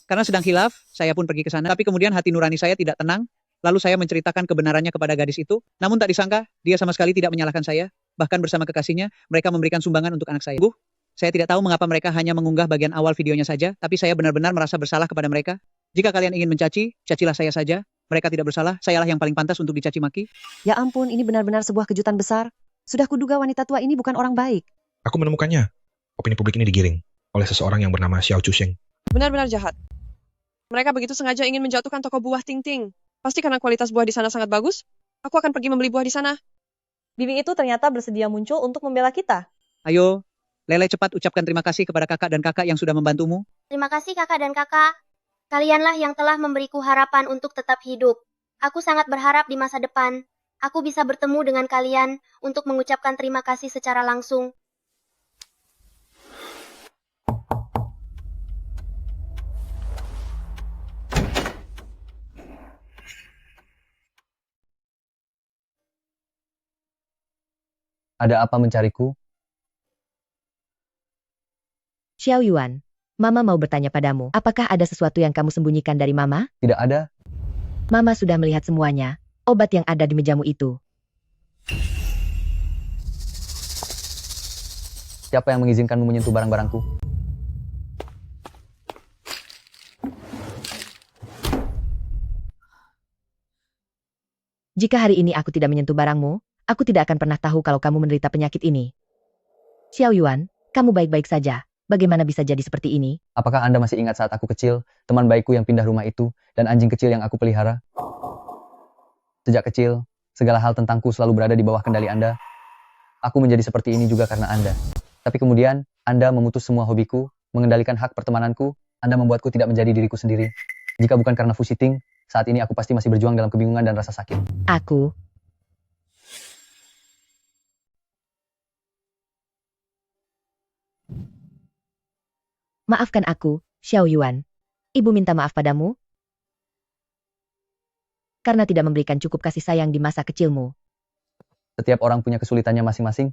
Speaker 15: Karena sedang khilaf, saya pun pergi ke sana. Tapi kemudian hati nurani saya tidak tenang. Lalu saya menceritakan kebenarannya kepada gadis itu. Namun tak disangka, dia sama sekali tidak menyalahkan saya. Bahkan bersama kekasihnya, mereka memberikan sumbangan untuk anak saya. Saya tidak tahu mengapa mereka hanya mengunggah bagian awal videonya saja, tapi saya benar-benar merasa bersalah kepada mereka. Jika kalian ingin mencaci, cacilah saya saja. Mereka tidak bersalah, sayalah yang paling pantas untuk dicaci maki.
Speaker 18: Ya ampun, ini benar-benar sebuah kejutan besar. Sudah kuduga wanita tua ini bukan orang baik.
Speaker 17: Aku menemukannya. Opini publik ini digiring oleh seseorang yang bernama Xiao Chusheng.
Speaker 19: Benar-benar jahat. Mereka begitu sengaja ingin menjatuhkan toko buah Ting Ting. Pasti karena kualitas buah di sana sangat bagus. Aku akan pergi membeli buah di sana.
Speaker 1: Bibi itu ternyata bersedia muncul untuk membela kita.
Speaker 15: Ayo, Lele cepat ucapkan terima kasih kepada kakak dan kakak yang sudah membantumu.
Speaker 20: Terima kasih kakak dan kakak. Kalianlah yang telah memberiku harapan untuk tetap hidup. Aku sangat berharap di masa depan, aku bisa bertemu dengan kalian untuk mengucapkan terima kasih secara langsung.
Speaker 5: Ada apa mencariku?
Speaker 4: Xiao Yuan, Mama mau bertanya padamu, apakah ada sesuatu yang kamu sembunyikan dari Mama?
Speaker 5: Tidak ada.
Speaker 4: Mama sudah melihat semuanya, obat yang ada di mejamu itu.
Speaker 5: Siapa yang mengizinkanmu menyentuh barang-barangku?
Speaker 4: Jika hari ini aku tidak menyentuh barangmu, aku tidak akan pernah tahu kalau kamu menderita penyakit ini. Xiao Yuan, kamu baik-baik saja. Bagaimana bisa jadi seperti ini?
Speaker 5: Apakah Anda masih ingat saat aku kecil, teman baikku yang pindah rumah itu, dan anjing kecil yang aku pelihara? Sejak kecil, segala hal tentangku selalu berada di bawah kendali Anda. Aku menjadi seperti ini juga karena Anda. Tapi kemudian, Anda memutus semua hobiku, mengendalikan hak pertemananku, Anda membuatku tidak menjadi diriku sendiri. Jika bukan karena Fu Xiting, saat ini aku pasti masih berjuang dalam kebingungan dan rasa sakit.
Speaker 4: Aku Maafkan aku, Xiao Yuan. Ibu minta maaf padamu karena tidak memberikan cukup kasih sayang di masa kecilmu.
Speaker 5: Setiap orang punya kesulitannya masing-masing.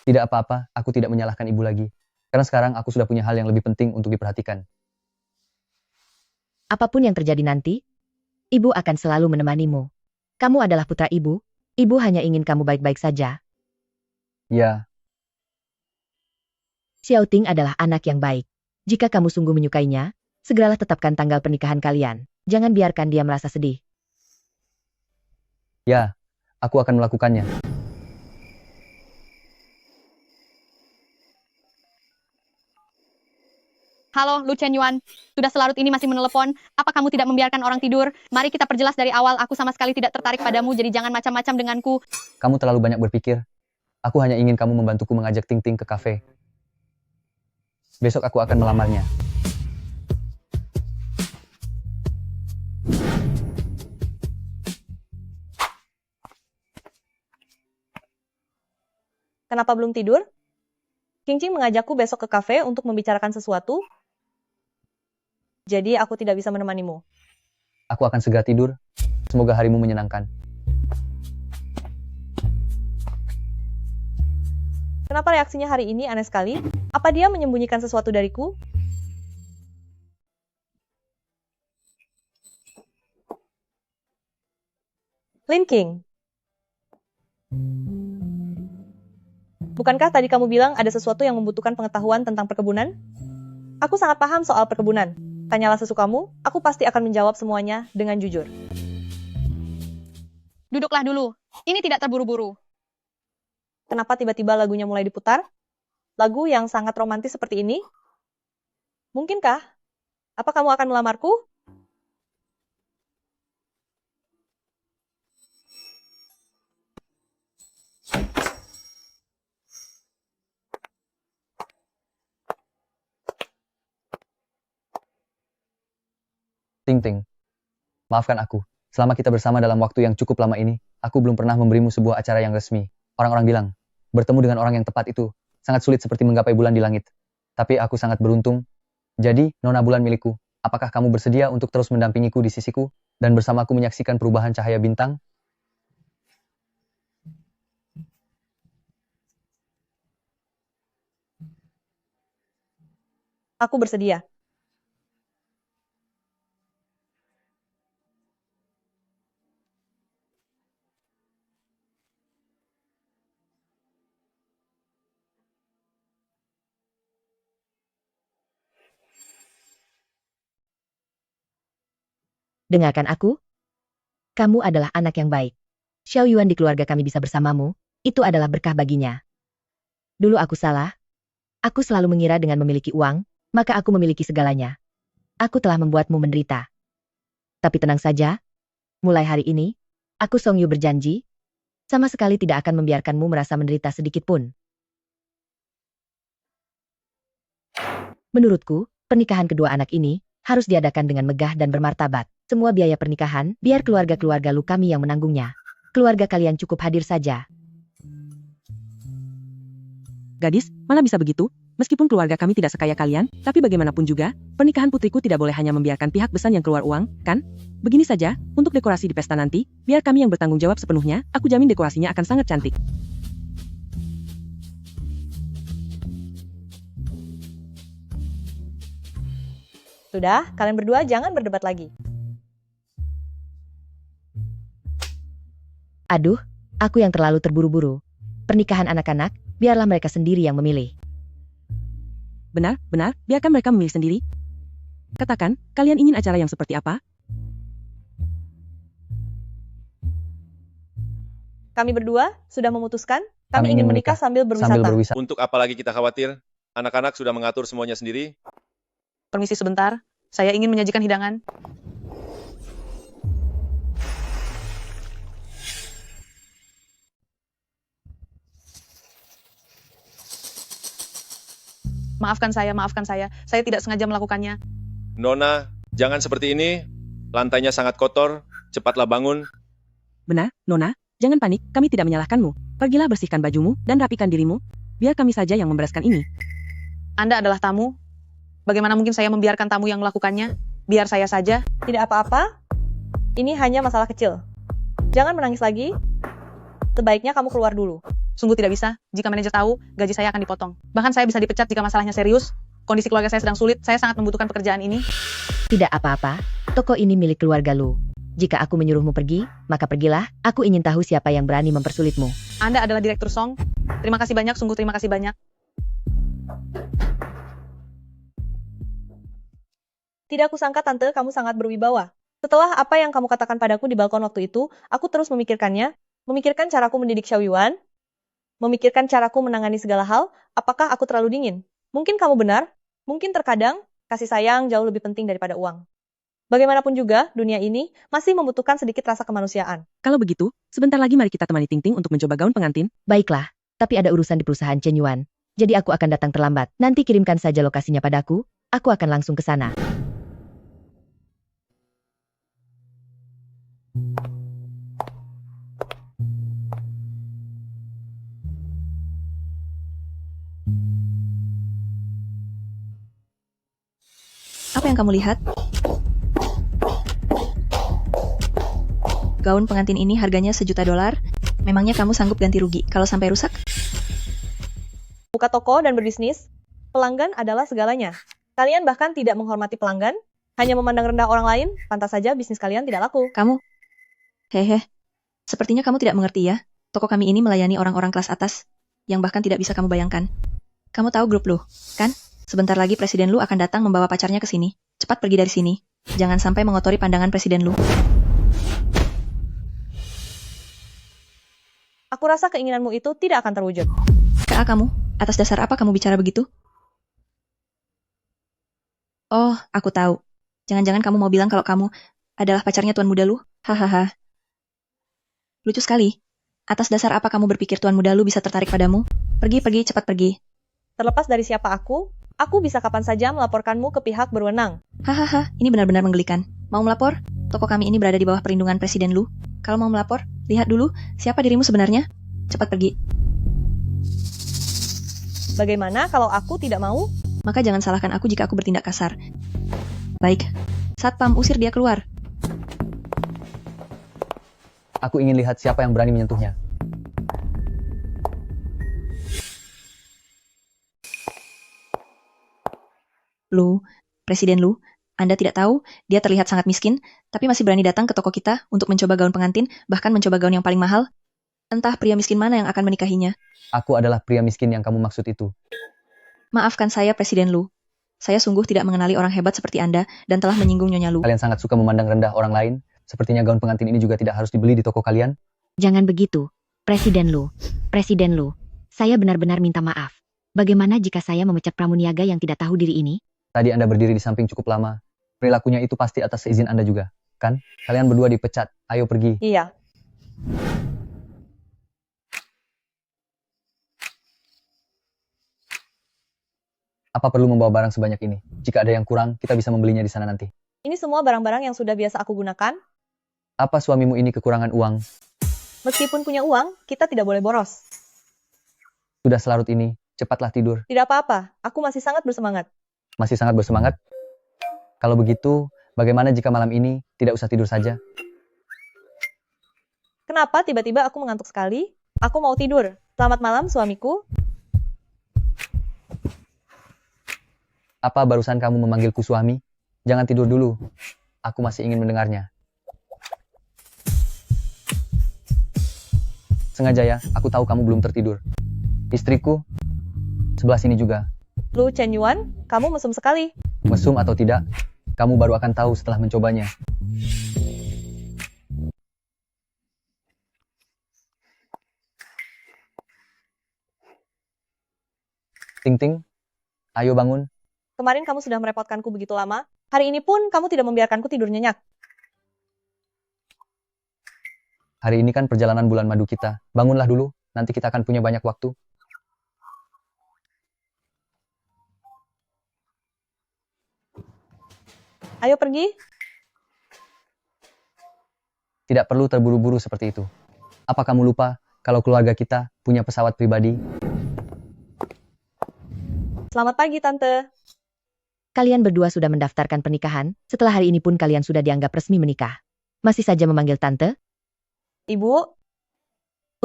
Speaker 5: Tidak apa-apa, aku tidak menyalahkan ibu lagi. Karena sekarang aku sudah punya hal yang lebih penting untuk diperhatikan.
Speaker 4: Apapun yang terjadi nanti, ibu akan selalu menemanimu. Kamu adalah putra ibu, Ibu hanya ingin kamu baik-baik saja.
Speaker 5: Ya,
Speaker 4: Xiao Ting adalah anak yang baik. Jika kamu sungguh menyukainya, segeralah tetapkan tanggal pernikahan kalian. Jangan biarkan dia merasa sedih.
Speaker 5: ya, aku akan melakukannya.
Speaker 21: Halo, Lu Chen Yuan. Sudah selarut ini masih menelepon. Apa kamu tidak membiarkan orang tidur? Mari kita perjelas dari awal. Aku sama sekali tidak tertarik padamu, jadi jangan macam-macam denganku.
Speaker 5: Kamu terlalu banyak berpikir. Aku hanya ingin kamu membantuku mengajak Ting Ting ke kafe. Besok aku akan melamarnya.
Speaker 1: Kenapa belum tidur? Qingqing mengajakku besok ke kafe untuk membicarakan sesuatu. Jadi aku tidak bisa menemanimu.
Speaker 5: Aku akan segera tidur. Semoga harimu menyenangkan.
Speaker 1: Kenapa reaksinya hari ini aneh sekali? Apa dia menyembunyikan sesuatu dariku? Lin King. Bukankah tadi kamu bilang ada sesuatu yang membutuhkan pengetahuan tentang perkebunan? Aku sangat paham soal perkebunan. Tanyalah sesukamu, aku pasti akan menjawab semuanya dengan jujur.
Speaker 21: Duduklah dulu. Ini tidak terburu-buru.
Speaker 1: Kenapa tiba-tiba lagunya mulai diputar? Lagu yang sangat romantis seperti ini? Mungkinkah? Apa kamu akan melamarku?
Speaker 5: Ting Ting, maafkan aku. Selama kita bersama dalam waktu yang cukup lama ini, aku belum pernah memberimu sebuah acara yang resmi. Orang-orang bilang, bertemu dengan orang yang tepat itu sangat sulit seperti menggapai bulan di langit. Tapi aku sangat beruntung. Jadi, Nona Bulan milikku, apakah kamu bersedia untuk terus mendampingiku di sisiku dan bersamaku menyaksikan perubahan cahaya bintang?
Speaker 1: Aku bersedia.
Speaker 4: Dengarkan aku. Kamu adalah anak yang baik. Xiao Yuan di keluarga kami bisa bersamamu, itu adalah berkah baginya. Dulu aku salah. Aku selalu mengira dengan memiliki uang, maka aku memiliki segalanya. Aku telah membuatmu menderita. Tapi tenang saja. Mulai hari ini, aku Song Yu berjanji, sama sekali tidak akan membiarkanmu merasa menderita sedikit pun. Menurutku, pernikahan kedua anak ini harus diadakan dengan megah dan bermartabat. Semua biaya pernikahan, biar keluarga-keluarga Lu kami yang menanggungnya. Keluarga kalian cukup hadir saja.
Speaker 2: Gadis, mana bisa begitu? Meskipun keluarga kami tidak sekaya kalian, tapi bagaimanapun juga, pernikahan putriku tidak boleh hanya membiarkan pihak besan yang keluar uang, kan? Begini saja, untuk dekorasi di pesta nanti, biar kami yang bertanggung jawab sepenuhnya, aku jamin dekorasinya akan sangat cantik.
Speaker 1: Sudah, kalian berdua jangan berdebat lagi.
Speaker 4: Aduh, aku yang terlalu terburu-buru. Pernikahan anak-anak, biarlah mereka sendiri yang memilih.
Speaker 2: Benar, biarkan mereka memilih sendiri. Katakan, kalian ingin acara yang seperti apa?
Speaker 1: Kami berdua sudah memutuskan, kami ingin menikah sambil berwisata.
Speaker 3: Untuk apa lagi kita khawatir? Anak-anak sudah mengatur semuanya sendiri.
Speaker 19: Permisi sebentar, saya ingin menyajikan hidangan. Maafkan saya. Saya tidak sengaja melakukannya.
Speaker 3: Nona, jangan seperti ini. Lantainya sangat kotor. Cepatlah bangun.
Speaker 2: Benar, Nona, jangan panik, kami tidak menyalahkanmu. Pergilah bersihkan bajumu dan rapikan dirimu. Biar kami saja yang membereskan ini.
Speaker 19: Anda adalah tamu. Bagaimana mungkin saya membiarkan tamu yang melakukannya? Biar saya saja.
Speaker 1: Tidak apa-apa. Ini hanya masalah kecil. Jangan menangis lagi. Sebaiknya kamu keluar dulu.
Speaker 19: Sungguh tidak bisa. Jika manajer tahu, gaji saya akan dipotong. Bahkan saya bisa dipecat jika masalahnya serius. Kondisi keluarga saya sedang sulit. Saya sangat membutuhkan pekerjaan ini.
Speaker 4: Tidak apa-apa. Toko ini milik keluarga Lu. Jika aku menyuruhmu pergi, maka pergilah. Aku ingin tahu siapa yang berani mempersulitmu.
Speaker 1: Anda adalah Direktur Song. Terima kasih banyak, sungguh terima kasih banyak. Tidak kusangka Tante, kamu sangat berwibawa. Setelah apa yang kamu katakan padaku di balkon waktu itu, aku terus memikirkannya, memikirkan caraku mendidik Xiao Yuan, memikirkan caraku menangani segala hal. Apakah aku terlalu dingin? Mungkin kamu benar, mungkin terkadang kasih sayang jauh lebih penting daripada uang. Bagaimanapun juga, dunia ini masih membutuhkan sedikit rasa kemanusiaan.
Speaker 2: Kalau begitu, sebentar lagi mari kita temani Ting Ting untuk mencoba gaun pengantin.
Speaker 4: Baiklah, tapi ada urusan di perusahaan Chen Yuan. Jadi aku akan datang terlambat. Nanti kirimkan saja lokasinya padaku, aku akan langsung ke sana.
Speaker 1: Apa yang kamu lihat? Gaun pengantin ini harganya $1.000.000. Memangnya kamu sanggup ganti rugi kalau sampai rusak? Buka toko dan berbisnis, pelanggan adalah segalanya. Kalian bahkan tidak menghormati pelanggan, hanya memandang rendah orang lain, pantas saja bisnis kalian tidak laku. Kamu? Hehe, sepertinya kamu tidak mengerti ya. Toko kami ini melayani orang-orang kelas atas, yang bahkan tidak bisa kamu bayangkan. Kamu tahu grup Lu, kan? Sebentar lagi Presiden Lu akan datang membawa pacarnya ke sini. Cepat pergi dari sini. Jangan sampai mengotori pandangan Presiden Lu. Aku rasa keinginanmu itu tidak akan terwujud. Kak, kamu, atas dasar apa kamu bicara begitu? Oh, aku tahu. Jangan-jangan kamu mau bilang kalau kamu adalah pacarnya Tuan Muda Lu? Hahaha. Lucu sekali. Atas dasar apa kamu berpikir Tuan Muda Lu bisa tertarik padamu? Pergi, cepat pergi. Terlepas dari siapa aku bisa kapan saja melaporkanmu ke pihak berwenang. Hahaha, ini benar-benar menggelikan. Mau melapor? Toko kami ini berada di bawah perlindungan Presiden Lu. Kalau mau melapor, lihat dulu siapa dirimu sebenarnya. Cepat pergi. Bagaimana kalau aku tidak mau? Maka jangan salahkan aku jika aku bertindak kasar. Baik, Satpam, usir dia keluar.
Speaker 5: Aku ingin lihat siapa yang berani menyentuhnya.
Speaker 1: Lu, Presiden Lu, Anda tidak tahu, dia terlihat sangat miskin, tapi masih berani datang ke toko kita untuk mencoba gaun pengantin, bahkan mencoba gaun yang paling mahal. Entah pria miskin mana yang akan menikahinya.
Speaker 5: Aku adalah pria miskin yang kamu maksud itu.
Speaker 1: Maafkan saya, Presiden Lu. Saya sungguh tidak mengenali orang hebat seperti Anda dan telah menyinggung Nyonya Lu.
Speaker 5: Kalian sangat suka memandang rendah orang lain. Sepertinya gaun pengantin ini juga tidak harus dibeli di toko kalian.
Speaker 4: Jangan begitu, Presiden Lu. Presiden Lu, saya benar-benar minta maaf. Bagaimana jika saya memecat pramuniaga yang tidak tahu diri ini?
Speaker 5: Tadi Anda berdiri di samping cukup lama. Perilakunya itu pasti atas seizin Anda juga, kan? Kalian berdua dipecat. Ayo pergi.
Speaker 1: Iya.
Speaker 5: Apa perlu membawa barang sebanyak ini? Jika ada yang kurang, kita bisa membelinya di sana nanti.
Speaker 1: Ini semua barang-barang yang sudah biasa aku gunakan.
Speaker 5: Apa suamimu ini kekurangan uang?
Speaker 1: Meskipun punya uang, kita tidak boleh boros.
Speaker 5: Sudah selarut ini, cepatlah tidur.
Speaker 1: Tidak apa-apa, aku masih sangat bersemangat.
Speaker 5: Masih sangat bersemangat? Kalau begitu, bagaimana jika malam ini tidak usah tidur saja?
Speaker 1: Kenapa tiba-tiba aku mengantuk sekali? Aku mau tidur. Selamat malam, suamiku.
Speaker 5: Apa barusan kamu memanggilku suami? Jangan tidur dulu. Aku masih ingin mendengarnya. Sengaja ya, aku tahu kamu belum tertidur. Istriku, sebelah sini juga.
Speaker 1: Lu Chen Yuan, kamu mesum sekali.
Speaker 5: Mesum atau tidak, kamu baru akan tahu setelah mencobanya. Ting Ting, ayo bangun.
Speaker 1: Kemarin kamu sudah merepotkanku begitu lama. Hari ini pun kamu tidak membiarkanku tidur nyenyak.
Speaker 5: Hari ini kan perjalanan bulan madu kita. Bangunlah dulu, nanti kita akan punya banyak waktu.
Speaker 1: Ayo pergi.
Speaker 5: Tidak perlu terburu-buru seperti itu. Apa kamu lupa kalau keluarga kita punya pesawat pribadi?
Speaker 1: Selamat pagi, Tante.
Speaker 4: Kalian berdua sudah mendaftarkan pernikahan, setelah hari ini pun kalian sudah dianggap resmi menikah. Masih saja memanggil Tante?
Speaker 1: Ibu.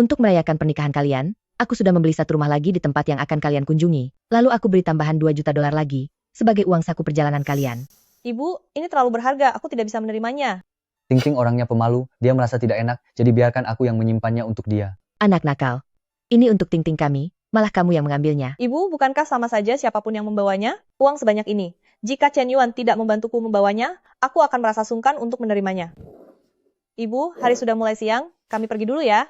Speaker 4: Untuk merayakan pernikahan kalian, aku sudah membeli satu rumah lagi di tempat yang akan kalian kunjungi. Lalu aku beri tambahan $2 juta lagi, sebagai uang saku perjalanan kalian.
Speaker 1: Ibu, ini terlalu berharga, aku tidak bisa menerimanya.
Speaker 5: Ting orangnya pemalu, dia merasa tidak enak, jadi biarkan aku yang menyimpannya untuk dia.
Speaker 4: Anak nakal. Ini untuk Ting kami, malah kamu yang mengambilnya.
Speaker 1: Ibu, bukankah sama saja siapapun yang membawanya? Uang sebanyak ini. Jika Chen Yuan tidak membantuku membawanya, aku akan merasa sungkan untuk menerimanya. Ibu, hari sudah mulai siang, kami pergi dulu ya.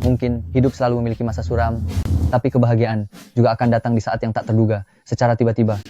Speaker 5: Mungkin hidup selalu memiliki masa suram, tapi kebahagiaan juga akan datang di saat yang tak terduga, secara tiba-tiba.